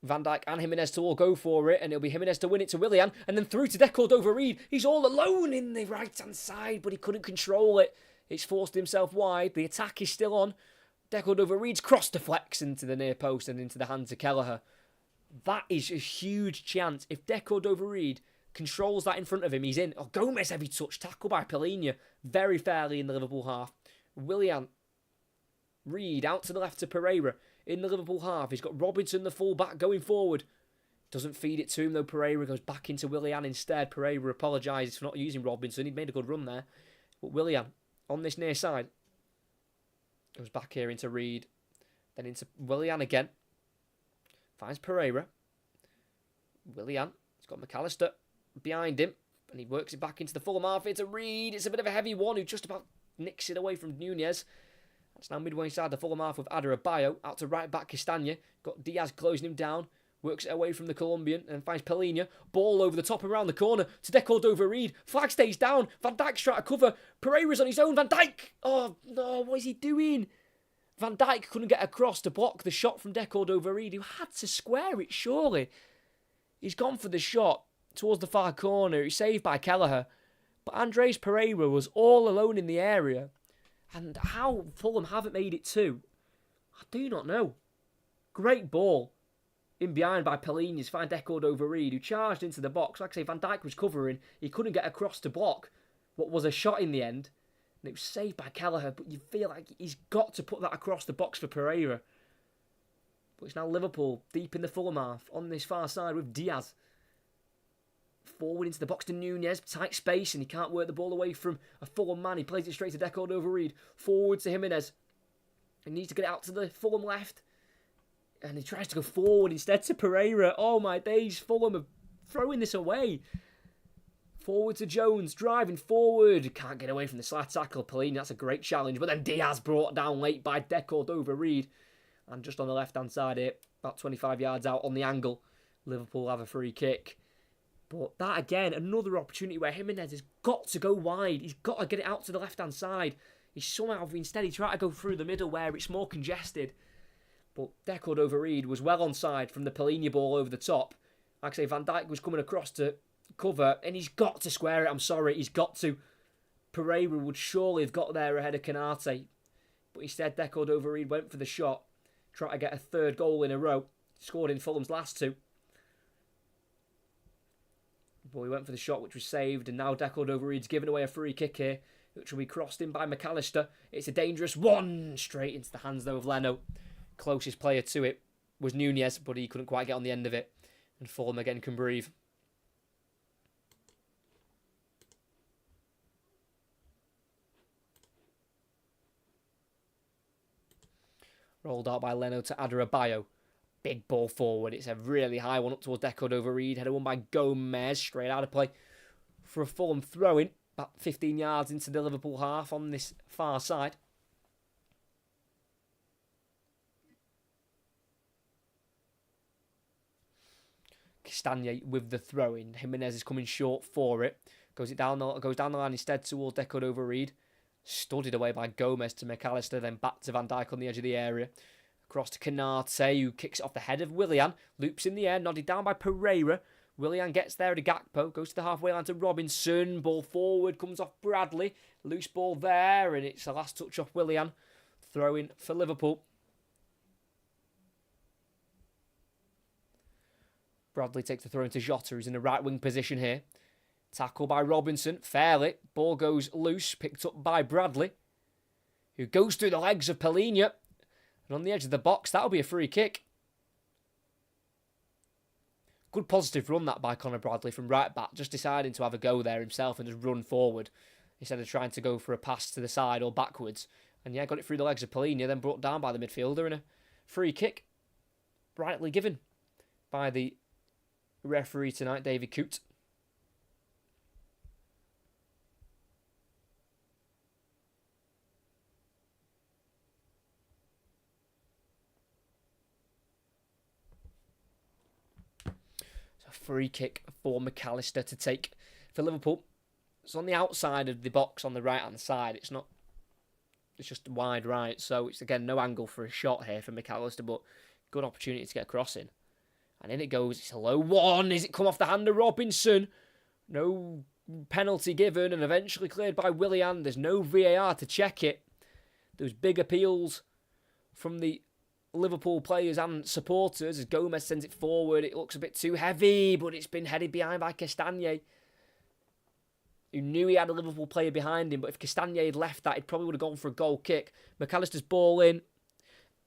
Van Dijk and Jimenez to all go for it, and it'll be Jimenez to win it to Willian, and then through to Cordova-Reid. He's all alone in the right-hand side, but he couldn't control it. It's forced himself wide. The attack is still on. Cordova-Reid's cross deflects into the near post and into the hands of Kelleher. That is a huge chance. If Cordova-Reid controls that in front of him, he's in. Oh, Gomez heavy touch, tackle by Polina, very fairly in the Liverpool half. Willian, Reid out to the left to Pereira in the Liverpool half. He's got Robinson, the full-back, going forward. Doesn't feed it to him, though. Pereira goes back into Willian instead. Pereira apologises for not using Robinson. He'd made a good run there. But Willian, on this near side, goes back here into Reid. Then into Willian again. Finds Pereira. Willian, he's got McAllister behind him. And he works it back into the Fulham half here to Reid. It's a bit of a heavy one who just about nicks it away from Nunez. That's now midway inside the Fulham half with Adarabioyo. Out to right back Castagna. Got Diaz closing him down. Works it away from the Colombian and finds Polina. Ball over the top around the corner to Cordova-Reid. Flag stays down. Van Dijk's trying to cover. Pereira's on his own. Van Dijk! Oh, no, what is he doing? Van Dijk couldn't get across to block the shot from Cordova-Reid, who had to square it, surely. He's gone for the shot towards the far corner. He's saved by Kelleher. But Andres Pereira was all alone in the area. And how Fulham haven't made it 2, I do not know. Great ball. In behind by Polina, find Cordova-Reid, who charged into the box. Like I say, Van Dijk was covering. He couldn't get across to block what was a shot in the end. And it was saved by Kelleher, but you feel like he's got to put that across the box for Pereira. But it's now Liverpool, deep in the Fulham half, on this far side with Diaz. Forward into the box to Nunez, tight space, and he can't work the ball away from a Fulham man. He plays it straight to Cordova-Reid. Forward to Jimenez. He needs to get it out to the Fulham left. And he tries to go forward instead to Pereira. Oh my days, Fulham are throwing this away. Forward to Jones, driving forward. Can't get away from the slide tackle. Polina, that's a great challenge. But then Diaz brought down late by Cordova-Reid. And just on the left-hand side here, about 25 yards out on the angle, Liverpool have a free kick. But that, again, another opportunity where Jimenez has got to go wide. He's got to get it out to the left-hand side. He's somehow, instead, he tried to go through the middle where it's more congested. But Cordova-Reid was well onside from the Polina ball over the top. Like I say, Van Dijk was coming across to cover, and he's got to square it. I'm sorry, he's got to. Pereira would surely have got there ahead of Canate. But instead, Cordova-Reid went for the shot. Tried to get a 3rd goal in a row. Scored in Fulham's last 2. But he went for the shot, which was saved. And now Cordova-Reid's given away a free kick here, which will be crossed in by McAllister. It's a dangerous one. Straight into the hands, though, of Leno. Closest player to it was Nunez, but he couldn't quite get on the end of it. And Fulham again can breathe. Rolled out by Leno to Adarabioyo. Big ball forward. It's a really high one up towards Cordova-Reid. Header won by Gomez. Straight out of play for a Fulham throw-in. About 15 yards into the Liverpool half on this far side. Castagna with the throw-in. Jimenez is coming short for it. Goes down the line instead towards Cordova-Reid. Studied away by Gomez to McAllister, then back to Van Dijk on the edge of the area. Across to Canate, who kicks it off the head of Willian. Loops in the air, nodded down by Pereira. Willian gets there to Gakpo, goes to the halfway line to Robinson. Ball forward, comes off Bradley. Loose ball there, and it's the last touch off Willian. Throw-in for Liverpool. Bradley takes the throw into Jota, who's in the right wing position here. Tackle by Robinson, fairly. Ball goes loose, picked up by Bradley, who goes through the legs of Polina. And on the edge of the box, that'll be a free kick. Good positive run that by Conor Bradley from right back, just deciding to have a go there himself and just run forward. instead of trying to go for a pass to the side or backwards. And yeah, got it through the legs of Polina, then brought down by the midfielder, and a free kick rightly given by the referee tonight, David Coote. So free kick for McAllister to take for Liverpool. It's on the outside of the box on the right-hand side. It's just wide right. So it's, again, no angle for a shot here for McAllister, but good opportunity to get a cross in. And in it goes. It's a low one. Is it come off the hand of Robinson? No penalty given and eventually cleared by Willian. There's no VAR to check it. There's big appeals from the Liverpool players and supporters as Gomez sends it forward. It looks a bit too heavy, but it's been headed behind by Castagne, who knew he had a Liverpool player behind him, but if Castagne had left that, he probably would have gone for a goal kick. McAllister's ball in.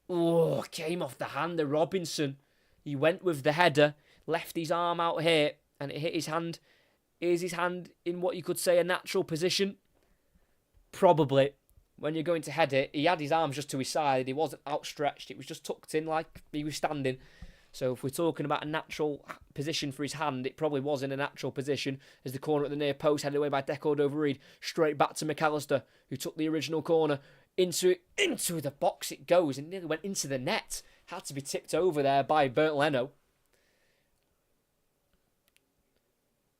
Oh, came off the hand of Robinson. He went with the header, left his arm out here, and it hit his hand. Is his hand in what you could say a natural position? Probably. When you're going to head it, he had his arms just to his side. He wasn't outstretched. It was just tucked in like he was standing. So if we're talking about a natural position for his hand, it probably was in a natural position as the corner at the near post headed away by Deco-Dover-Reid. Straight back to McAllister, who took the original corner. Into the box it goes and nearly went into the net. Had to be tipped over there by Bernd Leno.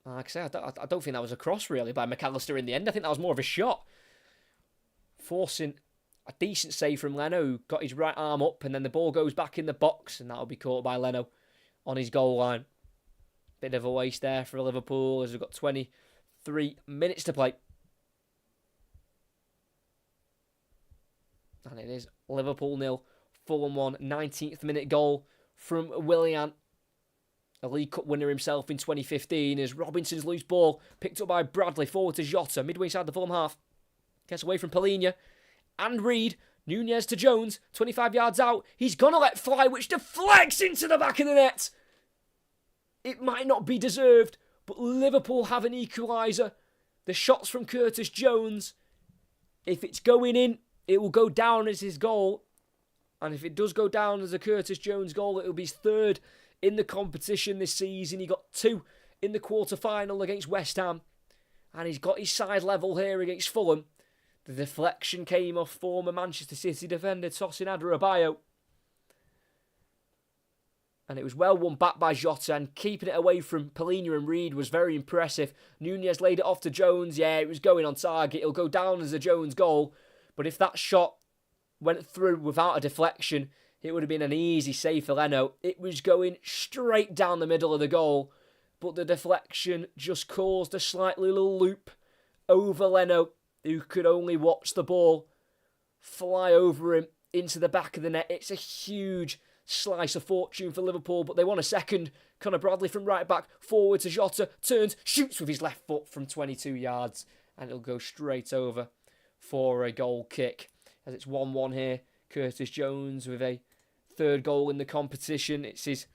Like I say, I don't think that was a cross really by McAllister in the end. I think that was more of a shot. Forcing a decent save from Leno, who got his right arm up, and then the ball goes back in the box, and that'll be caught by Leno on his goal line. Bit of a waste there for Liverpool as we've got 23 minutes to play. And it is Liverpool 0, Fulham 1, 19th minute goal from Willian, a League Cup winner himself in 2015, as Robinson's loose ball picked up by Bradley, forward to Jota, midway side the Fulham half. Gets away from Polina and Reid. Nunez to Jones, 25 yards out. He's going to let fly, which deflects into the back of the net. It might not be deserved, but Liverpool have an equaliser. The shots from Curtis Jones, if it's going in, it will go down as his goal. And if it does go down as a Curtis Jones goal, it will be his third in the competition this season. He got 2 in the quarter-final against West Ham. And he's got his side level here against Fulham. The deflection came off former Manchester City defender Tosin Adarabioyo. And it was well won back by Jota, and keeping it away from Polina and Reid was very impressive. Nunez laid it off to Jones. Yeah, it was going on target. It'll go down as a Jones goal. But if that shot went through without a deflection, it would have been an easy save for Leno. It was going straight down the middle of the goal, but the deflection just caused a slight little loop over Leno, who could only watch the ball fly over him into the back of the net. It's a huge slice of fortune for Liverpool, but they want a second. Conor Bradley from right back, forward to Jota, turns, shoots with his left foot from 22 yards, and it'll go straight over for a goal kick. As it's 1-1 here, Curtis Jones with a third goal in the competition. It's his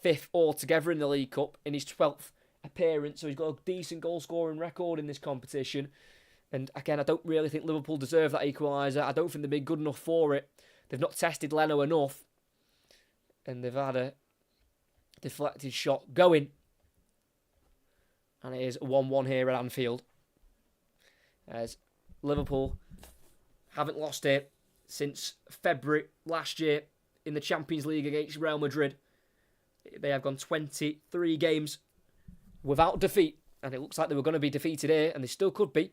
5th altogether in the League Cup, in his 12th appearance, so he's got a decent goal-scoring record in this competition. And again, I don't really think Liverpool deserve that equaliser. I don't think they've been good enough for it. They've not tested Leno enough. And they've had a deflected shot going. And it is 1-1 here at Anfield. As Liverpool haven't lost it since February last year in the Champions League against Real Madrid. They have gone 23 games without defeat. And it looks like they were going to be defeated here, and they still could be.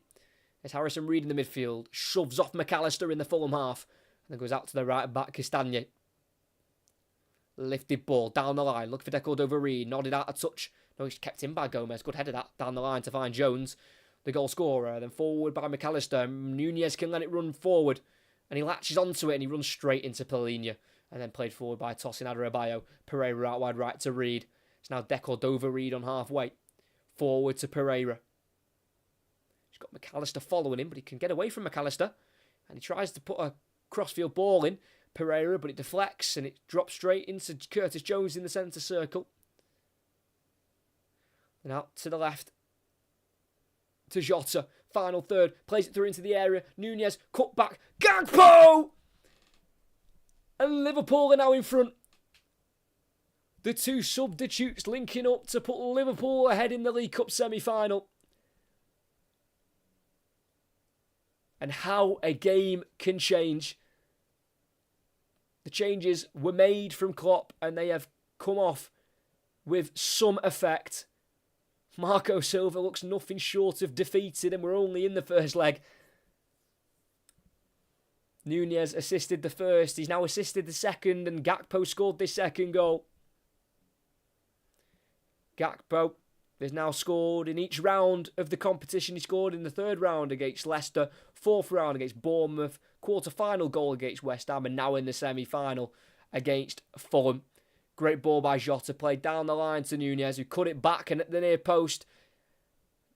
As Harrison Reid in the midfield shoves off McAllister in the Fulham half, and then goes out to the right back, Castagne. Lifted ball down the line. Look for Deco-Dover-Reid. Nodded out a touch. No, he's kept in by Gomez. Good header that down the line to find Jones, the goal scorer. Then forward by McAllister. Nunez can let it run forward, and he latches onto it and he runs straight into Polina. And then played forward by Tosin Adarabioyo. Pereira out wide right to Reid. It's now Deco-Dover-Reid on halfway. Forward to Pereira. He's got McAllister following him, but he can get away from McAllister. And he tries to put a crossfield ball in, Pereira, but it deflects and it drops straight into Curtis Jones in the centre circle. And out to the left to Jota. final third. Plays it through into the area. Nunez, cut back. Gakpo! And Liverpool are now in front. The two substitutes linking up to put Liverpool ahead in the League Cup semi-final. And how a game can change. The changes were made from Klopp and they have come off with some effect. Marco Silva looks nothing short of defeated and we're only in the first leg. Nunez assisted the first, he's now assisted the second and Gakpo scored this second goal. Gakpo has now scored in each round of the competition. He scored in the third round against Leicester, fourth round against Bournemouth, quarter-final goal against West Ham, and now in the semi-final against Fulham. Great ball by Jota, played down the line to Nunez, who cut it back and at the near post.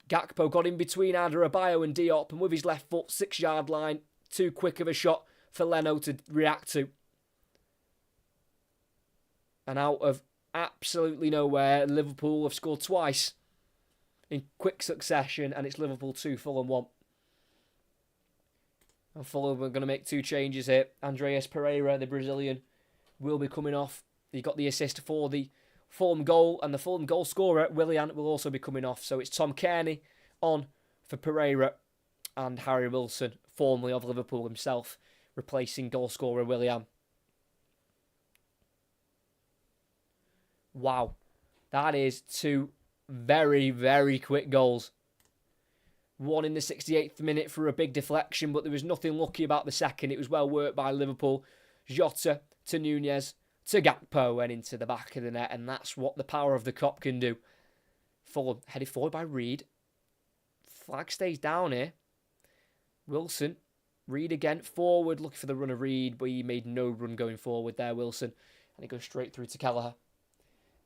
Gakpo got in between Adebayo and Diop, and with his left foot, 6-yard line, too quick of a shot for Leno to react to. And out of absolutely nowhere, Liverpool have scored twice in quick succession, and it's Liverpool 2, Fulham 1. And Fulham are going to make 2 changes here. Andreas Pereira, the Brazilian, will be coming off. He got the assist for the Fulham goal, and the Fulham goal scorer, Willian, will also be coming off. So it's Tom Kearney on for Pereira, and Harry Wilson, formerly of Liverpool himself, replacing goal scorer Willian. Wow, that is 2 very, very quick goals. One in the 68th minute for a big deflection, but there was nothing lucky about the second. It was well worked by Liverpool. Jota to Nunez to Gakpo and into the back of the net, and that's what the power of the Kop can do. Fulham headed forward by Reed. Flag stays down here. Wilson, Reed again, forward, looking for the run of Reed, but he made no run going forward there, Wilson. And it goes straight through to Kelleher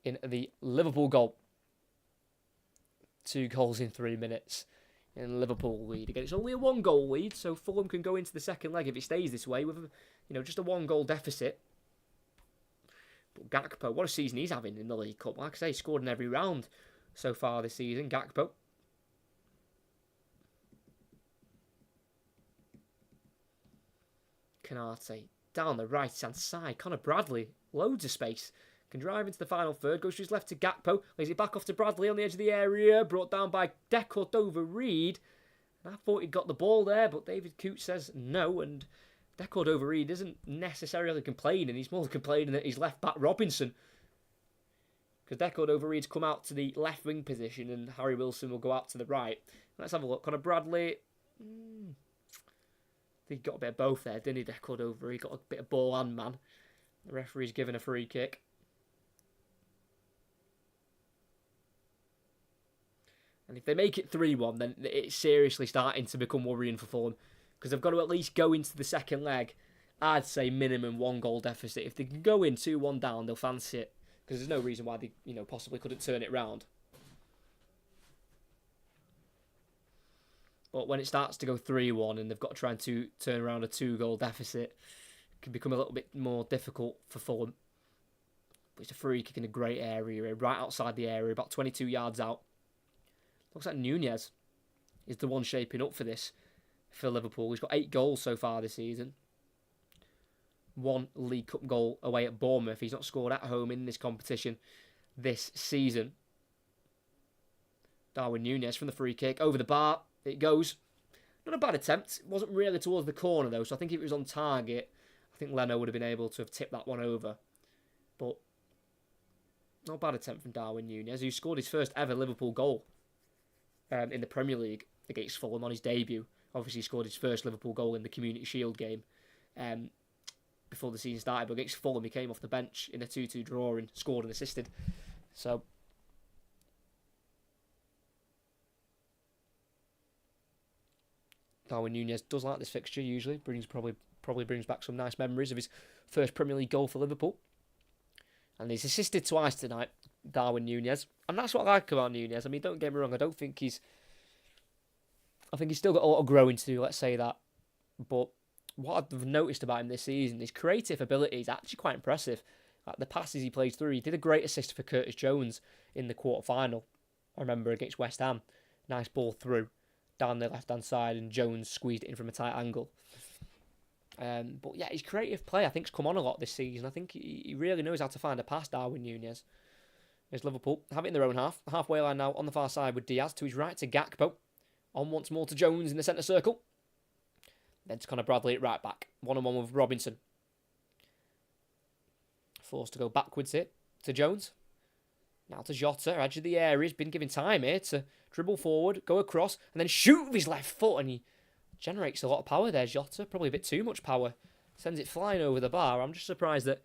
in the Liverpool goal. 2 goals in 3 minutes. And Liverpool lead again. It's only a 1-goal lead, so Fulham can go into the second leg if it stays this way with, just a 1-goal deficit. But Gakpo, what a season he's having in the League Cup. Like I say, he scored in every round so far this season. Gakpo. Canate down the right-hand side. Conor Bradley, loads of space. Can drive into the final third, goes to his left to Gakpo, lays it back off to Bradley on the edge of the area, brought down by Decordova-Reid. I thought he got the ball there, but David Coote says no, and Decordova-Reid isn't necessarily complaining, he's more complaining that he's left back Robinson. Because Decordova-Reid's come out to the left wing position and Harry Wilson will go out to the right. Let's have a look. Conor Bradley, I think he got a bit of both there, didn't he, Decordova-Reid? Got a bit of ball and man. The referee's given a free kick. And if they make it 3-1, then it's seriously starting to become worrying for Fulham. Because they've got to at least go into the second leg, I'd say minimum 1-goal deficit. If they can go in 2-1 down, they'll fancy it. Because there's no reason why they possibly couldn't turn it round. But when it starts to go 3-1 and they've got to try and turn around a 2-goal deficit, it can become a little bit more difficult for Fulham. But it's a free kick in a great area, right outside the area, about 22 yards out. Looks like Nunez is the one shaping up for this for Liverpool. He's got 8 goals so far this season. 1 League Cup goal away at Bournemouth. He's not scored at home in this competition this season. Darwin Nunez from the free kick. Over the bar. It goes. Not a bad attempt. It wasn't really towards the corner though, so I think if it was on target, I think Leno would have been able to have tipped that one over. But not a bad attempt from Darwin Nunez, who scored his first ever Liverpool goal in the Premier League against Fulham on his debut. Obviously, he scored his first Liverpool goal in the Community Shield game before the season started. But against Fulham, he came off the bench in a 2-2 draw and scored and assisted. So, Darwin Nunez does like this fixture usually. Probably brings back some nice memories of his first Premier League goal for Liverpool. And he's assisted twice tonight, Darwin Nunez. And that's what I like about Nunez. I mean, don't get me wrong, I think he's still got a lot of growing to do, let's say that. But what I've noticed about him this season, his creative ability is actually quite impressive. Like the passes he plays through, he did a great assist for Curtis Jones in the quarter-final. I remember against West Ham. Nice ball through. down the left-hand side, and Jones squeezed it in from a tight angle. But yeah, his creative play, I think, has come on a lot this season. I think he really knows how to find a pass, Darwin Núñez. There's Liverpool, have it in their own half. Halfway line now on the far side with Diaz. To his right to Gakpo. On once more to Jones in the centre circle. Then to Conor Bradley at right back. 1-on-1 with Robinson. Forced to go backwards here to Jones. Now to Jota, edge of the area. He's been given time here to dribble forward, go across, and then shoot with his left foot. And he generates a lot of power there, Jota. Probably a bit too much power. Sends it flying over the bar. I'm just surprised that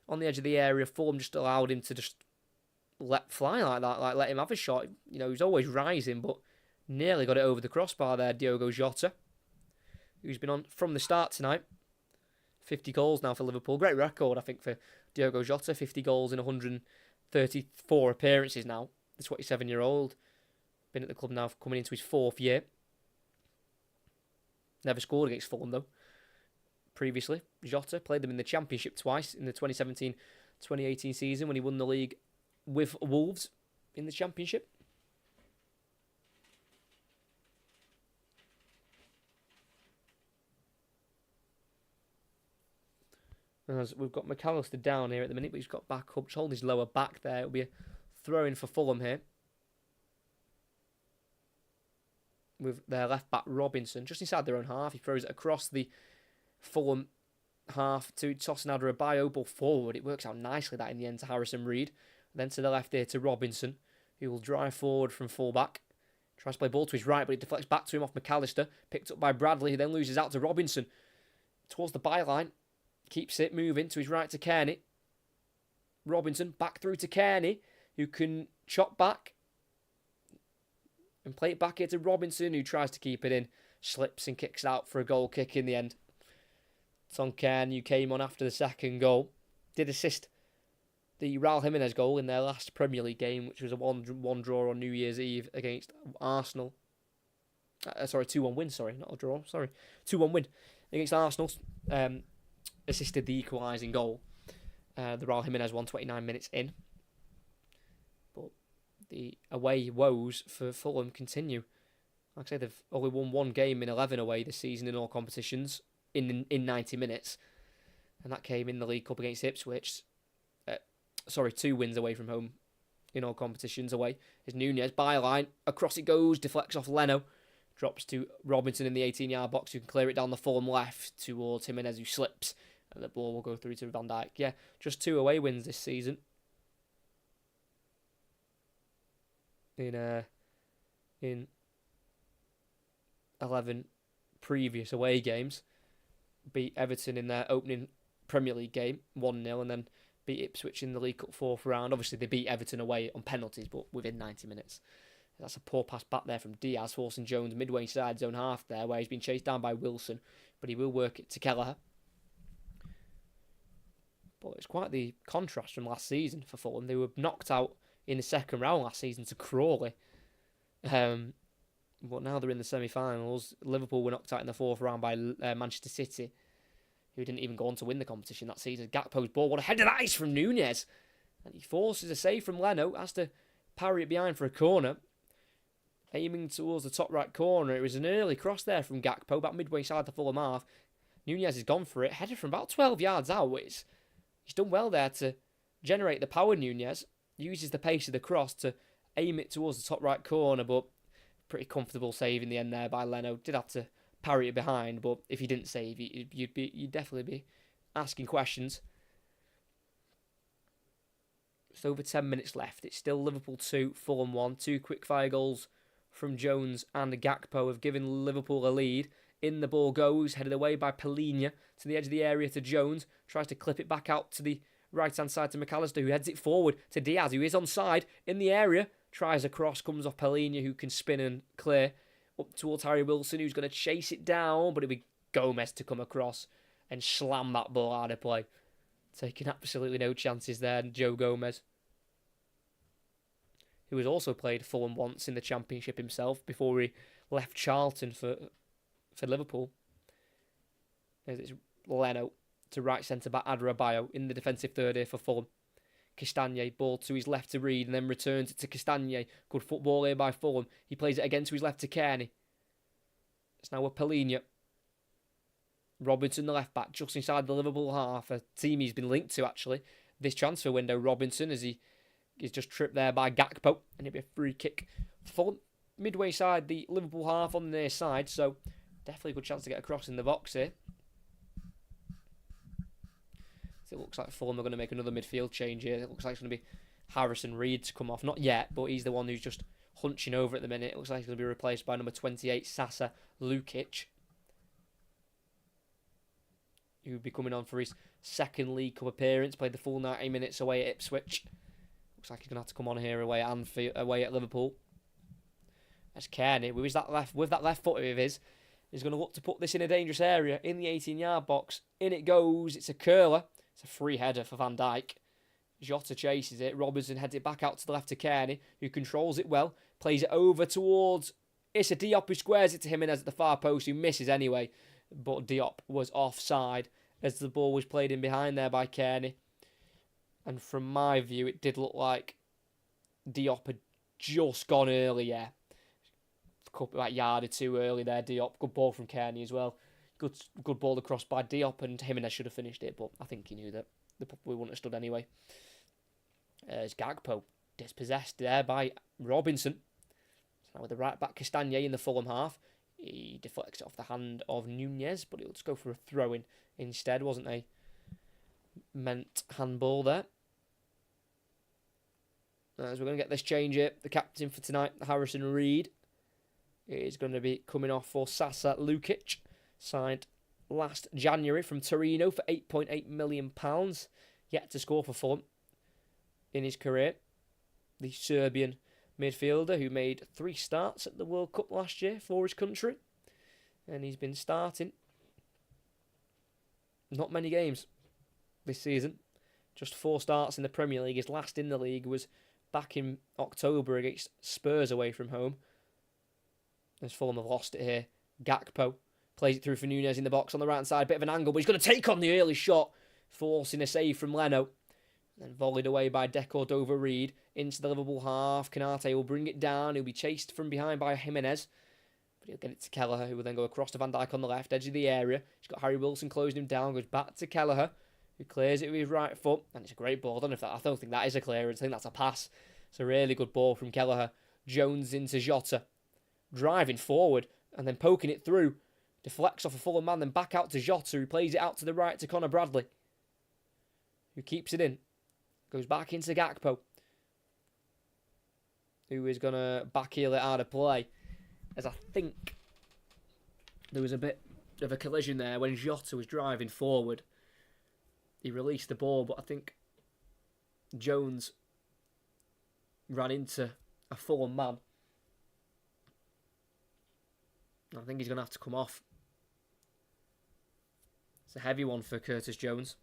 on the edge of the area, Fulham just allowed him to just let fly like that, like let him have a shot. You know, he's always rising, but nearly got it over the crossbar there, Diogo Jota, who's been on from the start tonight. 50 goals now for Liverpool. Great record, I think, for Diogo Jota. 50 goals in 134 appearances now. The 27-year-old. Been at the club now, coming into his 4th year. Never scored against Fulham, though. Previously, Jota played them in the Championship twice in the 2017-2018 season when he won the league with Wolves in the Championship. As we've got McAllister down here at the minute, but he's got back up, holding his lower back there. It'll be a throw-in for Fulham here. With their left-back Robinson, just inside their own half. He throws it across the Fulham half to Tosin Adarabioyo, ball forward. It works out nicely, that, in the end, to Harrison Reed. Then to the left here to Robinson, who will drive forward from full-back. Tries to play ball to his right, but it deflects back to him off McAllister. Picked up by Bradley, who then loses out to Robinson. Towards the byline. Keeps it moving to his right to Kearney. Robinson back through to Kearney, who can chop back and play it back here to Robinson, who tries to keep it in. Slips and kicks out for a goal kick in the end. Son Kearney, who came on after the second goal, did assist the Raul Jimenez goal in their last Premier League game, which was a 1-1 draw on New Year's Eve against Arsenal. 2-1 win, not a draw, 2-1 win against Arsenal. Assisted the equalising goal. The Raul Jimenez 129 minutes in. But the away woes for Fulham continue. Like I say, they've only won one game in 11 away this season in all competitions in 90 minutes. And that came in the League Cup against Ipswich. 2 wins away from home in all competitions away. Is Núñez, byline, across it goes, deflects off Leno. Drops to Robinson in the 18-yard box, who can clear it down the Fulham left towards Jimenez, who slips. And the ball will go through to Van Dijk. Yeah, just 2 away wins this season. In 11 previous away games. Beat Everton in their opening Premier League game, 1-0, and then beat Ipswich in the League Cup 4th round. Obviously, they beat Everton away on penalties, but within 90 minutes. That's a poor pass back there from Diaz, forcing Jones midway inside his own half there, where he's been chased down by Wilson, but he will work it to Kelleher. But it's quite the contrast from last season for Fulham. They were knocked out in the second round last season to Crawley. But now they're in the semi-finals. Liverpool were knocked out in the 4th round by Manchester City, who didn't even go on to win the competition that season. Gakpo's ball, what a header that is from Núñez. And he forces a save from Leno, has to parry it behind for a corner. Aiming towards the top right corner. It was an early cross there from Gakpo, about midway inside the Fulham half. Núñez has gone for it, headed from about 12 yards out. He's done well there to generate the power. Núñez uses the pace of the cross to aim it towards the top right corner, but pretty comfortable save in the end there by Leno. Did have to parry it behind, but if he didn't save, you'd definitely be asking questions. It's over 10 minutes left. It's still Liverpool 2, Fulham 1. 2 quick-fire goals from Jones and Gakpo have given Liverpool a lead. In the ball goes, headed away by Palhinha to the edge of the area to Jones. Tries to clip it back out to the right-hand side to McAllister, who heads it forward to Diaz, who is onside in the area. Tries a cross, comes off Palhinha, who can spin and clear. Up towards Harry Wilson, who's going to chase it down, but it'll be Gomez to come across and slam that ball out of play. Taking absolutely no chances there, Joe Gomez, who has also played Fulham once in the Championship himself before he left Charlton for Liverpool. It's Leno to right centre-back Adarabioyo in the defensive third here for Fulham. Castagne, ball to his left to Reed and then returns it to Castagne. Good football here by Fulham. He plays it again to his left to Kearney. It's now with Polina. Robinson, the left back, just inside the Liverpool half. A team he's been linked to, actually, this transfer window. Robinson, as he is just tripped there by Gakpo. And it'll be a free kick for midway side, the Liverpool half on the near side. So, definitely a good chance to get across in the box here. So it looks like Fulham are going to make another midfield change here. It looks like it's going to be Harrison Reed to come off. Not yet, but he's the one who's just hunching over at the minute. It looks like he's going to be replaced by number 28, Sasa Lukic, who will be coming on for his second League Cup appearance. Played the full 90 minutes away at Ipswich. Looks like he's going to have to come on here away at Liverpool. As Kearney, with that left foot of his, is going to look to put this in a dangerous area in the 18-yard box. In it goes. It's a curler. It's a free header for Van Dijk. Jota chases it. Robinson heads it back out to the left to Kearney, who controls it well. Plays it over towards Issa Diop, who squares it to Jimenez at the far post, who misses anyway. But Diop was offside as the ball was played in behind there by Kearney. And from my view, it did look like Diop had just gone early, yeah. A couple, like yard or two early there, Diop. Good ball from Kearney as well. Good ball across by Diop, and Jimenez should have finished it, but I think he knew that the we wouldn't have stood anyway. As Gakpo dispossessed there by Robinson. So now with the right back Castagna in the Fulham half. He deflects it off the hand of Nunez, but he'll just go for a throw-in instead, wasn't a meant handball there. As we're going to get this change here, the captain for tonight, Harrison Reed, is going to be coming off for Sasa Lukic, signed last January from Torino for £8.8 million, yet to score for Fulham in his career. The Serbian midfielder who made 3 starts at the World Cup last year for his country, and he's been starting not many games this season, just 4 starts in the Premier League. His last in the league was back in October against Spurs away from home, as Fulham have lost it here. Gakpo plays it through for Nunez in the box on the right side, bit of an angle, but he's going to take on the early shot, forcing a save from Leno. Then volleyed away by De Cordova-Reid into the Liverpool half. Canate will bring it down. He'll be chased from behind by Jimenez, but he'll get it to Kelleher, who will then go across to Van Dijk on the left edge of the area. He's got Harry Wilson closing him down. Goes back to Kelleher, who clears it with his right foot, and it's a great ball. I don't think that is a clearance. I think that's a pass. It's a really good ball from Kelleher. Jones into Jota, driving forward and then poking it through. Deflects off a Fulham man, then back out to Jota, who plays it out to the right to Connor Bradley, who keeps it in. Goes back into Gakpo, who is going to backheel it out of play. As I think there was a bit of a collision there when Jota was driving forward. He released the ball, but I think Jones ran into a Fulham man. I think he's going to have to come off. It's a heavy one for Curtis Jones.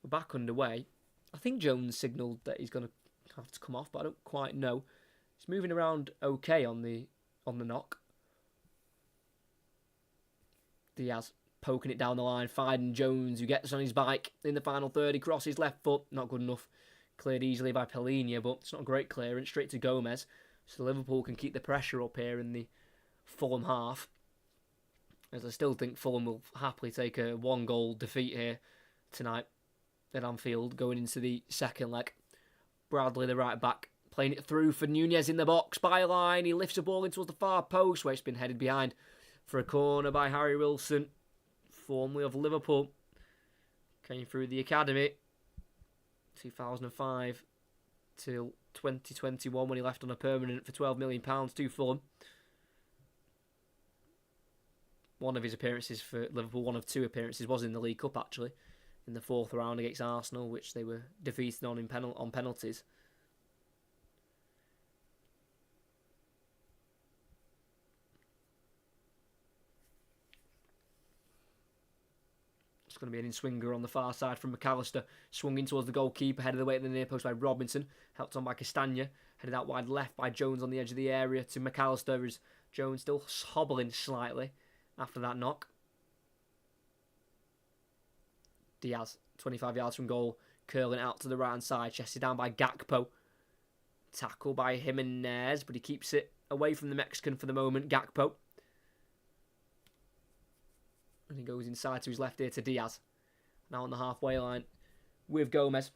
We're back underway. I think Jones signalled that he's going to have to come off, but I don't quite know. He's moving around okay on the knock. Diaz poking it down the line, finding Jones, who gets on his bike in the final third. He crosses left foot, not good enough. Cleared easily by Polina, but it's not a great clearance. Straight to Gomez. So Liverpool can keep the pressure up here in the Fulham half. As I still think Fulham will happily take a 1-goal defeat here tonight at Anfield, going into the second leg. Bradley, the right back, playing it through for Nunez in the box. Byline, he lifts the ball in towards the far post, where it's been headed behind for a corner by Harry Wilson, formerly of Liverpool. Came through the academy, 2005 till 2021, when he left on a permanent for £12 million to Fulham. One of his appearances for Liverpool, one of 2 appearances, was in the League Cup, actually, in the 4th round against Arsenal, which they were defeated on penalties. It's going to be an in-swinger on the far side from McAllister. Swung in towards the goalkeeper, headed away at the near post by Robinson. Helped on by Castagna. Headed out wide left by Jones on the edge of the area to McAllister, as Jones still hobbling slightly after that knock. Diaz, 25 yards from goal, curling out to the right-hand side, chested down by Gakpo. Tackle by Jimenez, but he keeps it away from the Mexican for the moment, Gakpo. And he goes inside to his left here to Diaz. Now on the halfway line with Gomez.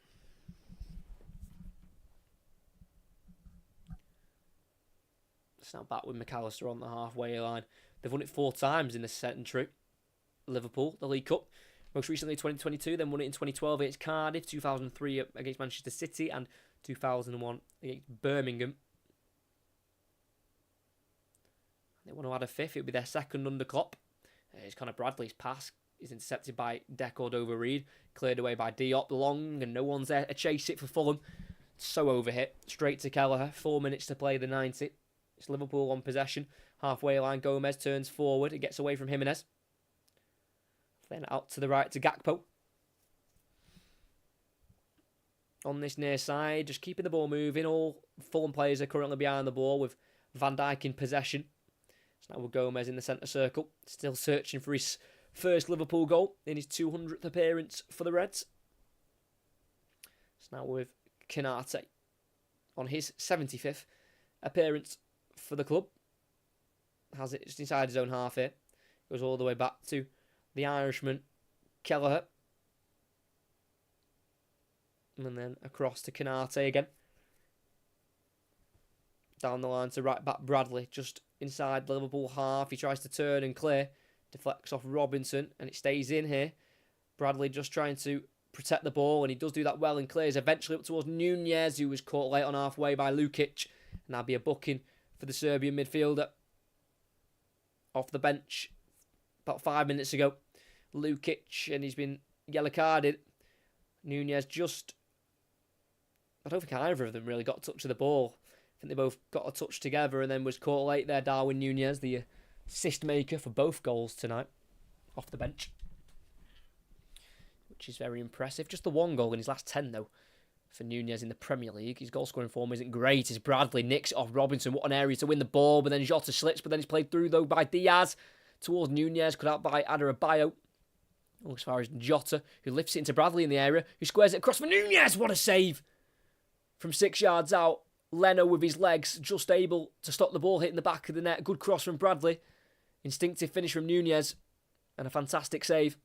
It's now back with McAllister on the halfway line. They've won it 4 times in this century. Liverpool, the League Cup. Most recently 2022, then won it in 2012 against Cardiff, 2003 against Manchester City, and 2001 against Birmingham. They want to add a 5th. It would be their second under Klopp. It's Conor Bradley's pass is intercepted by Deco-Dover-Reid, cleared away by Diop, long, and no one's there to chase it for Fulham. So overhit, straight to Kelleher, 4 minutes to play the 90. It's Liverpool on possession. Halfway line, Gomez turns forward. It gets away from Jimenez. Then out to the right to Gakpo. On this near side, just keeping the ball moving. All Fulham players are currently behind the ball with Van Dijk in possession. So now with Gomez in the centre circle. Still searching for his first Liverpool goal in his 200th appearance for the Reds. So now with Konate on his 75th appearance for the club. Has it just inside his own half here. Goes all the way back to the Irishman, Kelleher. And then across to Konate again. Down the line to right back Bradley, just inside the Liverpool half. He tries to turn and clear. Deflects off Robinson, and it stays in here. Bradley just trying to protect the ball, and he does do that well and clears eventually up towards Nunez, who was caught late on halfway by Lukic. And that'll be a booking for the Serbian midfielder. Off the bench about 5 minutes ago. Lukic, and he's been yellow carded. Nunez just... I don't think either of them really got a touch of the ball. I think they both got a touch together and then was caught late there. Darwin Nunez, the assist maker for both goals tonight. Off the bench. Which is very impressive. Just the 1 goal in his last 10 though. For Nunez in the Premier League. His goal scoring form isn't great. As Bradley nicks it off Robinson. What an area to win the ball. But then Jota slips. But then he's played through though by Diaz. Towards Nunez. Cut out by Adarabioyo. As far as Jota, who lifts it into Bradley in the area. Who squares it across for Nunez. What a save. From 6 yards out. Leno with his legs. Just able to stop the ball hitting the back of the net. Good cross from Bradley. Instinctive finish from Nunez. And a fantastic save.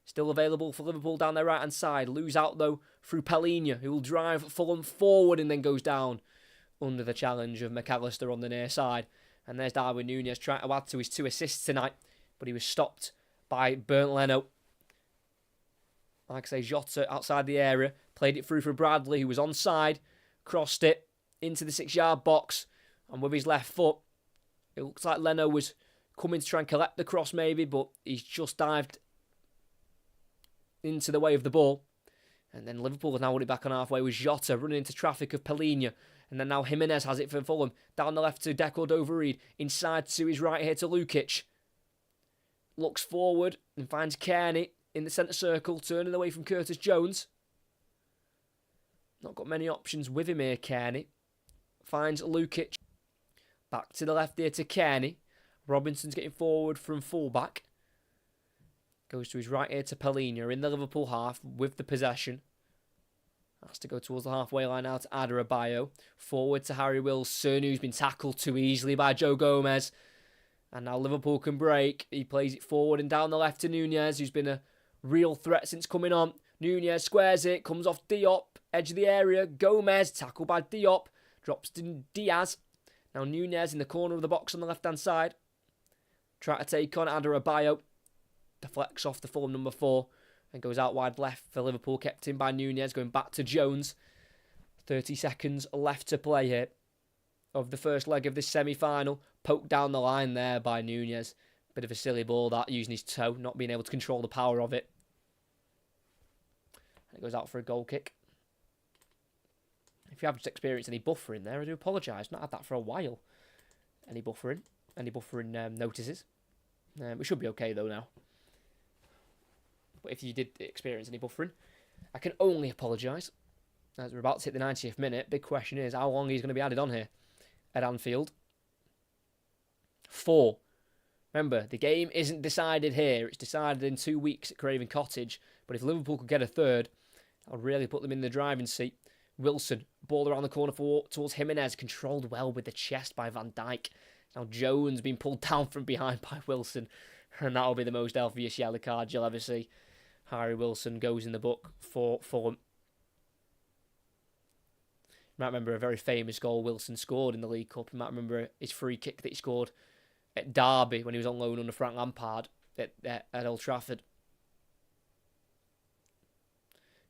Still available for Liverpool down their right-hand side. Lose out, though, through Palhinha, who will drive Fulham forward and then goes down under the challenge of McAllister on the near side. And there's Darwin Nunez trying to add to his 2 assists tonight, but he was stopped by Bernd Leno. Like I say, Jota outside the area, played it through for Bradley, who was onside, crossed it into the 6-yard box, and with his left foot, it looks like Leno was coming to try and collect the cross maybe, but he's just dived into the way of the ball. And then Liverpool have now won it back on halfway with Jota running into traffic of Palhinha. And then now Jimenez has it for Fulham. Down the left to Deco-Dover-Reid. Inside to his right here to Lukic. Looks forward and finds Kearney in the centre circle, turning away from Curtis Jones. Not got many options with him here, Kearney. Finds Lukic. Back to the left here to Kearney. Robinson's getting forward from fullback. Goes to his right here to Palhinha in the Liverpool half with the possession. Has to go towards the halfway line now to Adarabioyo. Forward to Harry Wilson, who's been tackled too easily by Joe Gomez. And now Liverpool can break. He plays it forward and down the left to Nunez, who's been a real threat since coming on. Nunez squares it, comes off Diop, edge of the area. Gomez, tackled by Diop, drops to Diaz. Now Nunez in the corner of the box on the left-hand side. Try to take on Adarabioyo. Deflects off the Fulham number 4 and goes out wide left for Liverpool. Kept in by Nunez, going back to Jones. 30 seconds left to play here of the first leg of this semi-final. Poked down the line there by Nunez. Bit of a silly ball that, using his toe, not being able to control the power of it. And it goes out for a goal kick. If you have just experienced any buffering there, I do apologise. Not had that for a while. Any buffering notices. We should be okay though now. But if you did experience any buffering, I can only apologise. As we're about to hit the 90th minute, big question is how long he's going to be added on here at Anfield. 4. Remember, the game isn't decided here. It's decided in 2 weeks at Craven Cottage. But if Liverpool could get a third, I'll really put them in the driving seat Wilson, ball around the corner towards Jimenez, controlled well with the chest by Van Dijk. Now Jones being pulled down from behind by Wilson, and that'll be the most obvious yellow card you'll ever see. Harry Wilson goes in the book for Fulham. You might remember a very famous goal Wilson scored in the League Cup. You might remember his free kick that he scored at Derby when he was on loan under Frank Lampard at Old Trafford.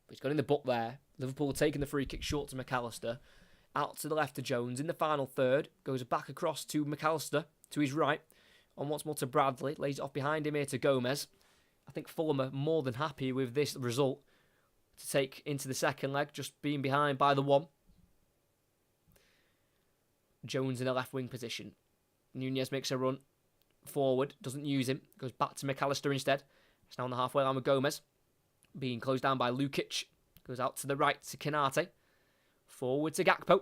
But he's got in the book there. Liverpool taking the free kick short to McAllister. Out to the left to Jones. In the final third, goes back across to McAllister, to his right. On once more to Bradley. Lays it off behind him here to Gomez. I think Fulham are more than happy with this result to take into the second leg, just being behind by the one. Jones in a left wing position. Nunez makes a run forward, doesn't use him, goes back to McAllister instead. It's now on the halfway line with Gomez. Being closed down by Lukic. Goes out to the right to Konate. Forward to Gakpo.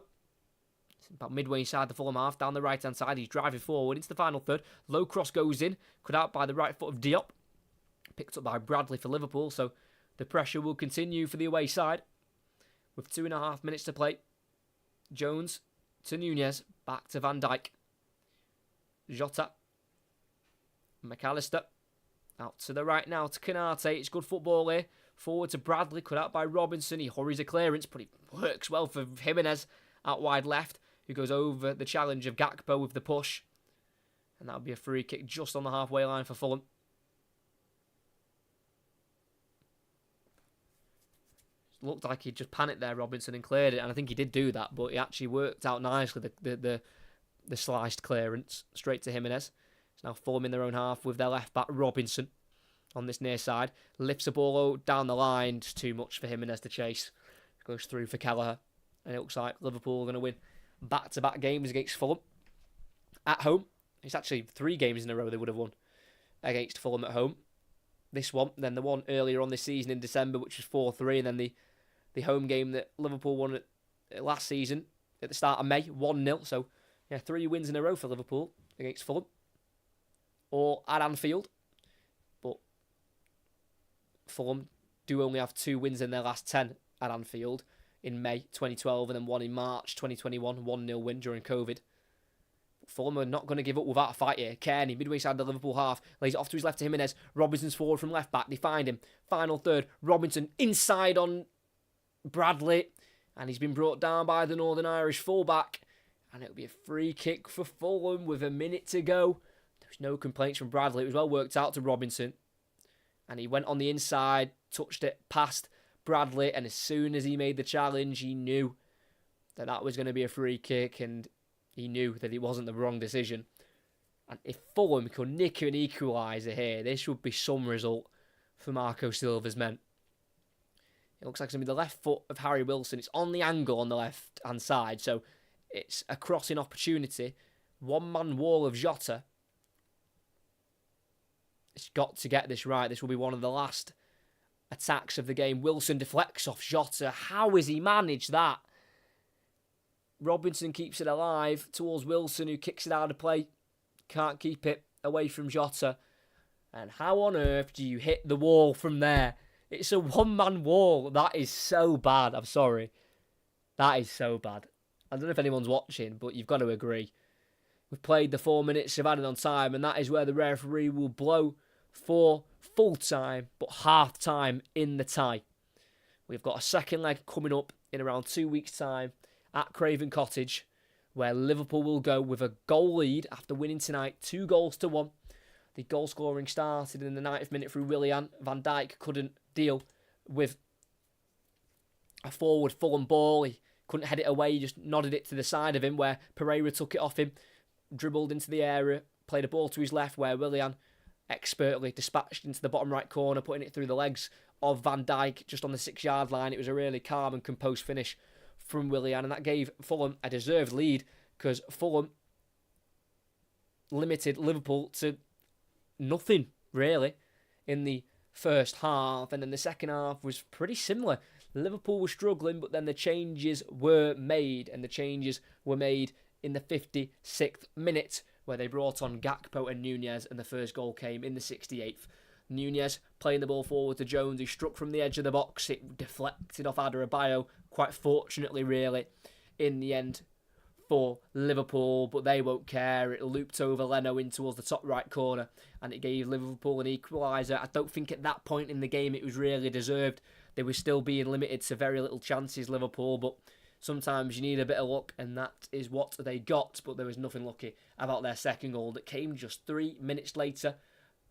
It's about midway inside the Fulham half, down the right-hand side. He's driving forward into the final third. Low cross goes in, cut out by the right foot of Diop. Picked up by Bradley for Liverpool, so the pressure will continue for the away side. With 2.5 minutes to play. Jones to Nunez, back to Van Dijk. Jota. McAllister. Out to the right now to Konate. It's good football here. Forward to Bradley, cut out by Robinson. He hurries a clearance, but it works well for Jimenez out wide left, who goes over the challenge of Gakpo with the push. And that'll be a free kick just on the halfway line for Fulham. Looked like he just panicked there, Robinson, and cleared it, and I think he did do that, but it actually worked out nicely, the sliced clearance straight to Jimenez. It's now Fulham in their own half with their left back Robinson on this near side. Lifts the ball down the line, just too much for Jimenez to chase. Goes through for Kelleher, and it looks like Liverpool are going to win back-to-back games against Fulham at home. It's actually 3 games in a row they would have won against Fulham at home. This one, then the one earlier on this season in December, which was 4-3, and then the home game that Liverpool won last season at the start of May, 1-0. So, yeah, 3 wins in a row for Liverpool against Fulham. Or at Anfield. But Fulham do only have 2 wins in their last 10 at Anfield in May 2012 and then 1 in March 2021, 1-0 win during COVID. Fulham are not going to give up without a fight here. Kearney, midway side of the Liverpool half, lays it off to his left to Jimenez. Robinson's forward from left back. They find him. Final third. Robinson inside on Bradley. And he's been brought down by the Northern Irish fullback. And it'll be a free kick for Fulham with a minute to go. There's no complaints from Bradley. It was well worked out to Robinson. And he went on the inside, touched it past Bradley. And as soon as he made the challenge, he knew that that was going to be a free kick. And he knew that it wasn't the wrong decision. And if Fulham could nick an equaliser here, this would be some result for Marco Silva's men. It looks like it's going to be the left foot of Harry Wilson. It's on the angle on the left-hand side, so it's a crossing opportunity. One-man wall of Jota. It's got to get this right. This will be one of the last attacks of the game. Wilson deflects off Jota. How has he managed that? Robinson keeps it alive towards Wilson, who kicks it out of play. Can't keep it away from Jota. And how on earth do you hit the wall from there? It's a one-man wall. That is so bad. I'm sorry. That is so bad. I don't know if anyone's watching, but you've got to agree. We've played the 4 minutes of added on time, and that is where the referee will blow for full-time, but half-time in the tie. We've got a second leg coming up in around 2 weeks' time at Craven Cottage, where Liverpool will go with a goal lead after winning tonight, 2-1. The goal scoring started in the 90th minute through Willian. Van Dijk couldn't deal with a forward Fulham ball. He couldn't head it away. He just nodded it to the side of him where Pereira took it off him, dribbled into the area, played a ball to his left where Willian expertly dispatched into the bottom right corner, putting it through the legs of Van Dijk just on the 6-yard line. It was a really calm and composed finish from Willian, and that gave Fulham a deserved lead because Fulham limited Liverpool to nothing, really, in the first half, and then the second half was pretty similar. Liverpool was struggling, but then the changes were made, and the changes were made in the 56th minute, where they brought on Gakpo and Nunez, and the first goal came in the 68th Nunez playing the ball forward to Jones, who struck from the edge of the box. It deflected off Adebayo, quite fortunately, really, in the end for Liverpool, but they won't care. It looped over Leno in towards the top right corner, and it gave Liverpool an equaliser. I don't think at that point in the game it was really deserved. They were still being limited to very little chances, Liverpool, but sometimes you need a bit of luck, and that is what they got. But there was nothing lucky about their second goal that came just 3 minutes later.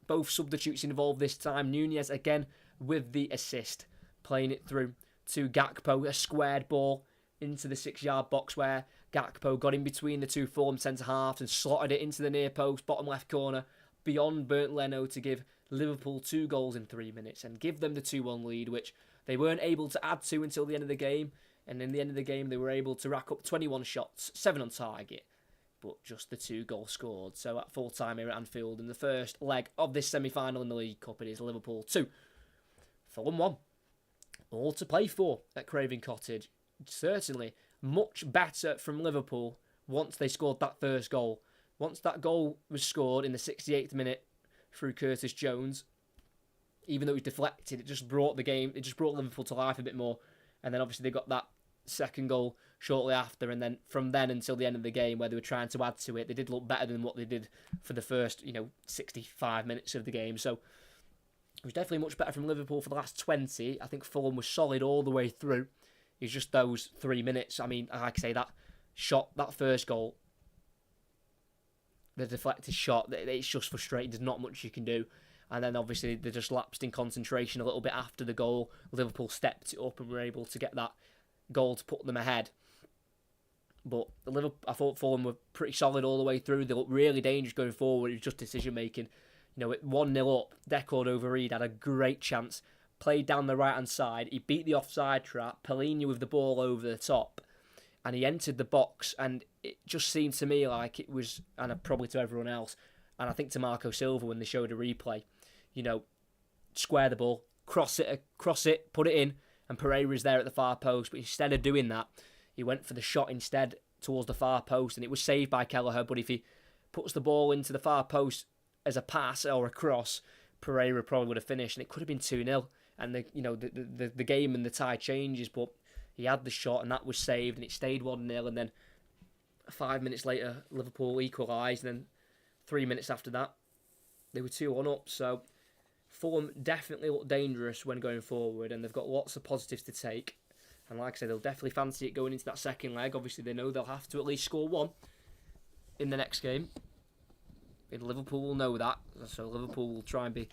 Both substitutes involved this time. Nunez again with the assist, playing it through to Gakpo, a squared ball into the 6-yard box where Gakpo got in between the two Fulham centre-halves and slotted it into the near post, bottom left corner, beyond Bernd Leno to give Liverpool 2 goals in 3 minutes and give them the 2-1 lead, which they weren't able to add to until the end of the game. And in the end of the game, they were able to rack up 21 shots, 7 on target, but just the 2 goals scored. So at full time here at Anfield, in the first leg of this semi-final in the League Cup, it is Liverpool 2, Fulham 1. All to play for at Craven Cottage. Certainly much better from Liverpool once they scored that first goal. Once that goal was scored in the 68th minute through Curtis Jones, even though it was deflected, it just brought the game, it just brought Liverpool to life a bit more. And then obviously they got that second goal shortly after, and then from then until the end of the game where they were trying to add to it, they did look better than what they did for the first, 65 minutes of the game. So it was definitely much better from Liverpool for the last 20. I think Fulham was solid all the way through. It's just those 3 minutes. I mean, like I say, that shot, that first goal, the deflected shot, it's just frustrating. There's not much you can do. And then obviously they just lapsed in concentration a little bit after the goal. Liverpool stepped it up and were able to get that goal to put them ahead. But I thought Fulham were pretty solid all the way through. They looked really dangerous going forward. It was just decision making. At 1-0 up, Decord over Reed had a great chance. Played down the right hand side. He beat the offside trap. Paulinho with the ball over the top. And he entered the box. And it just seemed to me like it was, and probably to everyone else, and I think to Marco Silva when they showed a replay, square the ball, cross it, put it in, and Pereira's there at the far post. But instead of doing that, he went for the shot instead towards the far post, and it was saved by Kelleher. But if he puts the ball into the far post as a pass or a cross, Pereira probably would have finished, and it could have been 2-0. And the game and the tie changes, but he had the shot, and that was saved, and it stayed 1-0. And then 5 minutes later, Liverpool equalised, and then 3 minutes after that, they were 2-1 up. So Fulham definitely look dangerous when going forward, and they've got lots of positives to take. And like I said, they'll definitely fancy it going into that second leg. Obviously, they know they'll have to at least score 1 in the next game. And Liverpool will know that, so Liverpool will try and be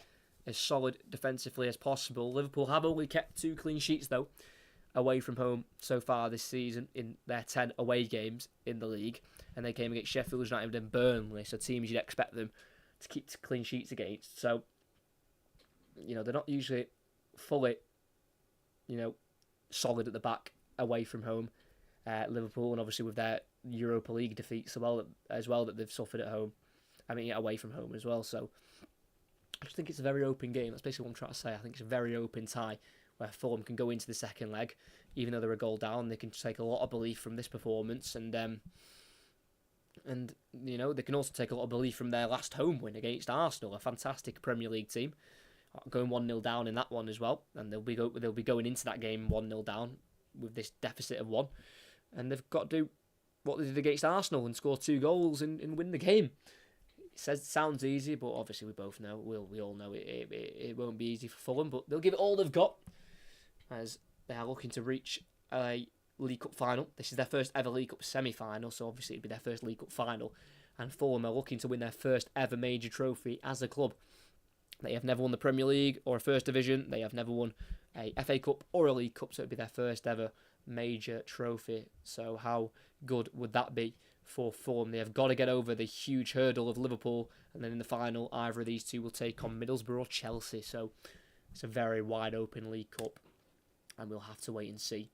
as solid defensively as possible. Liverpool have only kept 2 clean sheets, though, away from home so far this season in their 10 away games in the league. And they came against Sheffield United and Burnley, so teams you'd expect them to keep clean sheets against. So, they're not usually fully, solid at the back away from home. Liverpool, and obviously with their Europa League defeats as well that they've suffered at home. Away from home as well. So I just think it's a very open game. That's basically what I'm trying to say. I think it's a very open tie where Fulham can go into the second leg, even though they're a goal down. They can take a lot of belief from this performance, and they can also take a lot of belief from their last home win against Arsenal, a fantastic Premier League team, going 1-0 down in that one as well. And they'll be going into that game 1-0 down with this deficit of 1, and they've got to do what they did against Arsenal and score 2 goals and win the game. It sounds easy, but obviously we both know, we all know it won't be easy for Fulham, but they'll give it all they've got as they are looking to reach a League Cup final. This is their first ever League Cup semi-final, so obviously it'll be their first League Cup final, and Fulham are looking to win their first ever major trophy as a club. They have never won the Premier League or a First Division. They have never won a FA Cup or a League Cup, so it'll be their first ever major trophy. So how good would that be for Fulham? They have got to get over the huge hurdle of Liverpool, and then in the final, either of these two will take on Middlesbrough or Chelsea. So it's a very wide open League Cup, and we'll have to wait and see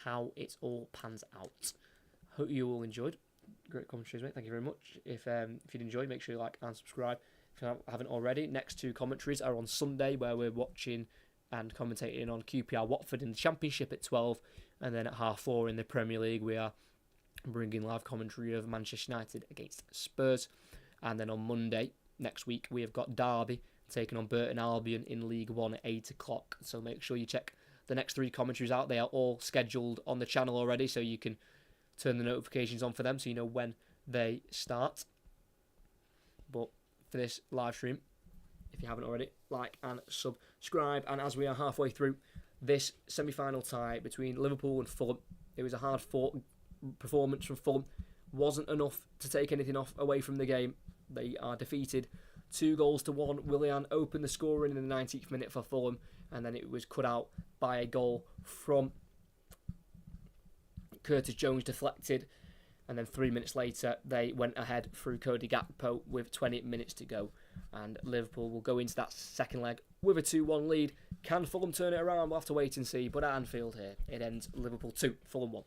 how it all pans out. Hope you all enjoyed. Great commentaries, mate. Thank you very much. If you'd enjoyed, make sure you like and subscribe if you haven't already. Next 2 commentaries are on Sunday, where we're watching and commentating on QPR Watford in the Championship at 12, and then at 4:30 in the Premier League we are bringing live commentary of Manchester United against Spurs. And then on Monday next week we have got Derby taking on Burton Albion in League One at 8 o'clock. So make sure you check the next 3 commentaries out. They are all scheduled on the channel already, so you can turn the notifications on for them so you know when they start. But for this live stream, if you haven't already, like and subscribe. And as we are halfway through this semi-final tie between Liverpool and Fulham, it was a hard-fought performance from Fulham. Wasn't enough to take anything away from the game. They are defeated 2-1. Willian opened the scoring in the 19th minute for Fulham, and then it was cut out by a goal from Curtis Jones, deflected. And then 3 minutes later, they went ahead through Cody Gakpo with 20 minutes to go. And Liverpool will go into that second leg with a 2-1 lead. Can Fulham turn it around? We'll have to wait and see. But at Anfield here, it ends Liverpool 2, Fulham 1.